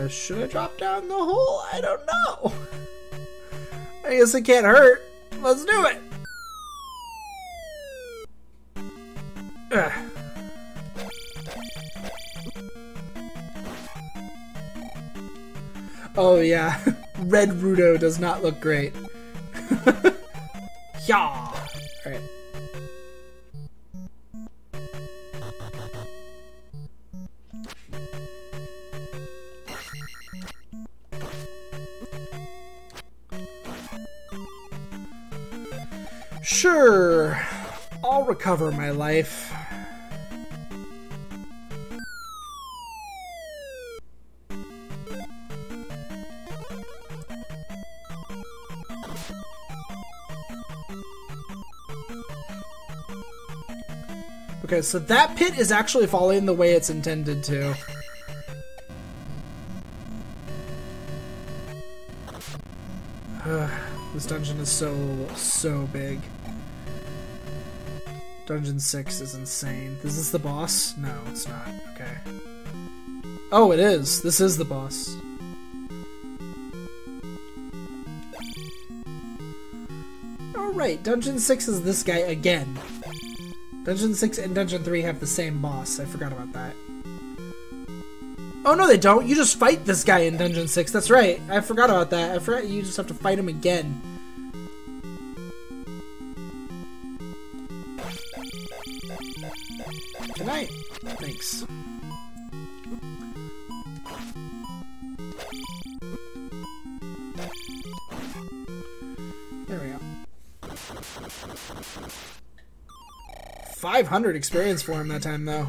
Should I drop down the hole? I don't know. I guess it can't hurt. Let's do it. Ugh. Oh yeah, red Rudo does not look great. Yeah. Alright. Sure, I'll recover my life. Okay, so that pit is actually falling the way it's intended to. This dungeon is so big. Dungeon 6 is insane. Is this the boss? No, it's not. Okay. Oh, it is. This is the boss. Alright, Dungeon 6 is this guy again. Dungeon 6 and Dungeon 3 have the same boss. I forgot about that. Oh, no, they don't. You just fight this guy in Dungeon 6. That's right. I forgot about that. I forgot you just have to fight him again. Good night. Thanks. There we go. 500 experience for him that time, though.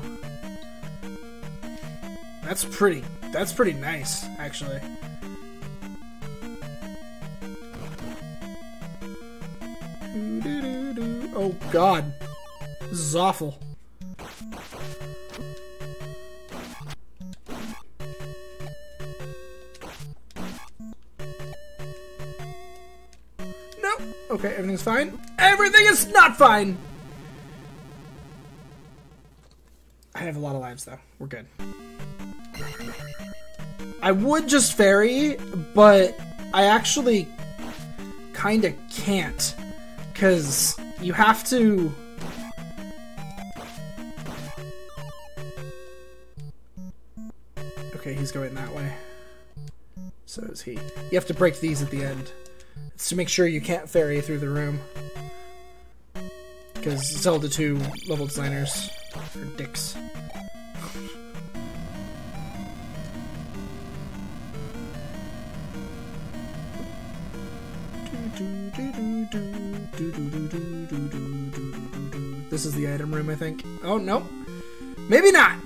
That's pretty nice, actually. Oh god. This is awful. No. Okay, everything's fine. Everything is not fine! I have a lot of lives, though. We're good. I would just fairy, but I actually kinda can't, because you have to... Okay, he's going that way. So is he. You have to break these at the end. It's to make sure you can't fairy through the room. Because Zelda 2 level designers are dicks. This is the item room, I think. Oh, no. Maybe not!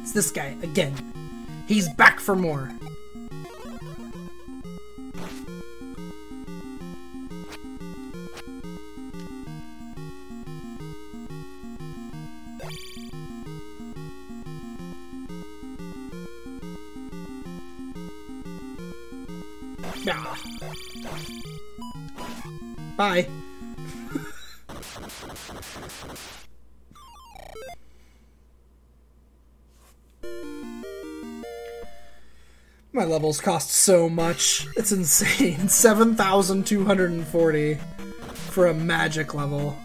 It's this guy, again. He's back for more. Ah. Bye. My levels cost so much. It's insane. 7,240 for a magic level.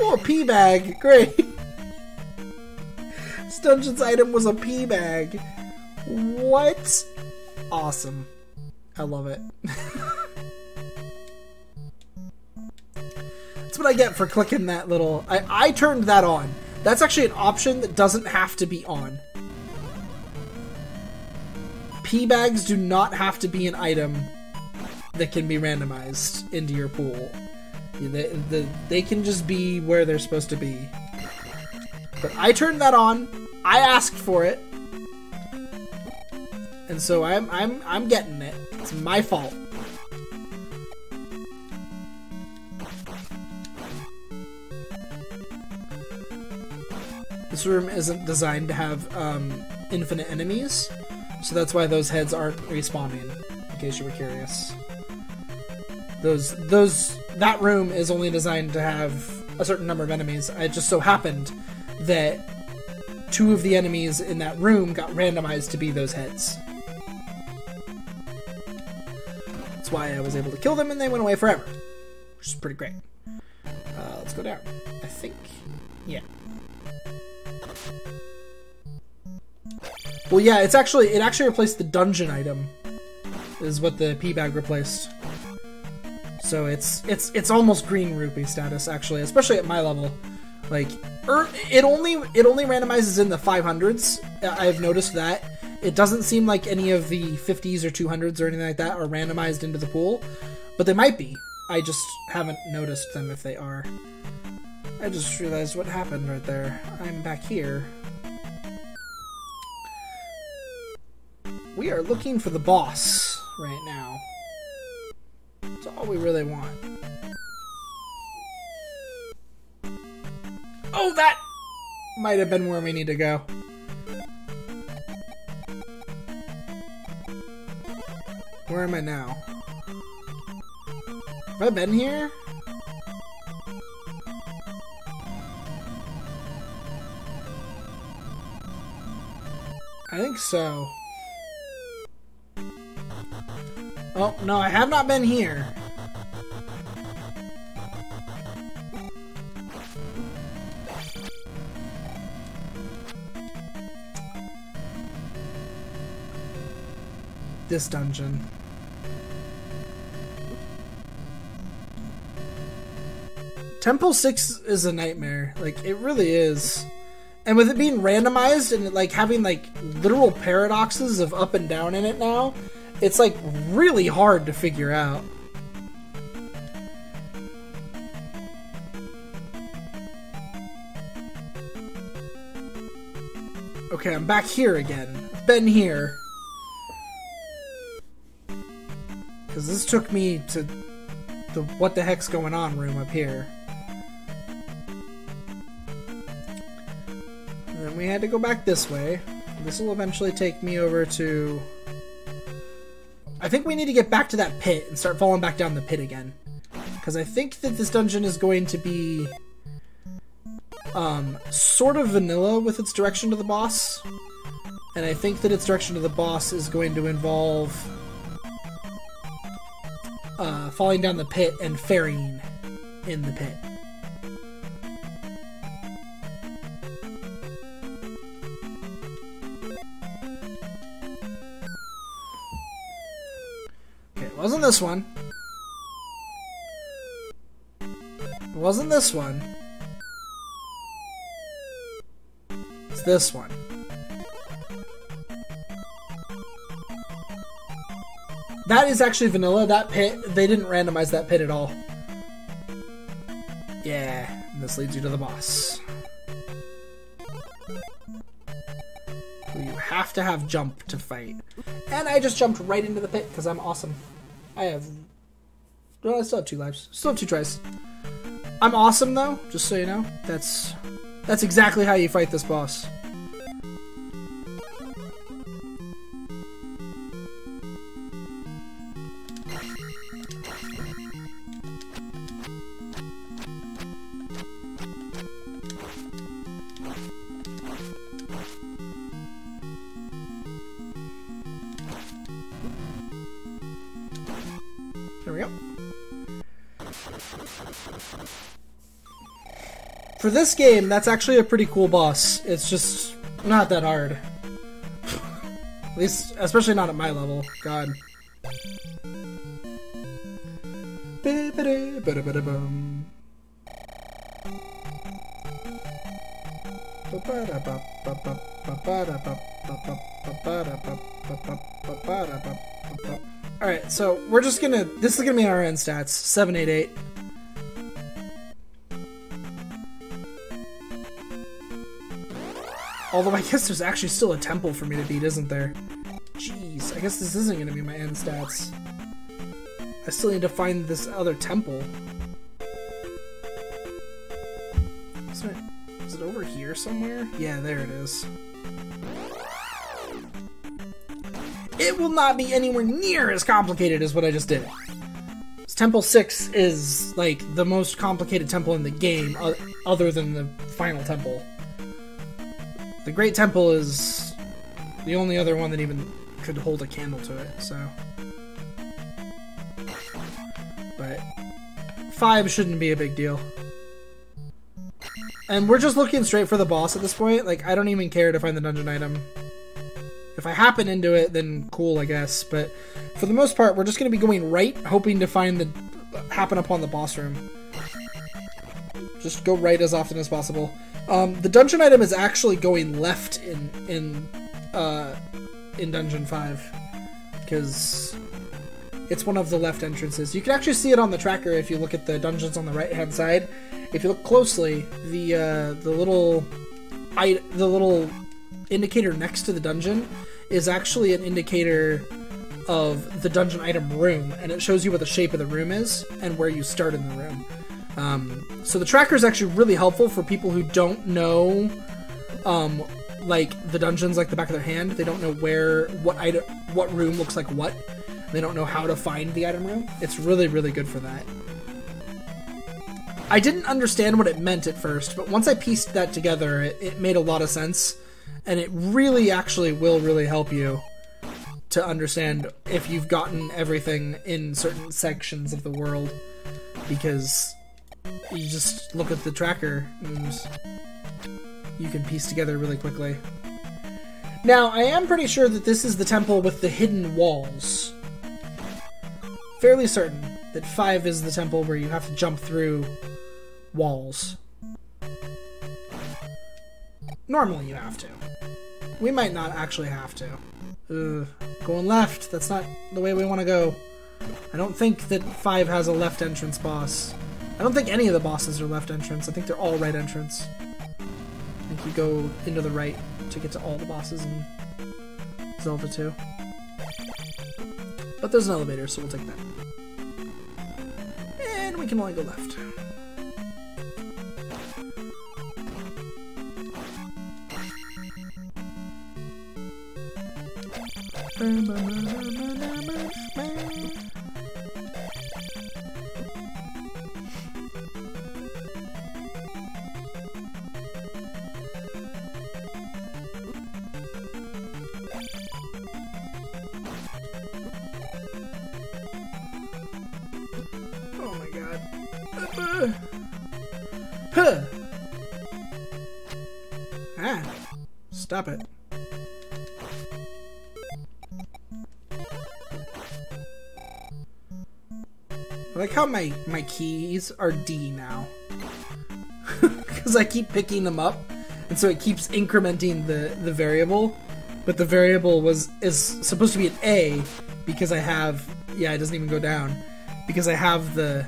Oh, a pea bag. Great. This dungeon's item was a pea bag. What? Awesome. I love it. That's what I get for clicking that little... I turned that on. That's actually an option that doesn't have to be on. Pea bags do not have to be an item that can be randomized into your pool. They can just be where they're supposed to be. But I turned that on. I asked for it. And so I'm getting it. It's my fault. This room isn't designed to have infinite enemies, so that's why those heads aren't respawning, in case you were curious. That room is only designed to have a certain number of enemies. It just so happened that 2 of the enemies in that room got randomized to be those heads. That's why I was able to kill them and they went away forever, which is pretty great. Let's go down. I think, yeah. Well, yeah, it actually replaced the dungeon item, is what the P bag replaced. So it's almost green rupee status, actually, especially at my level. Like, it only randomizes in the 500s. I've noticed that. It doesn't seem like any of the 50s or 200s or anything like that are randomized into the pool, but they might be. I just haven't noticed them if they are. I just realized what happened right there. I'm back here. We are looking for the boss right now. That's all we really want. Oh, that might have been where we need to go. Where am I now? Have I been here? I think so. Oh, no, I have not been here. This dungeon. Temple 6 is a nightmare. Like, it really is. And with it being randomized and like having like literal paradoxes of up and down in it now, it's like really hard to figure out. Okay, I'm back here again. I've been here. Because this took me to the what the heck's going on room up here. And then we had to go back this way. This will eventually take me over to... I think we need to get back to that pit and start falling back down the pit again. Because I think that this dungeon is going to be... sort of vanilla with its direction to the boss. And I think that its direction to the boss is going to involve... falling down the pit and ferrying in the pit. Okay, it wasn't this one. It wasn't this one. It's this one. That is actually vanilla. That pit, they didn't randomize that pit at all. Yeah, and this leads you to the boss. Who you have to have jump to fight. And I just jumped right into the pit because I'm awesome. I have... Well, I still have 2 lives. Still have 2 tries. I'm awesome though, just so you know. That's exactly how you fight this boss. There we go. For this game, that's actually a pretty cool boss. It's just not that hard. At least, especially not at my level. God. Alright, so we're just gonna... This is gonna be our end stats. 7, 8, 8. Although I guess there's actually still a temple for me to beat, isn't there? Jeez, I guess this isn't gonna be my end stats. I still need to find this other temple. Is it over over here somewhere? Yeah, there it is. It will not be anywhere near as complicated as what I just did. Temple 6 is, like, the most complicated temple in the game, other than the final temple. The Great Temple is the only other one that even could hold a candle to it, so... But 5 shouldn't be a big deal. And we're just looking straight for the boss at this point. Like, I don't even care to find the dungeon item. If I happen into it, then cool, I guess. But for the most part, we're just going to be going right, hoping to happen upon the boss room. Just go right as often as possible. The dungeon item is actually going left in Dungeon 5. Because it's one of the left entrances. You can actually see it on the tracker if you look at the dungeons on the right-hand side. If you look closely, the little indicator next to the dungeon is actually an indicator of the dungeon item room, and it shows you what the shape of the room is and where you start in the room. So the tracker is actually really helpful for people who don't know, like the dungeons like the back of their hand. They don't know what room looks like what. They don't know how to find the item room. It's really, really good for that. I didn't understand what it meant at first, but once I pieced that together, it made a lot of sense. And it really actually will really help you to understand if you've gotten everything in certain sections of the world. Because you just look at the tracker and you can piece together really quickly. Now, I am pretty sure that this is the temple with the hidden walls. Fairly certain that 5 is the temple where you have to jump through walls. Normally you have to. We might not actually have to. Going left, that's not the way we want to go. I don't think that 5 has a left entrance boss. I don't think any of the bosses are left entrance. I think they're all right entrance. I think you go into the right to get to all the bosses in Zelda 2. But there's an elevator, so we'll take that. And we can only go left. Oh my god. Stop it. I like how my keys are D now. Because I keep picking them up, and so it keeps incrementing the variable. But the variable is supposed to be an A, because I have... Yeah, it doesn't even go down. Because I have the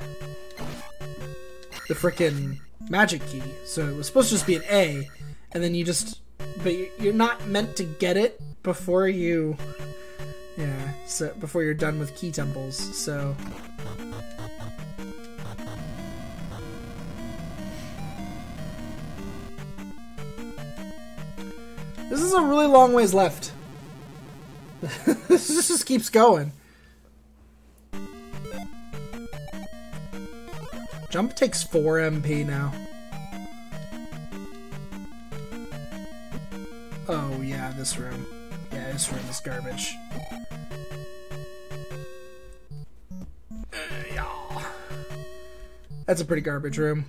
frickin' magic key. So it was supposed to just be an A, and then you just... But you're not meant to get it before you... Yeah, so before you're done with key temples, so... This is a really long ways left. This just keeps going. Jump takes 4 MP now. Oh yeah, this room. Yeah, this room is garbage. Yeah. That's a pretty garbage room.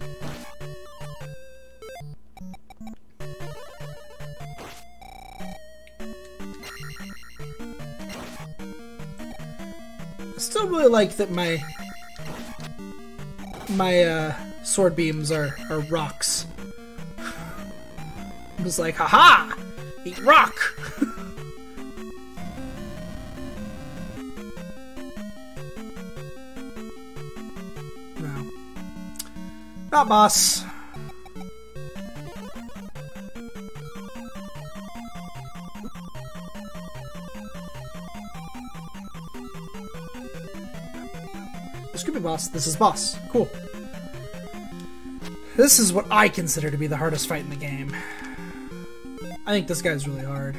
I still really like that my sword beams are rocks. I was like, haha! Eat rock! No. Not boss. This could be boss. This is boss. Cool. This is what I consider to be the hardest fight in the game. I think this guy's really hard.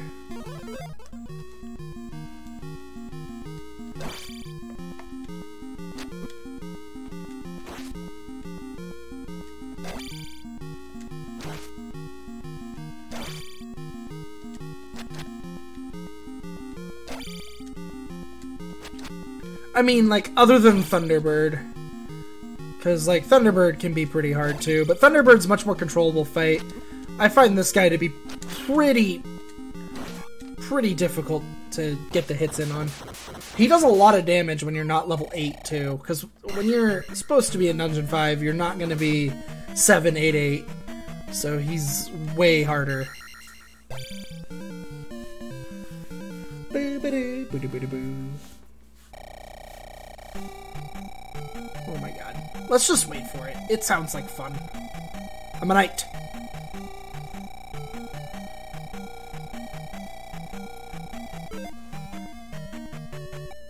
I mean, like, other than Thunderbird. Because, like, Thunderbird can be pretty hard, too. But Thunderbird's much more controllable fight. I find this guy to be pretty difficult to get the hits in on. He does a lot of damage when you're not level 8, too. Because when you're supposed to be in Dungeon 5, you're not going to be 7, 8, 8. So he's way harder. Oh my god. Let's just wait for it. It sounds like fun. I'm a knight.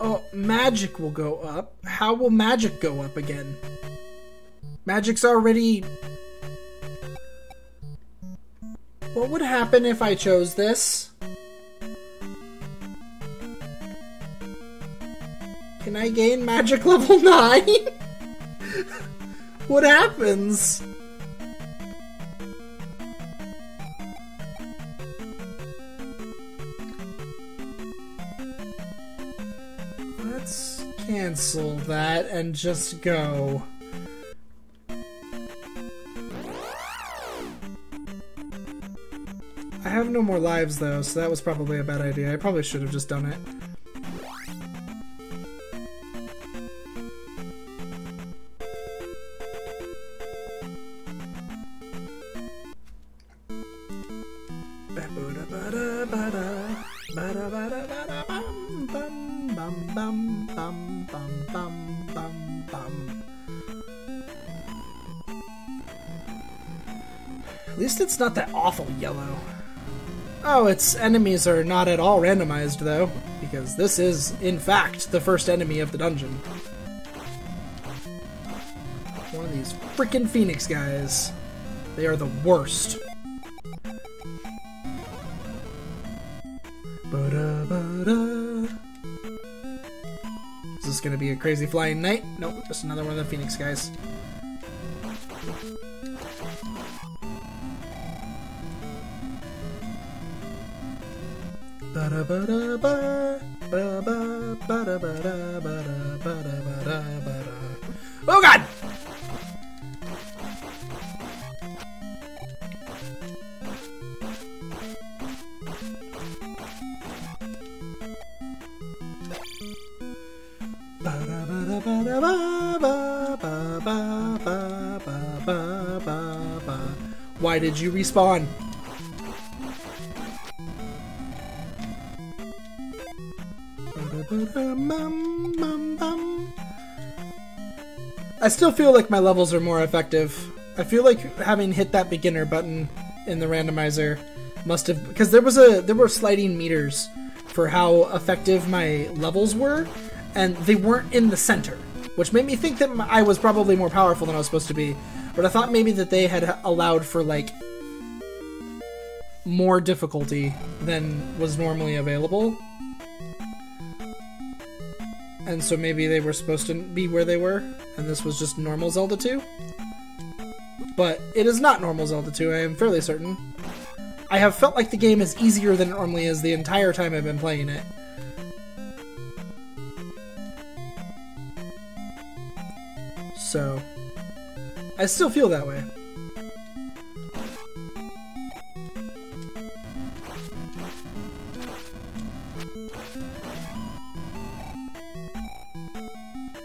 Oh, magic will go up. How will magic go up again? Magic's already... What would happen if I chose this? Can I gain magic level 9? What happens? Let's cancel that and just go. I have no more lives though, so that was probably a bad idea. I probably should have just done it. At least it's not that awful yellow. Oh, its enemies are not at all randomized, though, because this is, in fact, the first enemy of the dungeon. One of these frickin' Phoenix guys. They are the worst. Is this gonna be a crazy flying knight? Nope, just another one of the Phoenix guys. Oh god! Why did you respawn? I still feel like my levels are more effective. I feel like having hit that beginner button in the randomizer must have, because there were sliding meters for how effective my levels were, and they weren't in the center, which made me think that I was probably more powerful than I was supposed to be. But I thought maybe that they had allowed for like more difficulty than was normally available. And so maybe they were supposed to be where they were, and this was just normal Zelda 2? But it is not normal Zelda 2, I am fairly certain. I have felt like the game is easier than it normally is the entire time I've been playing it. So, I still feel that way.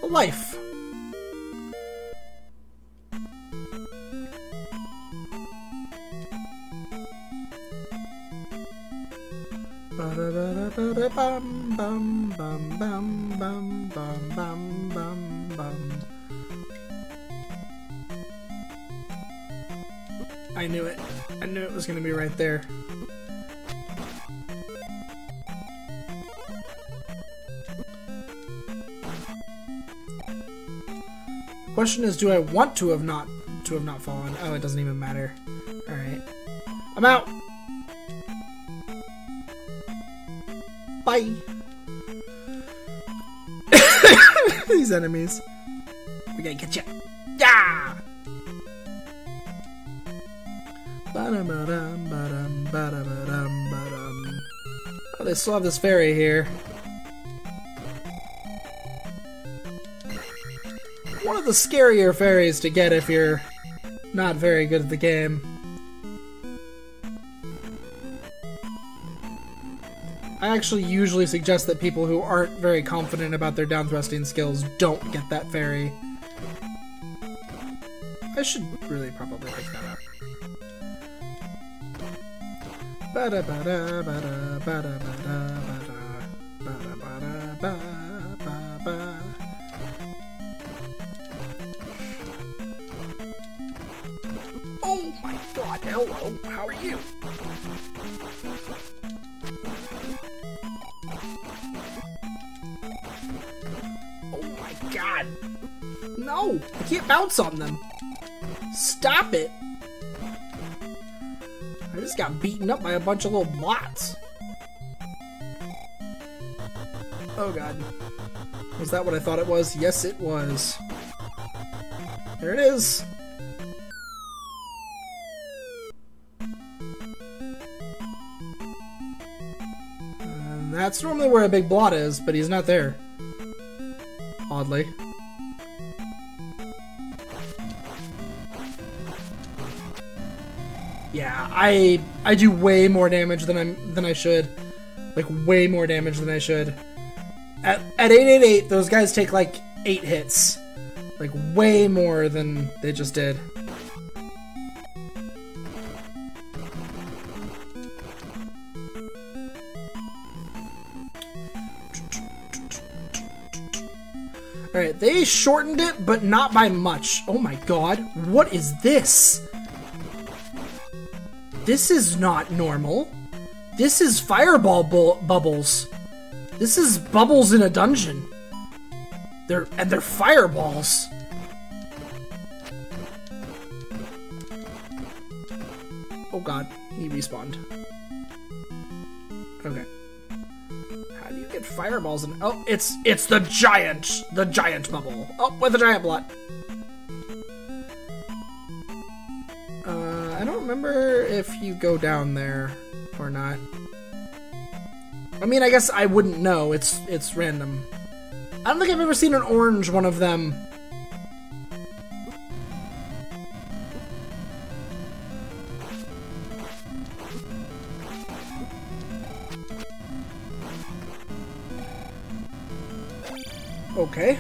Life. I knew it. I knew it was going to be right there. Question is, do I want to have not to have not fallen. Oh, it doesn't even matter. Alright. I'm out! Bye! These enemies. We're gonna get you. Yeah! Oh, they still have this fairy here. One of the scarier fairies to get if you're not very good at the game. I actually usually suggest that people who aren't very confident about their down thrusting skills don't get that fairy. I should really probably pick that up. Bada bada bada bada bada bada bada bada bada. Oh my god, hello, how are you? Oh my god. No, I can't bounce on them. Stop it. I just got beaten up by a bunch of little bots. Oh god. Was that what I thought it was? Yes, it was. There it is. And that's normally where a big blot is, but he's not there. Oddly. Yeah, I do way more damage than I should. Like way more damage than I should. At 888, those guys take like 8 hits. Like way more than they just did. Alright, they shortened it, but not by much. Oh my god, what is this? This is not normal. This is fireball bubbles. This is bubbles in a dungeon. They're fireballs. Oh god, he respawned. Okay. How do you get fireballs in? Oh, it's the giant bubble. Oh, with a giant blot. I don't remember if you go down there or not. I mean, I guess I wouldn't know. It's random. I don't think I've ever seen an orange one of them. Okay.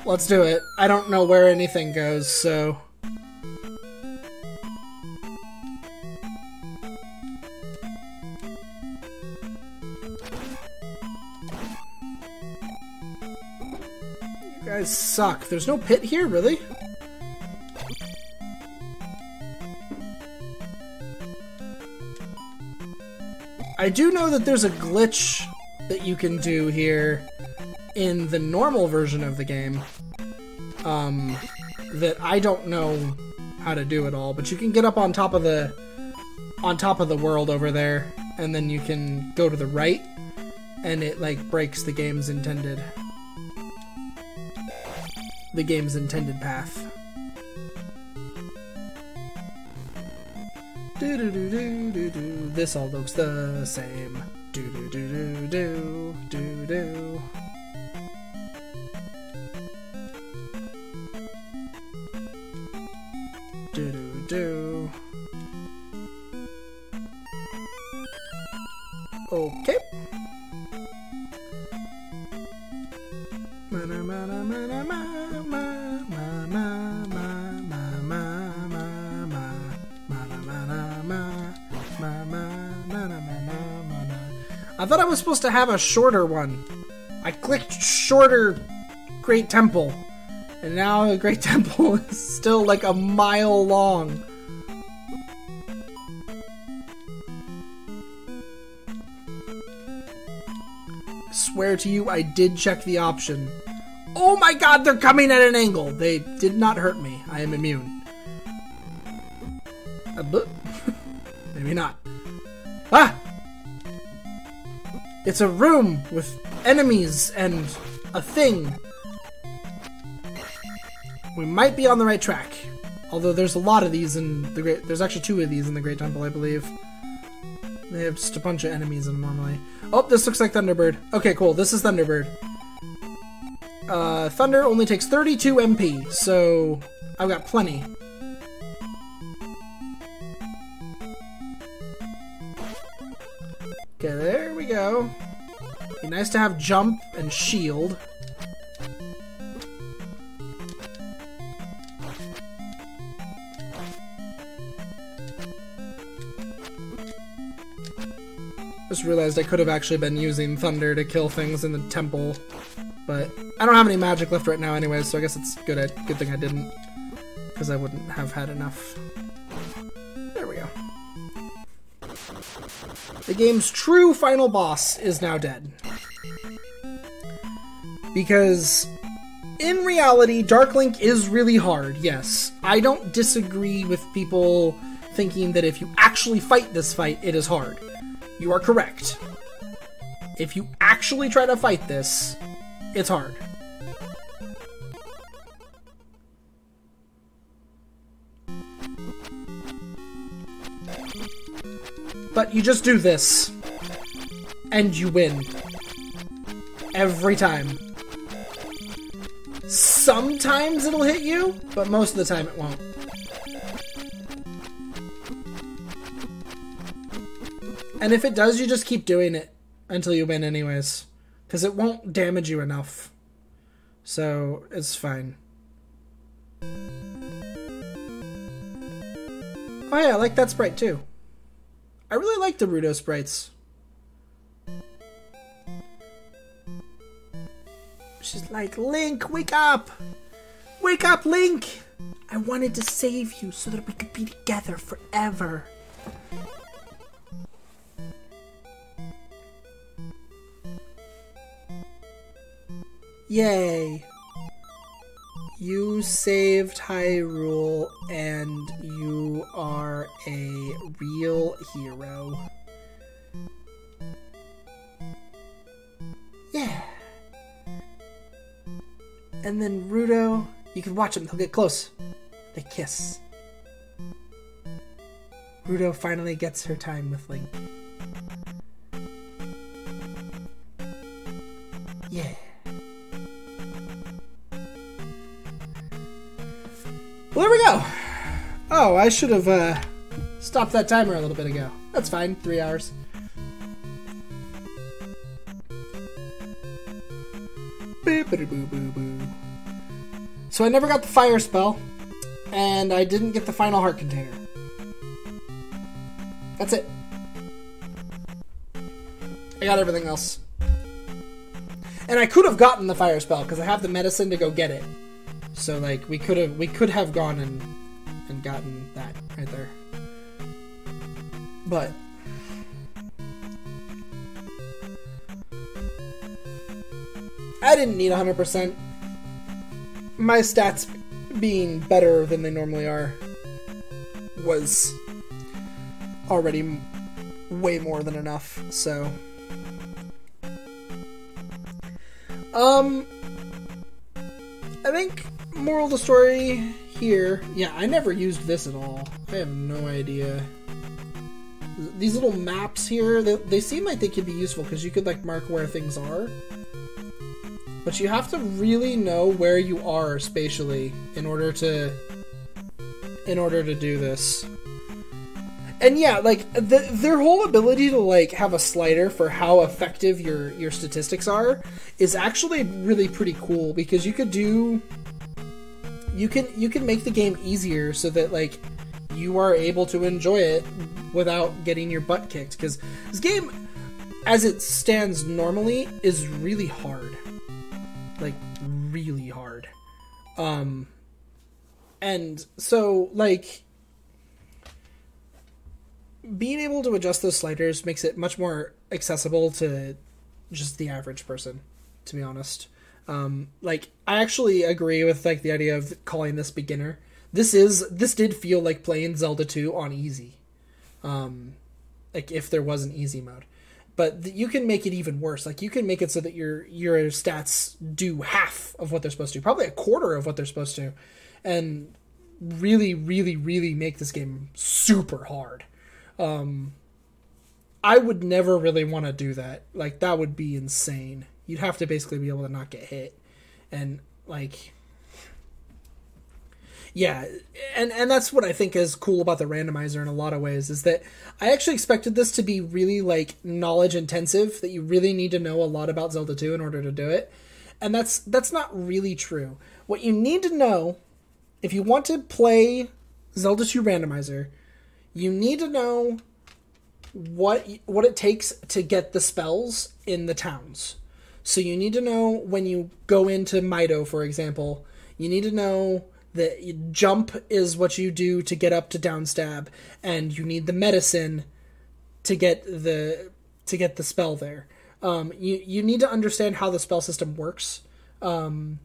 Let's do it. I don't know where anything goes, so... You guys suck. There's no pit here, really? I do know that there's a glitch that you can do here in the normal version of the game that I don't know how to do at all, but you can get up on top of the world over there, and then you can go to the right, and it like breaks the game's intended path. Do do do do do do. This all looks the same. Do do do do do do do. Do do do. Okay. Mana mana mana mana mana mana. I thought I was supposed to have a shorter one. I clicked shorter Great Temple, and now the Great Temple is still like a mile long. I swear to you, I did check the option. Oh my god, they're coming at an angle. They did not hurt me. I am immune. Maybe not. Ah! It's a room with enemies and a thing. We might be on the right track. Although there's a lot of these in the Great... There's actually 2 of these in the Great Temple, I believe. They have just a bunch of enemies in them normally. Oh, this looks like Thunderbird. Okay, cool. This is Thunderbird. Thunder only takes 32 MP, so I've got plenty. Okay, there we go. Be nice to have jump and shield. Just realized I could have actually been using thunder to kill things in the temple, but I don't have any magic left right now anyway, so I guess it's good thing I didn't, because I wouldn't have had enough. There we go. The game's true final boss is now dead. Because in reality, Dark Link is really hard, yes. I don't disagree with people thinking that if you actually fight this fight, it is hard. You are correct. If you actually try to fight this, it's hard. But you just do this, and you win. Every time. Sometimes it'll hit you, but most of the time it won't. And if it does, you just keep doing it until you win anyways. Because it won't damage you enough. So, it's fine. Oh yeah, I like that sprite too. I really like the Rudo sprites. She's like, Link, wake up! Wake up, Link! I wanted to save you so that we could be together forever. Yay. You saved Hyrule, and you are a real hero. Yeah. And then Rudo, you can watch them, he'll get close. They kiss. Rudo finally gets her time with Link. Yeah. Well, there we go. Oh, I should have stopped that timer a little bit ago. That's fine, 3 hours. So I never got the fire spell, and I didn't get the final heart container. That's it. I got everything else. And I could have gotten the fire spell, because I have the medicine to go get it. So like we could have gone and gotten that right there. But I didn't need 100%. My stats being better than they normally are was already way more than enough, so I think moral of the story here, yeah, I never used this at all. I have no idea. These little maps here, they seem like they could be useful because you could like mark where things are. But you have to really know where you are spatially in order to do this. And yeah, like their whole ability to like have a slider for how effective your statistics are is actually really pretty cool, because you could do you can make the game easier so that like you are able to enjoy it without getting your butt kicked, because this game as it stands normally is really hard. Like really hard. And so like being able to adjust those sliders makes it much more accessible to just the average person, to be honest. Like, I actually agree with like the idea of calling this beginner. This did feel like playing Zelda 2 on easy. Like if there was an easy mode. But you can make it even worse. Like you can make it so that your stats do half of what they're supposed to, probably a quarter of what they're supposed to, and really, really, really make this game super hard. I would never really want to do that. Like that would be insane. You'd have to basically be able to not get hit, and like. Yeah, and that's what I think is cool about the randomizer in a lot of ways, is that I actually expected this to be really, like, knowledge intensive, that you really need to know a lot about Zelda 2 in order to do it. And that's not really true. What you need to know, if you want to play Zelda 2 randomizer, you need to know what it takes to get the spells in the towns. So you need to know when you go into Mido, for example, you need to know that jump is what you do to get up to downstab, and you need the medicine to get the spell there. You need to understand how the spell system works. The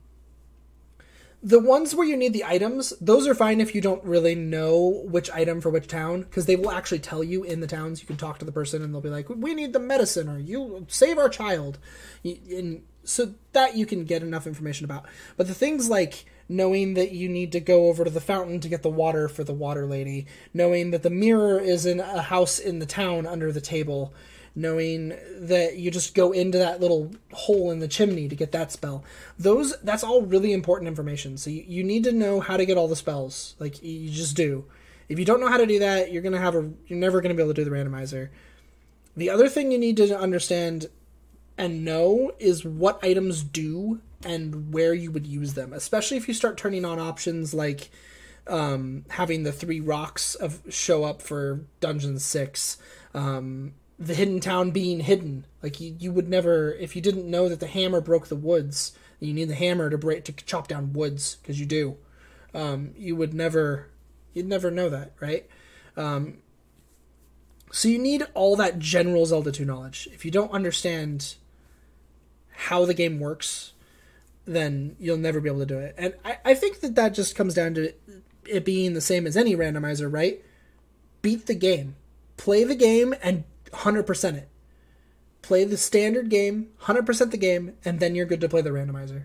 ones where you need the items, those are fine if you don't really know which item for which town, because they will actually tell you in the towns. You can talk to the person and they'll be like, we need the medicine, or you save our child. And so that you can get enough information about. But the things like knowing that you need to go over to the fountain to get the water for the water lady, knowing that the mirror is in a house in the town under the table, knowing that you just go into that little hole in the chimney to get that spell. That's all really important information. So you need to know how to get all the spells. Like, you just do. If you don't know how to do that, you're never going to be able to do the randomizer. The other thing you need to understand and know is what items do and where you would use them, especially if you start turning on options like having the 3 rocks show up for Dungeon 6, the hidden town being hidden. Like you would never, if you didn't know that the hammer broke the woods, you need the hammer to chop down woods, because you do. You'd never know that, right? So you need all that general Zelda 2 knowledge. If you don't understand how the game works, then you'll never be able to do it. And I think that just comes down to it being the same as any randomizer, right? Beat the game. Play the game and 100% it. Play the standard game, 100% the game, and then you're good to play the randomizer.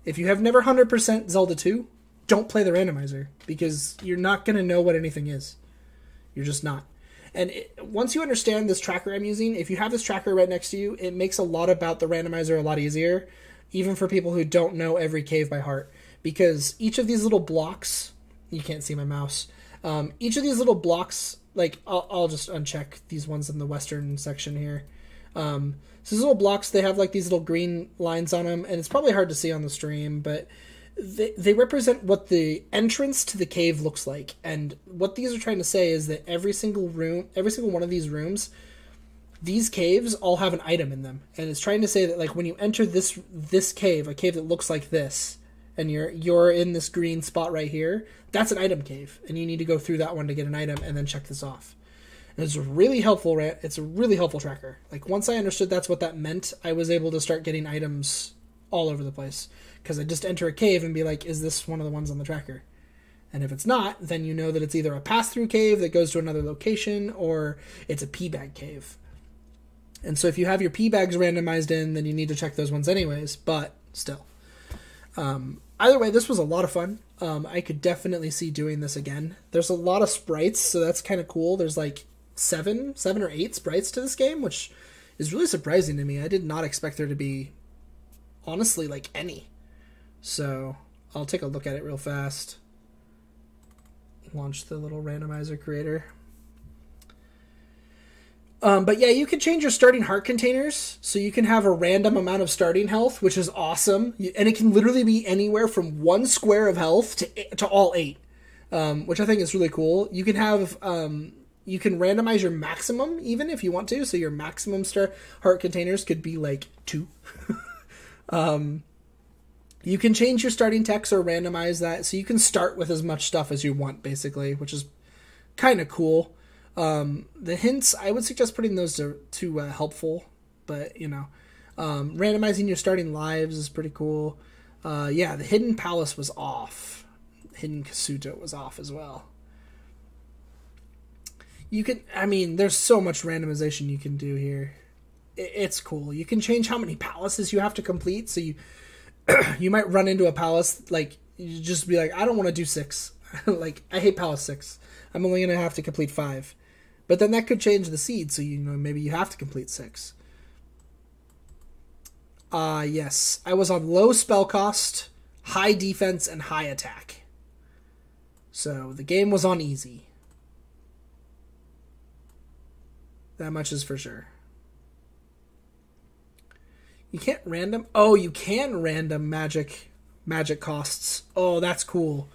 If you have never 100% Zelda 2, don't play the randomizer, because you're not going to know what anything is. You're just not. And once you understand this tracker I'm using, if you have this tracker right next to you, it makes a lot about the randomizer a lot easier, even for people who don't know every cave by heart. Because each of these little blocks, you can't see my mouse, each of these little blocks, like, I'll just uncheck these ones in the western section here. So these little blocks, they have like these little green lines on them, and it's probably hard to see on the stream, but they represent what the entrance to the cave looks like. And what these are trying to say is that every single one of these rooms, these caves all have an item in them. And it's trying to say that, like, when you enter this cave, a cave that looks like this, and you're in this green spot right here, that's an item cave, and you need to go through that one to get an item and then check this off. And it's really helpful. It's a really helpful tracker. Like, once I understood that's what that meant, I was able to start getting items all over the place, because I just enter a cave and be like, is this one of the ones on the tracker? And if it's not, then you know that it's either a pass-through cave that goes to another location, or it's a P-bag cave. And so if you have your P-bags randomized in, then you need to check those ones anyways, but still. Either way, this was a lot of fun. I could definitely see doing this again. There's a lot of sprites, so that's kind of cool. There's like 7 or 8 sprites to this game, which is really surprising to me. I did not expect there to be, honestly, like, any. So I'll take a look at it real fast. Launch the little randomizer creator. But yeah, you can change your starting heart containers, so you can have a random amount of starting health, which is awesome. And it can literally be anywhere from 1 square of health to all 8, which I think is really cool. You can have you can randomize your maximum even if you want to, so your maximum heart containers could be like 2. You can change your starting text or randomize that, so you can start with as much stuff as you want, basically, which is kind of cool. The hints, I would suggest putting those to helpful, but, you know. Randomizing your starting lives is pretty cool. Yeah, the Hidden Palace was off. Hidden Kasuto was off as well. You can, I mean, there's so much randomization you can do here. It's cool. You can change how many palaces you have to complete. So you you might run into a palace, like, you just be like, I don't want to do 6. Like, I hate palace 6. I'm only going to have to complete 5. But then that could change the seed, so you know maybe you have to complete 6. Yes. I was on low spell cost, high defense, and high attack. So the game was on easy. That much is for sure. You can't random... Oh, you can random magic costs. Oh, that's cool.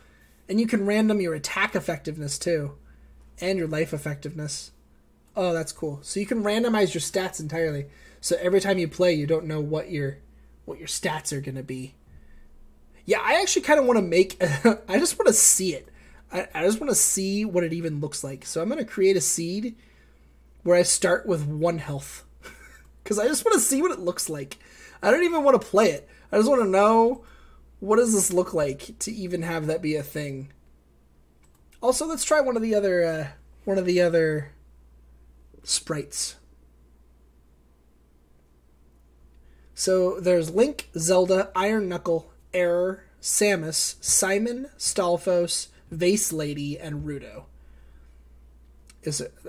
And you can random your attack effectiveness, too. And your life effectiveness. Oh, that's cool. So you can randomize your stats entirely. So every time you play, you don't know what your stats are going to be. Yeah, I actually kind of want to make... I just want to see it. I just want to see what it even looks like. So I'm going to create a seed where I start with 1 health. Because I just want to see what it looks like. I don't even want to play it. I just want to know, what does this look like to even have that be a thing. Also, let's try one of the other sprites. So there's Link, Zelda, Iron Knuckle, Error, Samus, Simon, Stalfos, Vase Lady, and Rudo.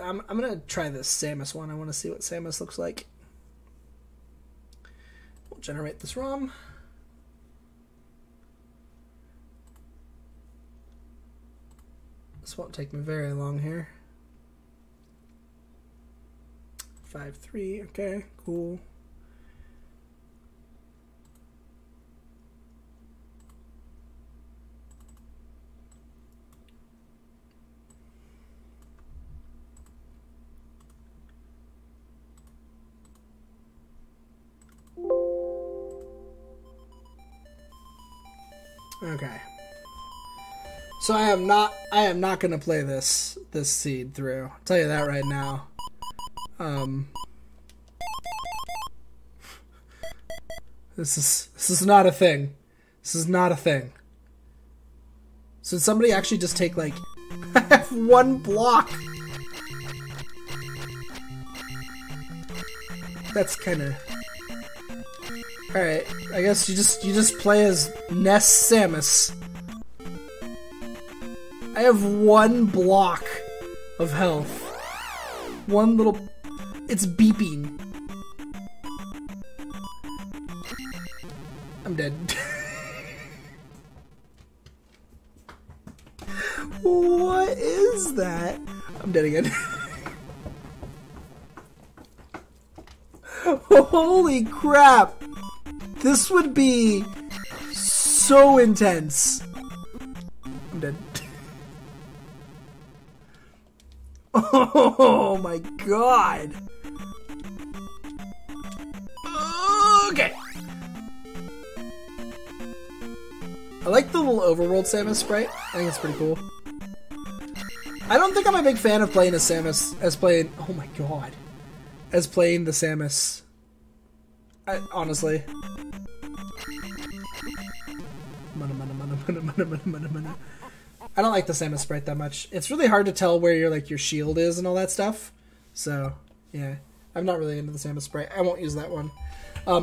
I'm gonna try this Samus one. I want to see what Samus looks like. We'll generate this ROM. This won't take me very long here. 5.3, okay, cool. Okay. So I am not gonna play this seed through. I'll tell you that right now. This is not a thing. This is not a thing. So did somebody actually just take, like, I have 1 block. That's kind of... Alright, I guess you just play as Ness Samus. I have 1 block of health. 1 little... It's beeping. I'm dead. What is that? I'm dead again. Holy crap! This would be so intense. I'm dead. Oh my god. Okay. I like the little overworld Samus sprite. I think it's pretty cool. I don't think I'm a big fan of playing as Samus as playing... Oh my god. As playing the Samus. Honestly. I don't like the Samus sprite that much. It's really hard to tell where your shield is and all that stuff. So, yeah. I'm not really into the Samus sprite. I won't use that one.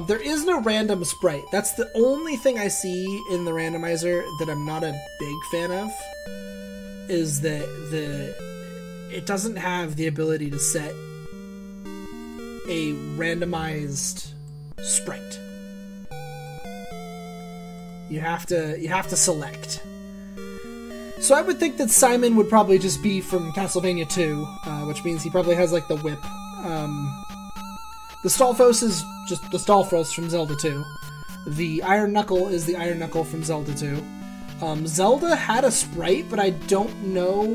There is no random sprite. That's the only thing I see in the randomizer that I'm not a big fan of. Is that it doesn't have the ability to set a randomized sprite. You have to select. So I would think that Simon would probably just be from Castlevania 2, which means he probably has like the whip. The Stalfos is just the Stalfos from Zelda 2. The Iron Knuckle is the Iron Knuckle from Zelda 2. Zelda had a sprite, but I don't know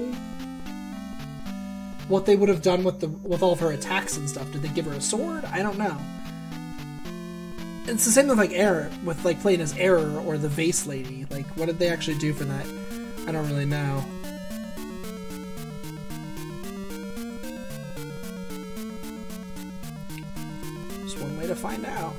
what they would have done with all of her attacks and stuff. Did they give her a sword? I don't know. It's the same with like Error, with like playing as Error or the Vase Lady. Like, what did they actually do for that? I don't really know. Just one way to find out.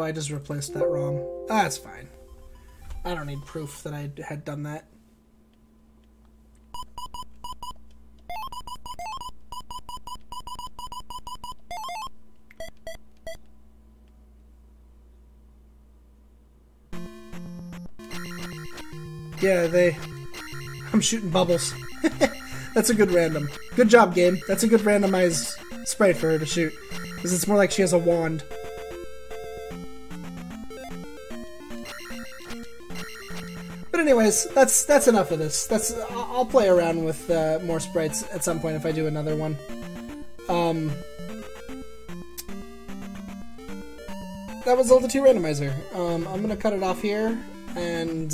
I just replaced that wrong. That's fine. I don't need proof that I had done that. Yeah, I'm shooting bubbles. That's a good random. Good job, game. That's a good randomized sprite for her to shoot. Because it's more like she has a wand. But anyways, that's enough of this. I'll play around with more sprites at some point if I do another one. That was Zelda 2 Randomizer. I'm gonna cut it off here, and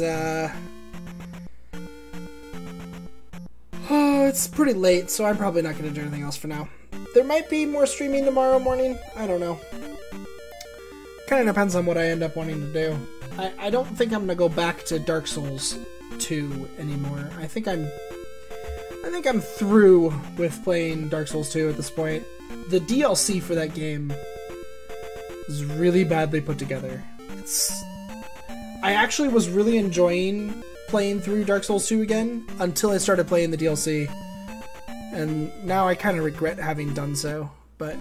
it's pretty late, so I'm probably not gonna do anything else for now. There might be more streaming tomorrow morning. I don't know. Kind of depends on what I end up wanting to do. I don't think I'm gonna go back to Dark Souls 2 anymore. I think I'm through with playing Dark Souls 2 at this point. The DLC for that game is really badly put together. I actually was really enjoying playing through Dark Souls 2 again until I started playing the DLC. And now I kind of regret having done so, but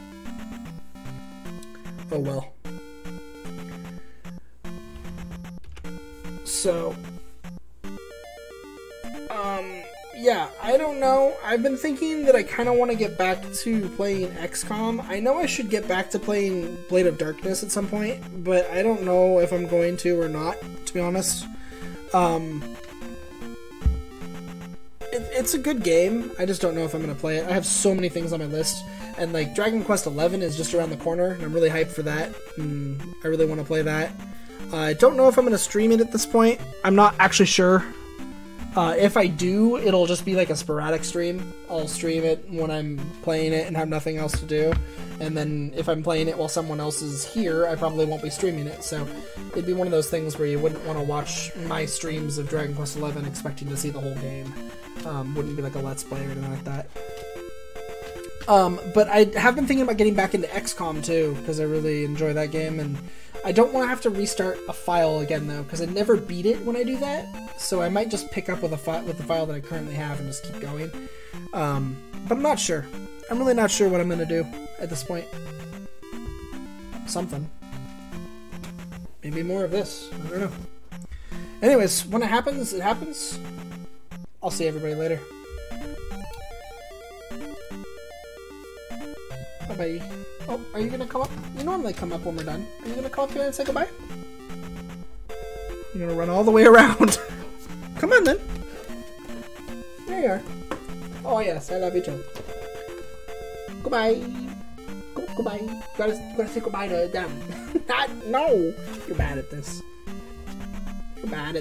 oh well. So, yeah, I don't know. I've been thinking that I kind of want to get back to playing XCOM. I know I should get back to playing Blade of Darkness at some point, but I don't know if I'm going to or not, to be honest. It's a good game. I just don't know if I'm going to play it. I have so many things on my list, and like Dragon Quest XI is just around the corner, and I'm really hyped for that, and I really want to play that. I don't know if I'm going to stream it at this point. I'm not actually sure. If I do, it'll just be like a sporadic stream. I'll stream it when I'm playing it and have nothing else to do. And then if I'm playing it while someone else is here, I probably won't be streaming it. So it'd be one of those things where you wouldn't want to watch my streams of Dragon Quest XI expecting to see the whole game. Wouldn't be like a Let's Play or anything like that. But I have been thinking about getting back into XCOM too, because I really enjoy that game, and I don't want to have to restart a file again though, because I never beat it when I do that. So I might just pick up with the file that I currently have and just keep going. But I'm not sure. I'm really not sure what I'm gonna do at this point. Something. Maybe more of this. I don't know. Anyways, when it happens, it happens. I'll see everybody later. Bye-bye. Oh, are you gonna come up? You normally come up when we're done. Are you gonna come up here and say goodbye? You're gonna run all the way around. Come on then. There you are. Oh yes, I love you too. Goodbye. Goodbye. You gotta say goodbye to them. No! You're bad at this. You're bad at